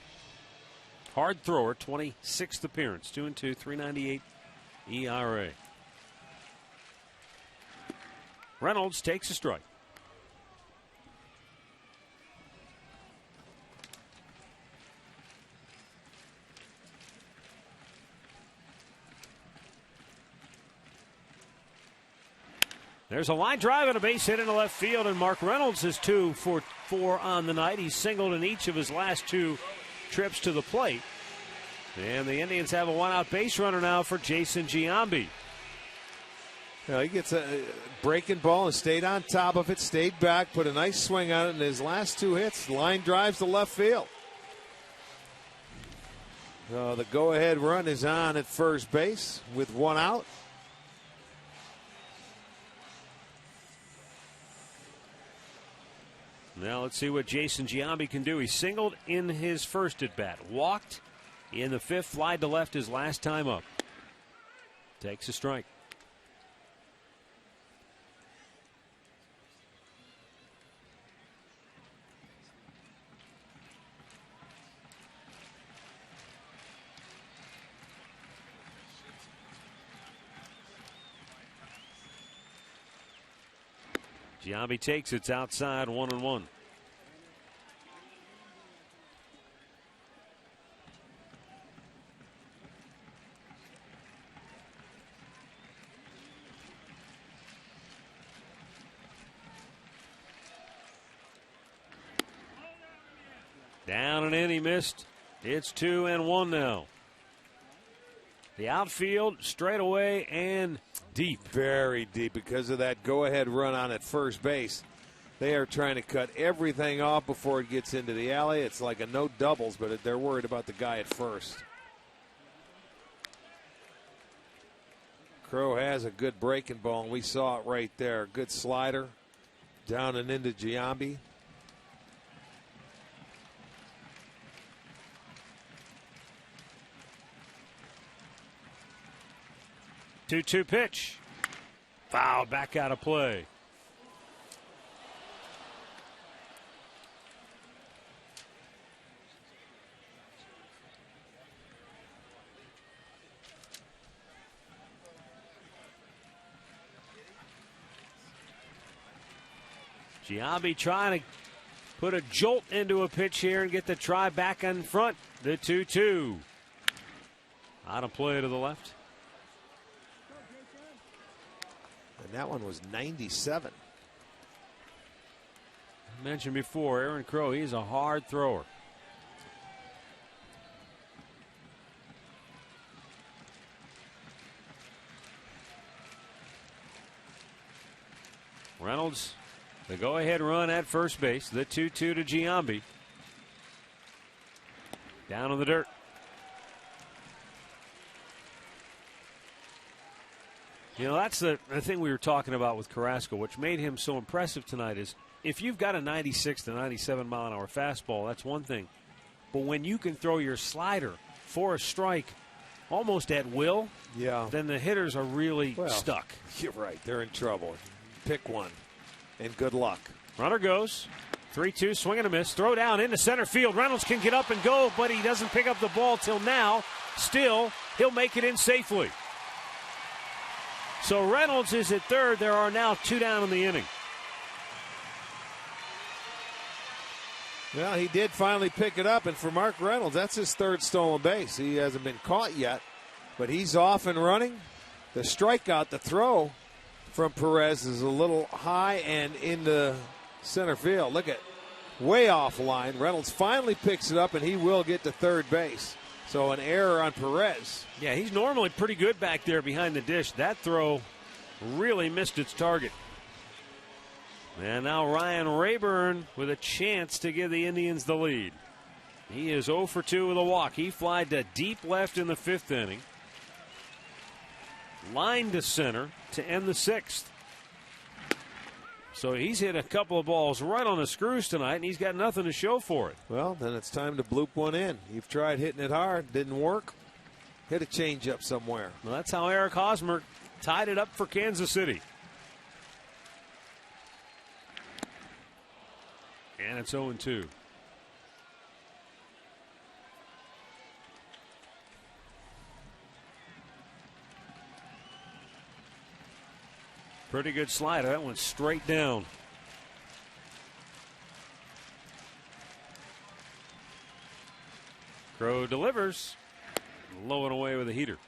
Hard thrower, 26th appearance, 2-2, 3.98 ERA. Reynolds takes a strike. There's a line drive and a base hit into left field, and Mark Reynolds is 2 for 4 on the night. He's singled in each of his last 2 trips to the plate. And the Indians have a 1-out base runner now for Jason Giambi. He gets a breaking ball and stayed on top of it, stayed back, put a nice swing on it, and his last 2 hits, line drives to left field. The go-ahead run is on at first base with 1 out. Now let's see what Jason Giambi can do. He singled in his first at-bat, walked in the 5th, flied to left his last time up. Takes a strike. Giambi takes it's outside, 1-1. Down and in, he missed. It's 2-1 now. The outfield straight away and deep. Very deep because of that go-ahead run on at first base. They are trying to cut everything off before it gets into the alley. It's like a no doubles, but they're worried about the guy at first. Crow has a good breaking ball, and we saw it right there. Good slider down and into Giambi. Two pitch. Foul, back out of play. Giambi trying to put a jolt into a pitch here and get the try back in front. The 2-2. Out of play to the left. And that one was 97. I mentioned before, Aaron Crow, he's a hard thrower. Reynolds, the go-ahead run at first base. The 2-2 to Giambi. Down in the dirt. You know, that's the thing we were talking about with Carrasco, which made him so impressive tonight is if you've got a 96 to 97 mile an hour fastball, that's one thing. But when you can throw your slider for a strike almost at will, then the hitters are really stuck. You're right. They're in trouble. Pick one, and good luck. Runner goes. 3-2, swing and a miss. Throw down into center field. Reynolds can get up and go, but he doesn't pick up the ball till now. Still, he'll make it in safely. So Reynolds is at third. There are now 2 down in the inning. Well, he did finally pick it up, and for Mark Reynolds, that's his 3rd stolen base. He hasn't been caught yet, but he's off and running. The strikeout, the throw from Perez is a little high and into center field. Look at way off line. Reynolds finally picks it up, and he will get to third base. So an error on Perez. Yeah, he's normally pretty good back there behind the dish. That throw really missed its target. And now Ryan Rayburn with a chance to give the Indians the lead. He is 0 for 2 with a walk. He flied to deep left in the 5th inning. Line to center to end the 6th. So he's hit a couple of balls right on the screws tonight, and he's got nothing to show for it. Well, then it's time to bloop one in. You've tried hitting it hard, didn't work. Hit a changeup somewhere. Well, that's how Eric Hosmer tied it up for Kansas City. And it's 0-2. Pretty good slider. That went straight down. Crow delivers. Low and away with a heater.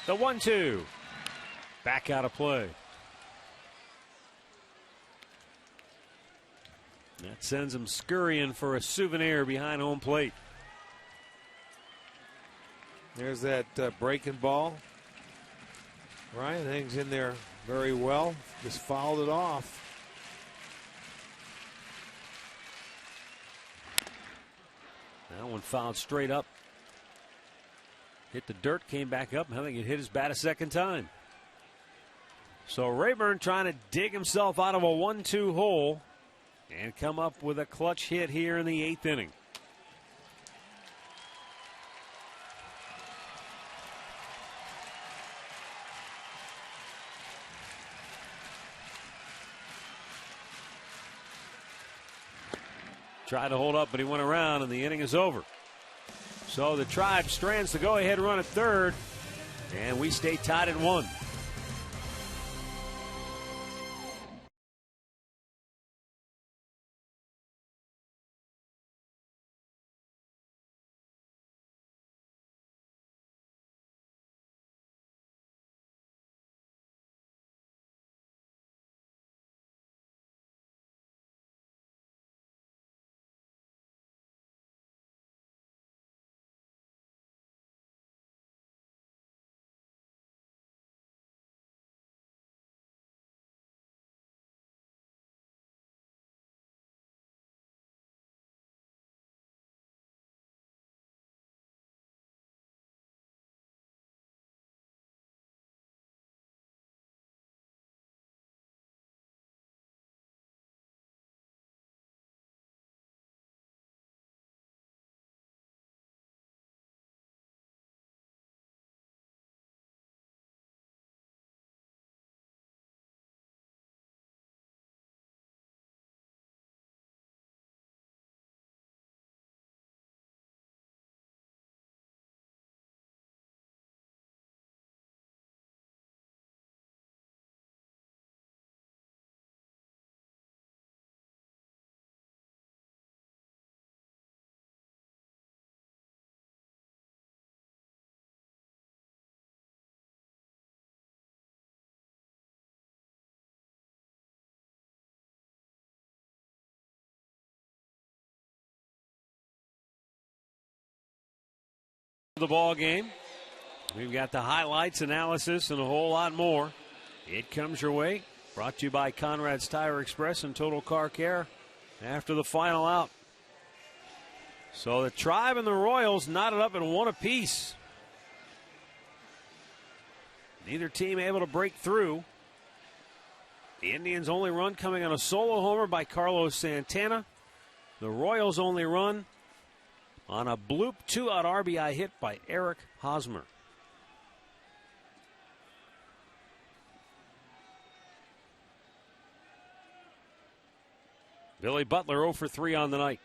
The 1-2. Back out of play. That sends him scurrying for a souvenir behind home plate. There's that breaking ball. Ryan hangs in there very well. Just fouled it off. That one fouled straight up. Hit the dirt, came back up, and I think it hit his bat a second time. So Rayburn trying to dig himself out of a 1-2 hole and come up with a clutch hit here in the 8th inning. Tried to hold up, but he went around, and the inning is over. So the Tribe strands the go-ahead run at third, and we stay tied at 1. The ball game. We've got the highlights, analysis, and a whole lot more. It comes your way. Brought to you by Conrad's Tire Express and Total Car Care after the final out. So the Tribe and the Royals knotted up in 1 apiece. Neither team able to break through. The Indians' only run coming on a solo homer by Carlos Santana. The Royals' only run on a bloop 2-out RBI hit by Eric Hosmer. Billy Butler 0 for 3 on the night.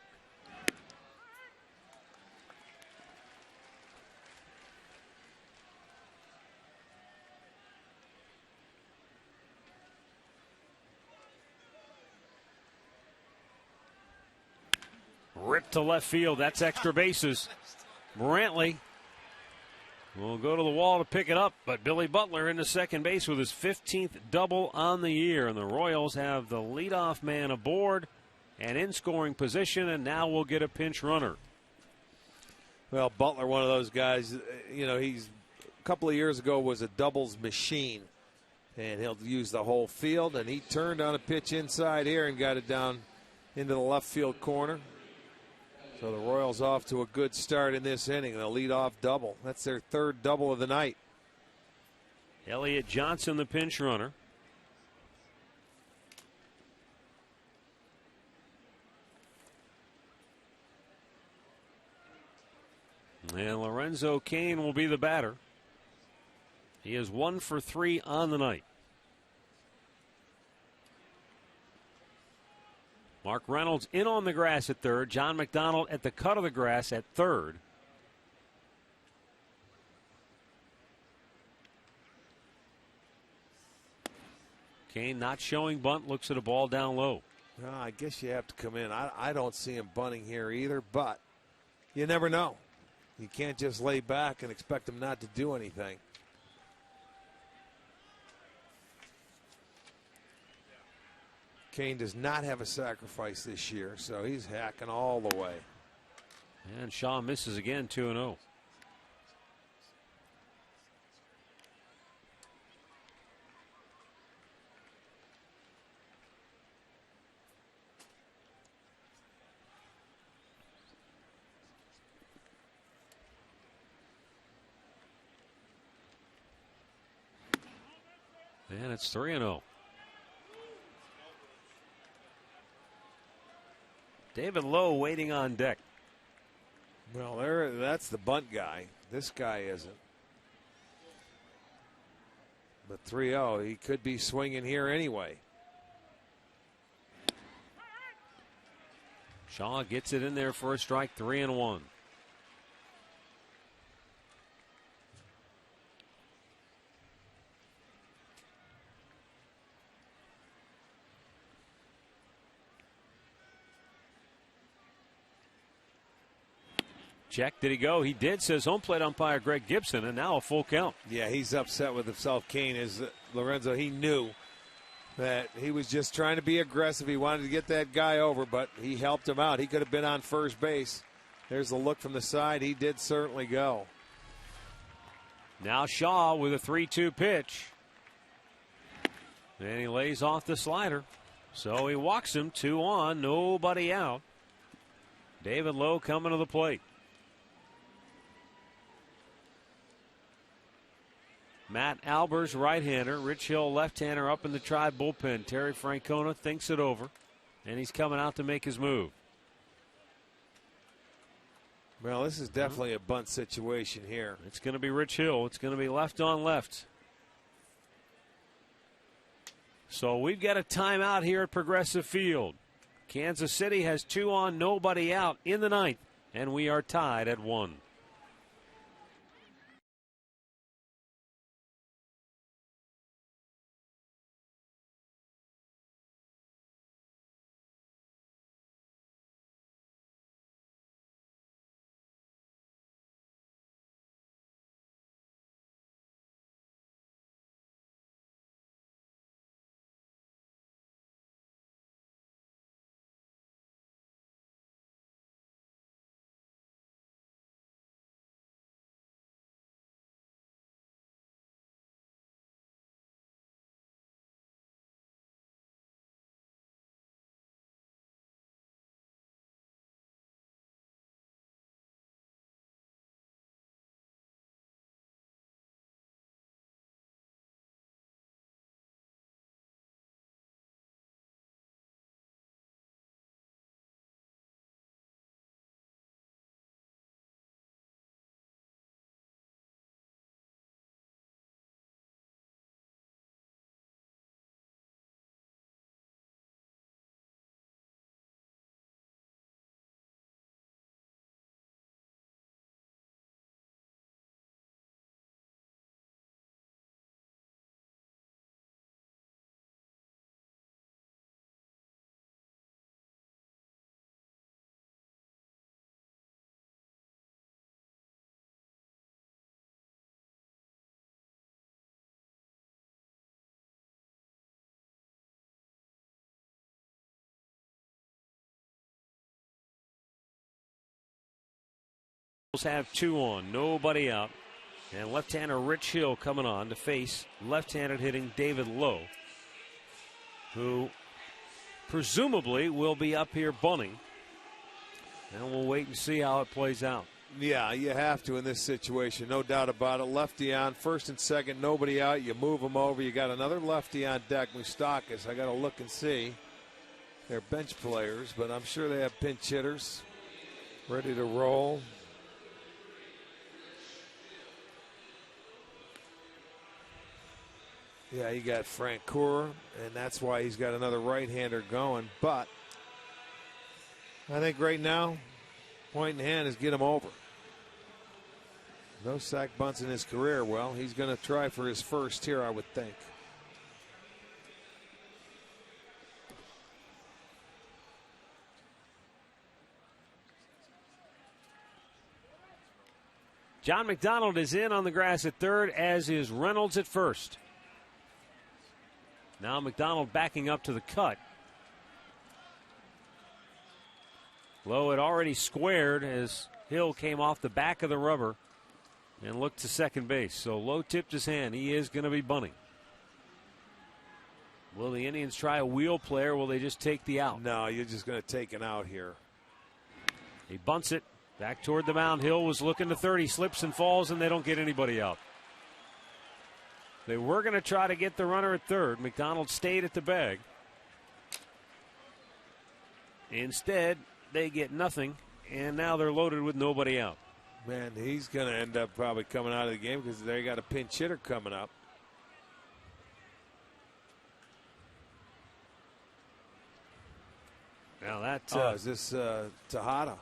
Ripped to left field. That's extra bases. Brantley will go to the wall to pick it up, but Billy Butler into second base with his 15th double on the year. And the Royals have the leadoff man aboard and in scoring position, and now we'll get a pinch runner. Well, Butler, one of those guys, you know, he's a couple of years ago was a doubles machine, and he'll use the whole field, and he turned on a pitch inside here and got it down into the left field corner. So the Royals off to a good start in this inning. They'll lead off double. That's their 3rd double of the night. Elliot Johnson, the pinch runner. And Lorenzo Cain will be the batter. He is 1 for 3 on the night. Mark Reynolds in on the grass at third. John McDonald at the cut of the grass at third. Cain not showing bunt, looks at a ball down low. Well, I guess you have to come in. I don't see him bunting here either, but you never know. You can't just lay back and expect him not to do anything. Kane does not have a sacrifice this year, so he's hacking all the way. And Shaw misses again, 2-0. And it's 3-0. David Lowe waiting on deck. Well, that's the bunt guy. This guy isn't. But 3-0, he could be swinging here anyway. Shaw gets it in there for a strike, 3-1. Check. Did he go? He did, says home plate umpire Greg Gibson, and now a full count. Yeah, he's upset with himself. Kane is Lorenzo. He knew that he was just trying to be aggressive. He wanted to get that guy over, but he helped him out. He could have been on first base. There's the look from the side. He did certainly go. Now Shaw with a 3-2 pitch. And he lays off the slider. So he walks him, 2 on, nobody out. David Lowe coming to the plate. Matt Albers, right-hander. Rich Hill, left-hander, up in the Tribe bullpen. Terry Francona thinks it over, and he's coming out to make his move. Well, this is definitely a bunt situation here. It's going to be Rich Hill. It's going to be left on left. So we've got a timeout here at Progressive Field. Kansas City has 2 on, nobody out in the 9th, and we are tied at 1. Have 2 on, nobody out, and left-hander Rich Hill coming on to face left-handed hitting David Lowe, who presumably will be up here bunting, and we'll wait and see how it plays out. Yeah, you have to in this situation, no doubt about it. Lefty on, first and second, nobody out. You move them over. You got another lefty on deck, Moustakas. I got to look and see. They're bench players, but I'm sure they have pinch hitters ready to roll. Yeah, you got Frank Coeur, and that's why he's got another right-hander going. But I think right now, point in hand is get him over. No sack bunts in his career. Well, he's going to try for his first here, I would think. John McDonald is in on the grass at third, as is Reynolds at first. Now McDonald backing up to the cut. Lowe had already squared as Hill came off the back of the rubber and looked to second base. So Lowe tipped his hand. He is going to be bunting. Will the Indians try a wheel play, or will they just take the out? No, you're just going to take an out here. He bunts it back toward the mound. Hill was looking to third. He slips and falls, and they don't get anybody out. They were going to try to get the runner at third. McDonald stayed at the bag. Instead, they get nothing, and now they're loaded with nobody out. Man, he's going to end up probably coming out of the game because they got a pinch hitter coming up. Now that is this Tejada?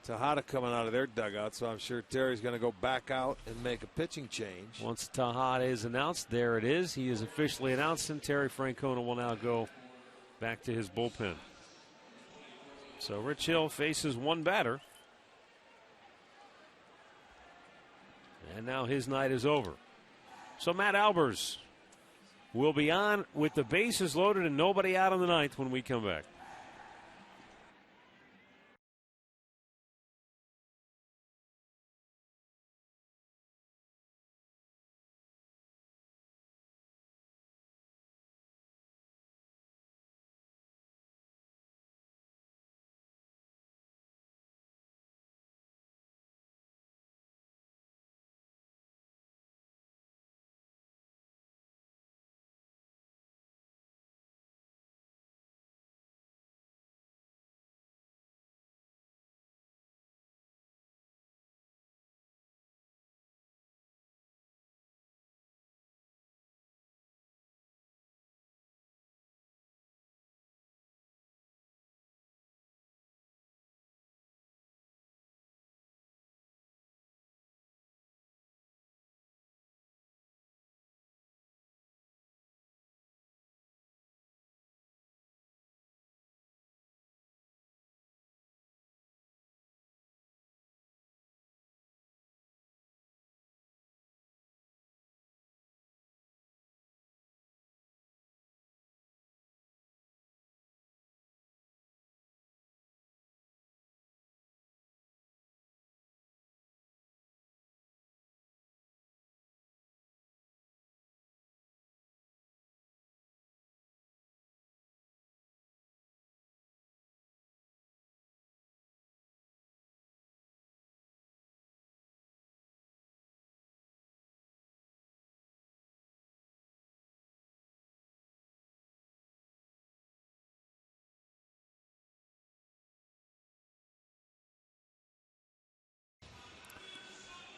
Tejada coming out of their dugout, so I'm sure Terry's going to go back out and make a pitching change. Once Tejada is announced, there it is. He is officially announced, and Terry Francona will now go back to his bullpen. So Rich Hill faces one batter. And now his night is over. So Matt Albers will be on with the bases loaded and nobody out in the ninth when we come back.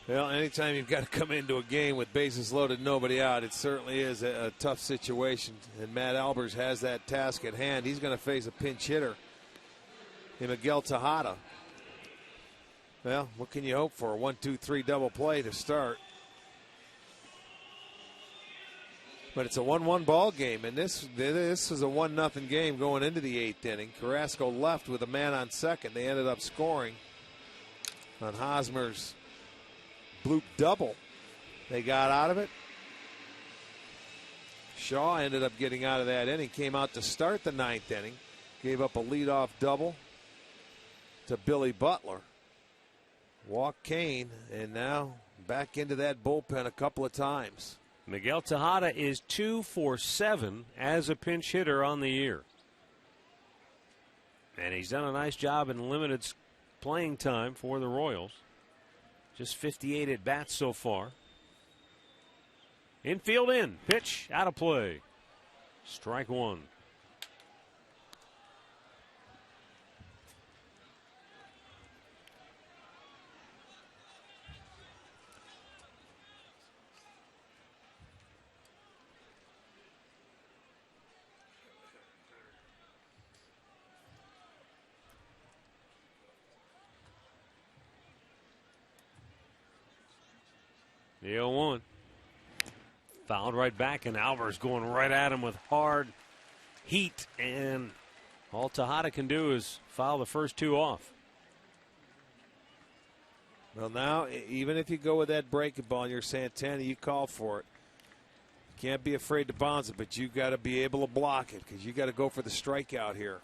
Well, anytime you've got to come into a game with bases loaded, nobody out, it certainly is a tough situation. And Matt Albers has that task at hand. He's going to face a pinch hitter in Miguel Tejada. Well, what can you hope for? A 1-2-3 double play to start. But it's a 1-1 ball game, and this is a 1-0 game going into the eighth inning. Carrasco left with a man on second. They ended up scoring on Hosmer's bloop double. They got out of it. Shaw ended up getting out of that inning, came out to start the ninth inning, gave up a leadoff double to Billy Butler. Walked Kane, and now back into that bullpen a couple of times. Miguel Tejada is 2 for 7 as a pinch hitter on the year. And he's done a nice job in limited playing time for the Royals. Just 58 at bats so far. Infield in. Pitch out of play. Strike one. The 0-1. Fouled right back, and Albers going right at him with hard heat. And all Tejada can do is foul the first two off. Well, now, even if you go with that breaking ball and you're Santana, you call for it. You can't be afraid to bounce it, but you got to be able to block it because you got to go for the strikeout here.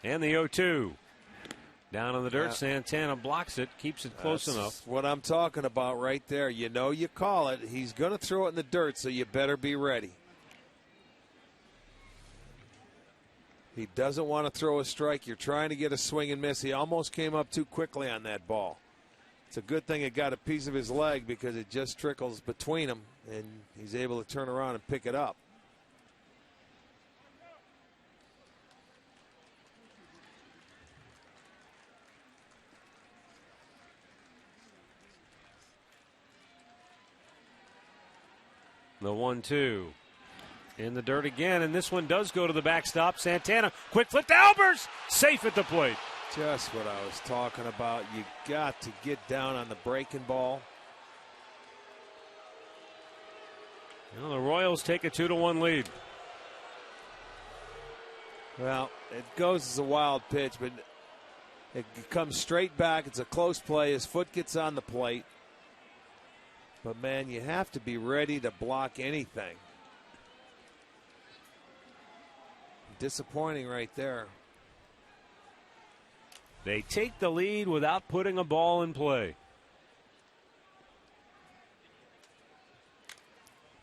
And the 0-2. Down on the dirt, Santana blocks it, keeps it close enough. What I'm talking about right there. You know you call it. He's going to throw it in the dirt, so you better be ready. He doesn't want to throw a strike. You're trying to get a swing and miss. He almost came up too quickly on that ball. It's a good thing it got a piece of his leg because it just trickles between them, and he's able to turn around and pick it up. The 1-2. In the dirt again, and this one does go to the backstop. Santana, quick flip to Albers, safe at the plate. Just what I was talking about. You got to get down on the breaking ball. Well, the Royals take a 2-1 lead. Well, it goes as a wild pitch, but it comes straight back. It's a close play. His foot gets on the plate. But, man, you have to be ready to block anything. Disappointing right there. They take the lead without putting a ball in play.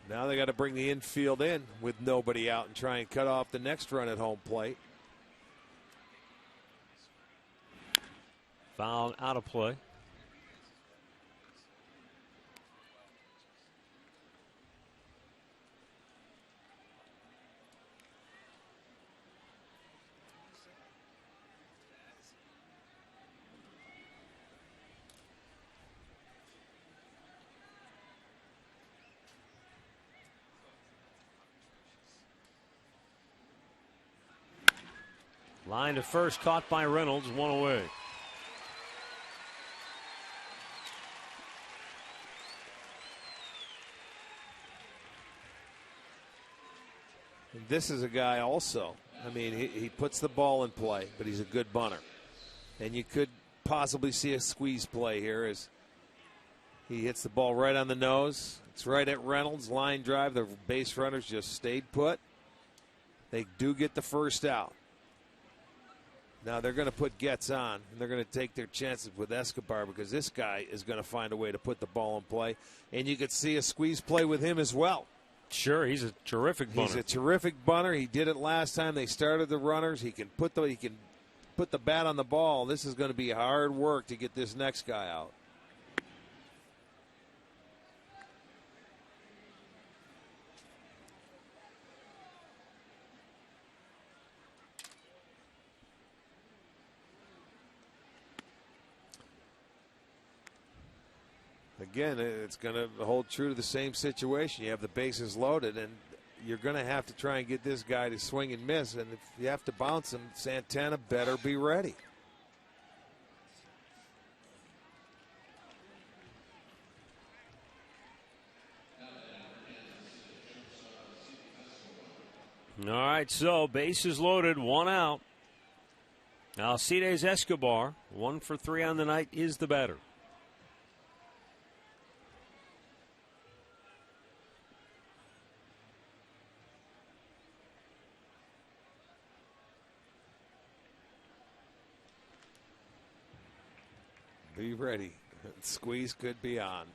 Now they got to bring the infield in with nobody out and try and cut off the next run at home plate. Foul out of play. Line to first, caught by Reynolds, one away. And this is a guy also. I mean, he puts the ball in play, but he's a good bunter. And you could possibly see a squeeze play here as he hits the ball right on the nose. It's right at Reynolds, line drive. The base runners just stayed put. They do get the first out. Now they're going to put Getz on, and they're going to take their chances with Escobar because this guy is going to find a way to put the ball in play. And you could see a squeeze play with him as well. Sure, he's a terrific bunter. He's a terrific bunter. He did it last time they started the runners. He can put the bat on the ball. This is going to be hard work to get this next guy out. Again, it's going to hold true to the same situation. You have the bases loaded, and you're going to have to try and get this guy to swing and miss. And if you have to bounce him, Santana better be ready. All right, so bases loaded, one out. Alcides Escobar, 1 for 3 on the night, is the batter. Be ready. Squeeze could be on.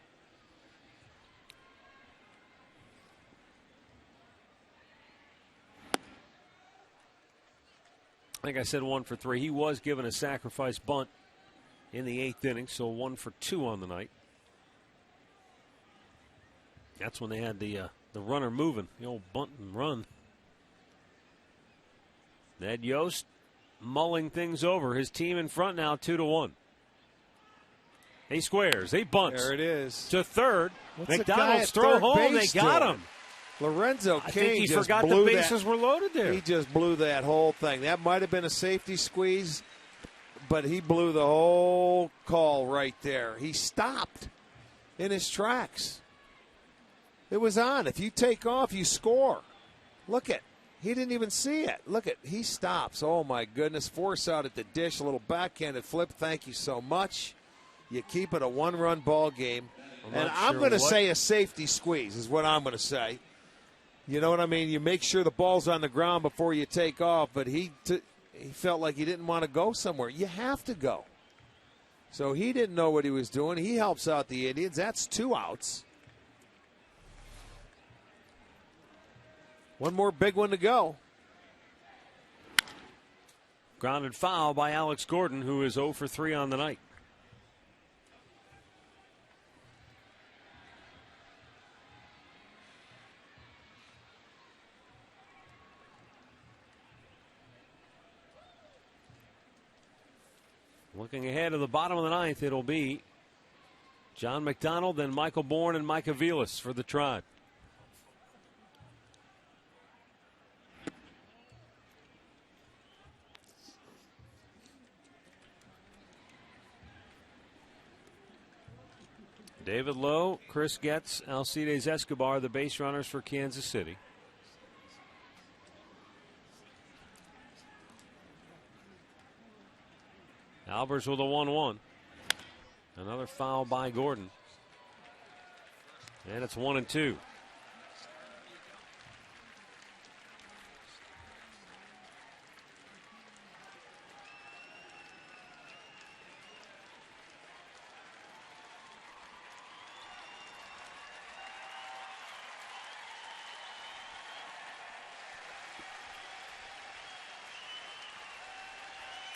I think I said 1 for 3. He was given a sacrifice bunt in the 8th inning, so 1 for 2 on the night. That's when they had the runner moving, the old bunt and run. Ned Yost mulling things over. His team in front now, 2-1. He squares. He bunts. There it is. To third. What's McDonald's throw home. They got him. Lorenzo Cain I think he just forgot blew the bases were loaded there. He just blew that whole thing. That might have been a safety squeeze, but he blew the whole call right there. He stopped in his tracks. It was on. If you take off, you score. Look at. He didn't even see it. Look at. He stops. Oh, my goodness. Force out at the dish. A little backhanded flip. Thank you so much. You keep it a one-run ball game. And I'm going to say a safety squeeze is what I'm going to say. You know what I mean? You make sure the ball's on the ground before you take off, but he he felt like he didn't want to go somewhere. You have to go. So he didn't know what he was doing. He helps out the Indians. That's 2 outs. One more big one to go. Grounded foul by Alex Gordon, who is 0 for 3 on the night. Looking ahead to the bottom of the ninth, it'll be John McDonald, then Michael Bourne and Mike Aviles for the Tribe. David Lowe, Chris Getz, Alcides Escobar, the base runners for Kansas City. Albers with a 1-1. Another foul by Gordon. And it's 1-2.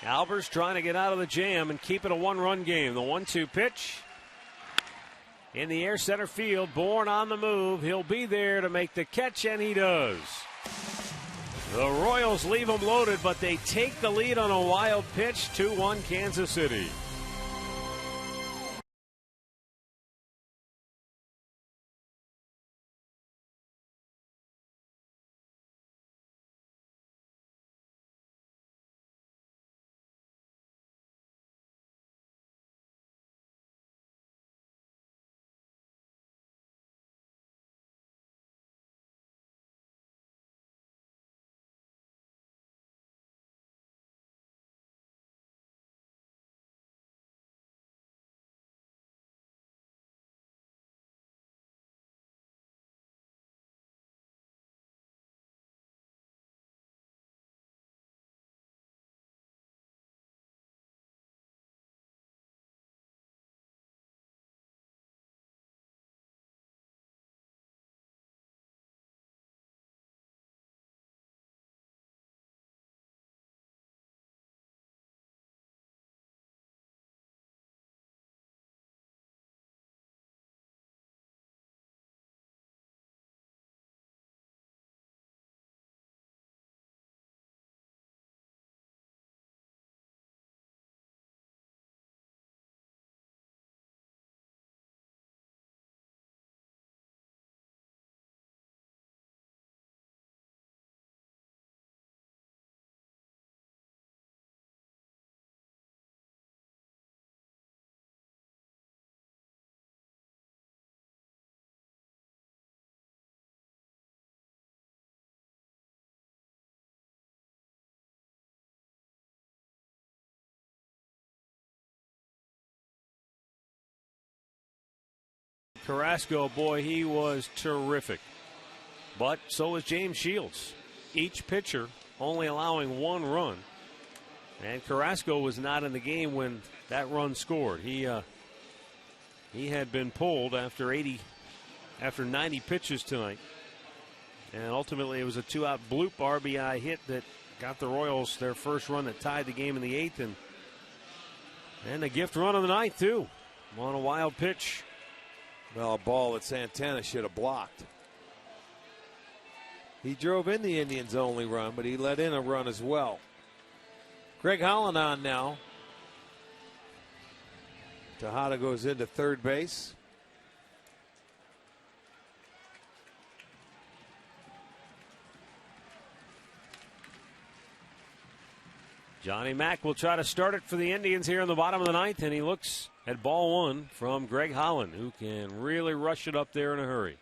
Albers trying to get out of the jam and keep it a 1-run game. The 1-2 pitch in the air center field. Bourne on the move. He'll be there to make the catch, and he does. The Royals leave him loaded, but they take the lead on a wild pitch. 2-1 Kansas City. Carrasco, boy, he was terrific. But so was James Shields. Each pitcher only allowing 1 run. And Carrasco was not in the game when that run scored. He had been pulled after 90 pitches tonight. And ultimately it was a 2-out bloop RBI hit that got the Royals their first run that tied the game in the 8th. And a gift run on the 9th, too, on a wild pitch. Well, a ball that Santana should have blocked. He drove in the Indians' only run, but he let in a run as well. Greg Holland on now. Tejada goes into third base. Johnny Mack will try to start it for the Indians here in the bottom of the 9th, and he looks at ball 1 from Greg Holland, who can really rush it up there in a hurry.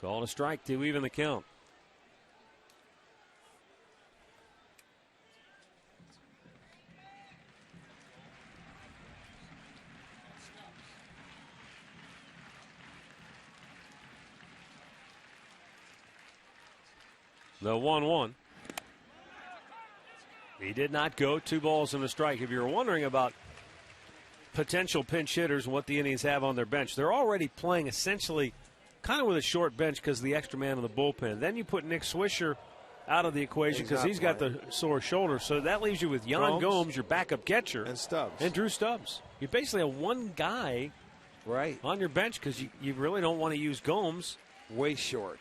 Called a strike to even the count. The 1-1. He did not go. 2 balls and a strike. If you're wondering about potential pinch hitters and what the Indians have on their bench, they're already playing essentially kind of with a short bench because of the extra man in the bullpen. Then you put Nick Swisher out of the equation because he's got the sore shoulder. So that leaves you with Yan Gomes, your backup catcher. And Stubbs. And Drew Stubbs. You basically have one guy on your bench because you really don't want to use Gomes. Way short.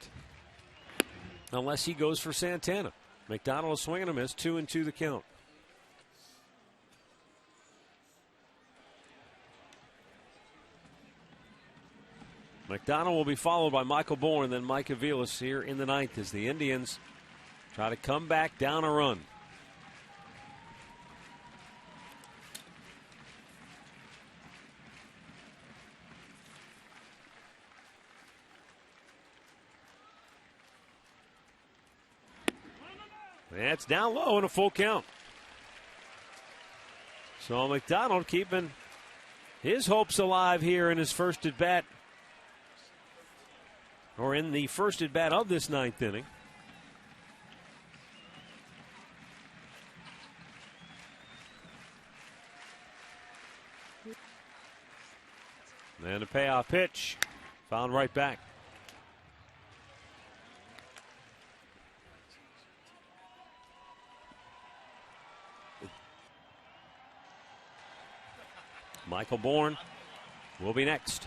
Unless he goes for Santana. McDonald is swinging a miss. 2-2 the count. McDonald will be followed by Michael Bourne, then Mike Aviles here in the 9th as the Indians try to come back down a run. That's down low and a full count. So McDonald keeping his hopes alive here in his first at bat, or in the first at bat of this 9th inning. And a payoff pitch found right back. Michael Bourne will be next.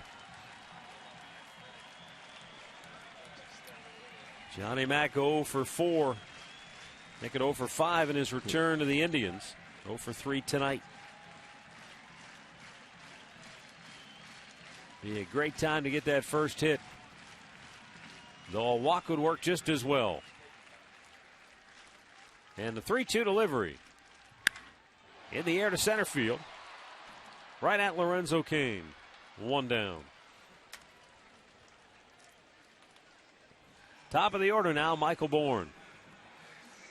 Johnny Mack 0 for 4. Make it 0 for 5 in his return to the Indians. 0 for 3 tonight. Be a great time to get that first hit. Though a walk would work just as well. And the 3-2 delivery. In the air to center field. Right at Lorenzo Cain. 1 down. Top of the order now, Michael Bourne.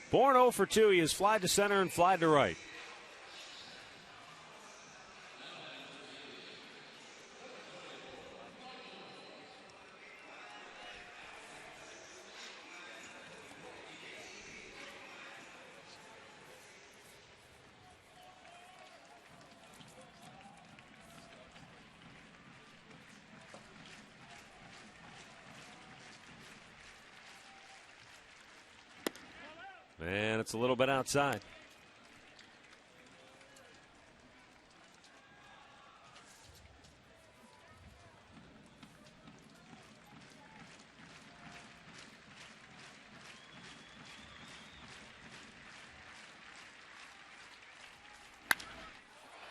Bourne 0 for 2. He has flied to center and flied to right. And it's a little bit outside.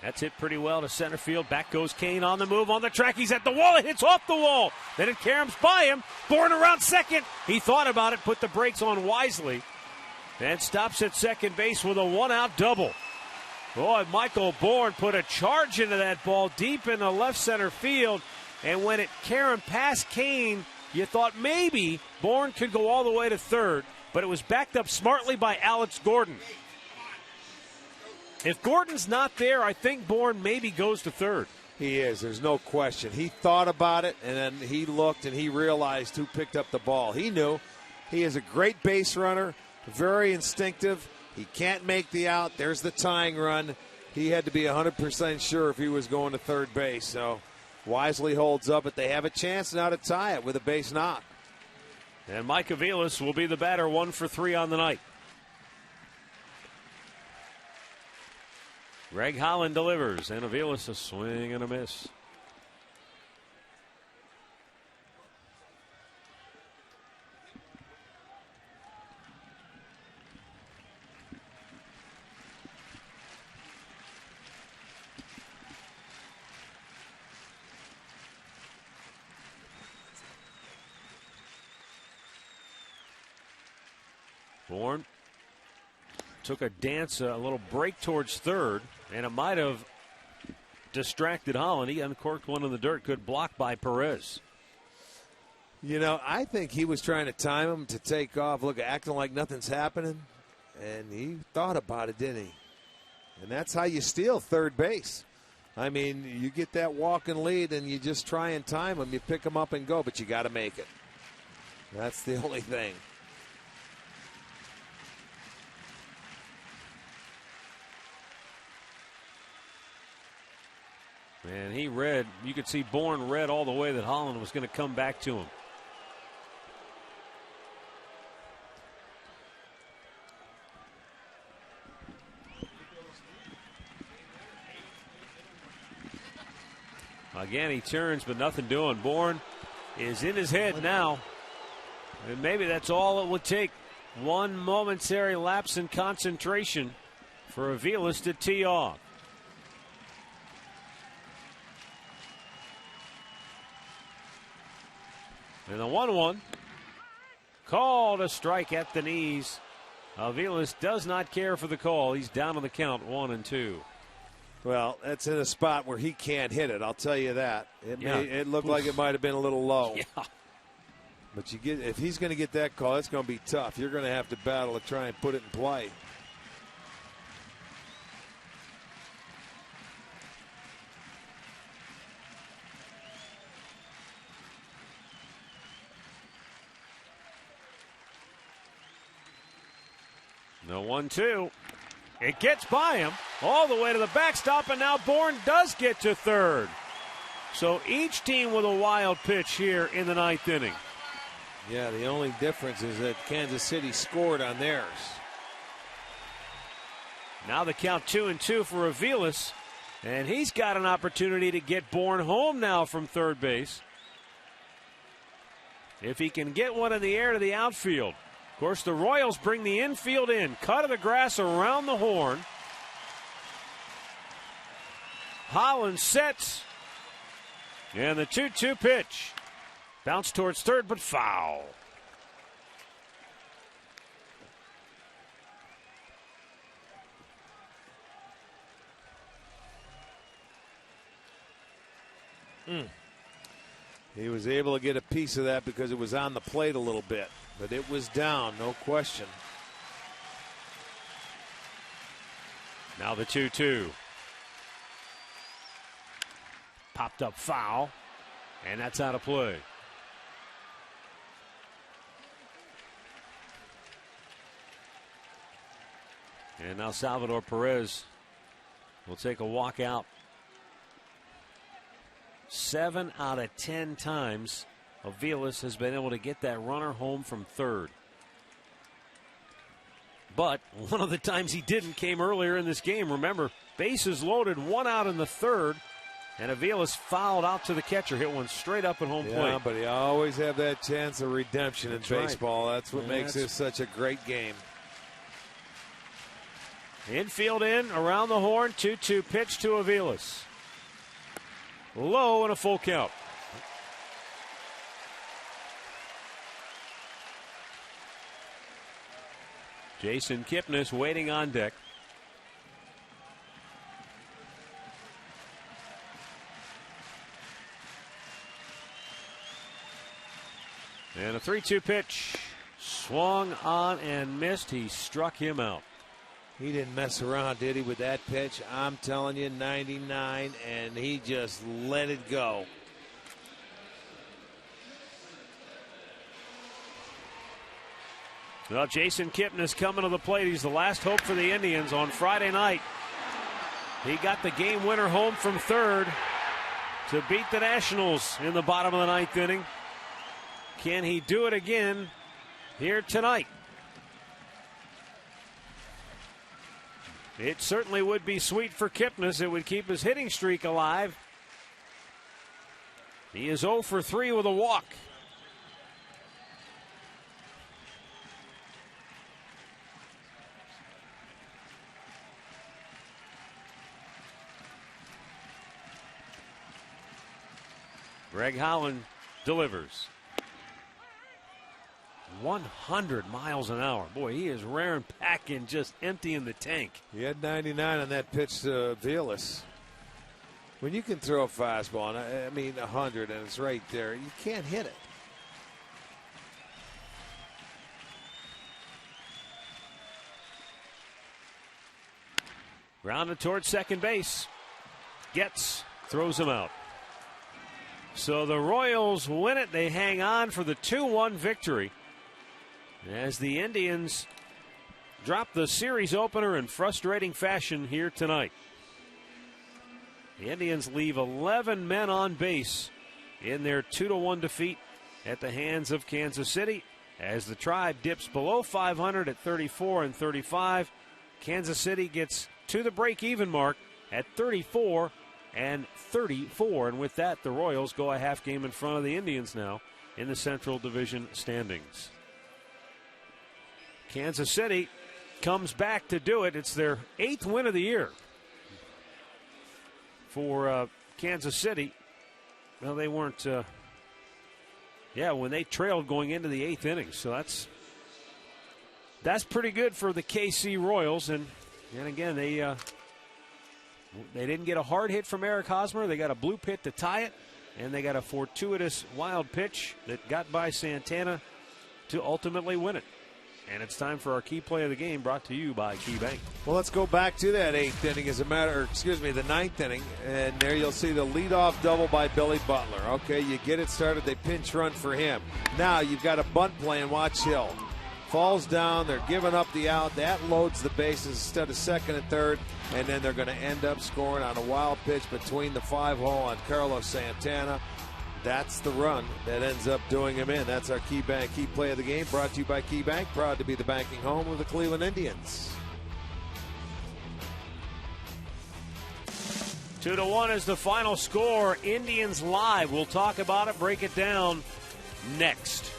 That's hit pretty well to center field. Back goes Cain on the move, on the track. He's at the wall. It hits off the wall. Then it caroms by him. Bourne around second. He thought about it, put the brakes on wisely, and stops at second base with a 1-out double. Boy, Michael Bourne put a charge into that ball deep in the left center field. And when it caromed past Cain, you thought maybe Bourne could go all the way to third. But it was backed up smartly by Alex Gordon. If Gordon's not there, I think Bourne maybe goes to third. He is. There's no question. He thought about it, and then he looked, and he realized who picked up the ball. He knew. He is a great base runner, very instinctive. He can't make the out. There's the tying run. He had to be 100% sure if he was going to third base. So wisely holds up, but they have a chance now to tie it with a base knock. And Mike Aviles will be the batter, 1 for 3 on the night. Greg Holland delivers, and Aviles a swing and a miss. Bourne took a dance, a little break towards third, and it might have distracted Holland. He uncorked one in the dirt, good block by Perez. You know, I think he was trying to time him to take off, look, acting like nothing's happening, and he thought about it, didn't he? And that's how you steal third base. I mean, you get that walking lead, and you just try and time him. You pick him up and go, but you got to make it. That's the only thing. And he read, you could see Bourne read all the way that Holland was going to come back to him. Again, he turns, but nothing doing. Bourne is in his head now. And maybe that's all it would take. One momentary lapse in concentration for Aviles to tee off. And the 1-1 called a strike at the knees. Aviles does not care for the call. He's down on the count, 1-2. Well, that's in a spot where he can't hit it. I'll tell you that. It looked like it might have been a little low. Yeah. But if he's going to get that call, it's going to be tough. You're going to have to battle to try and put it in play. The 1-2. It gets by him all the way to the backstop, and now Bourne does get to third. So each team with a wild pitch here in the ninth inning. Yeah, the only difference is that Kansas City scored on theirs. Now the count 2-2 for Aviles, and he's got an opportunity to get Bourne home now from third base. If he can get one in the air to the outfield. Of course, the Royals bring the infield in. Cut of the grass around the horn. Holland sets. And the 2-2 pitch. Bounce towards third, but foul. He was able to get a piece of that because it was on the plate a little bit. But it was down, no question. Now the 2-2. Popped up foul, and that's out of play. And now Salvador Perez will take a walk out. 7 out of 10 times Aviles has been able to get that runner home from third. But one of the times he didn't came earlier in this game. Remember, bases loaded, 1 out in the third, and Aviles fouled out to the catcher, hit one straight up at home plate. Yeah, but you always have that chance of redemption in baseball. Right. That's what makes this such a great game. Infield in, around the horn, 2-2 pitch to Aviles. Low and a full count. Jason Kipnis waiting on deck. And a 3-2 pitch. Swung on and missed. He struck him out. He didn't mess around, did he, with that pitch? I'm telling you, 99, and he just let it go. Well, Jason Kipnis coming to the plate. He's the last hope for the Indians on Friday night. He got the game winner home from third to beat the Nationals in the bottom of the ninth inning. Can he do it again here tonight? It certainly would be sweet for Kipnis. It would keep his hitting streak alive. He is 0 for 3 with a walk. Greg Holland delivers. 100 miles an hour. Boy, he is raring packing, just emptying the tank. He had 99 on that pitch to Aviles. When you can throw a fastball, and I mean 100, and it's right there, you can't hit it. Grounded towards second base. Gets, throws him out. So the Royals win it. They hang on for the 2-1 victory as the Indians drop the series opener in frustrating fashion here tonight. The Indians leave 11 men on base in their 2-1 defeat at the hands of Kansas City as the Tribe dips below 500 at 34-35. Kansas City gets to the break-even mark at 34-34. And with that, the Royals go a half game in front of the Indians now in the Central Division standings. Kansas City comes back to do it. It's their 8th win of the year for Kansas City. Well, they weren't, when they trailed going into the 8th inning. So that's pretty good for the KC Royals. And again, they didn't get a hard hit from Eric Hosmer. They got a blue pit to tie it, and they got a fortuitous wild pitch that got by Santana to ultimately win it. And it's time for our key play of the game, brought to you by KeyBank. Well, let's go back to that 8th inning the 9th inning, and there you'll see the leadoff double by Billy Butler. Okay, you get it started, they pinch run for him. Now you've got a bunt play, and watch Hill. Falls down, they're giving up the out. That loads the bases instead of second and third, and then they're going to end up scoring on a wild pitch between the 5-hole on Carlos Santana. That's the run that ends up doing him in. That's our KeyBank key play of the game, brought to you by KeyBank, proud to be the banking home of the Cleveland Indians. 2-1 is the final score. Indians Live. We'll talk about it, break it down next.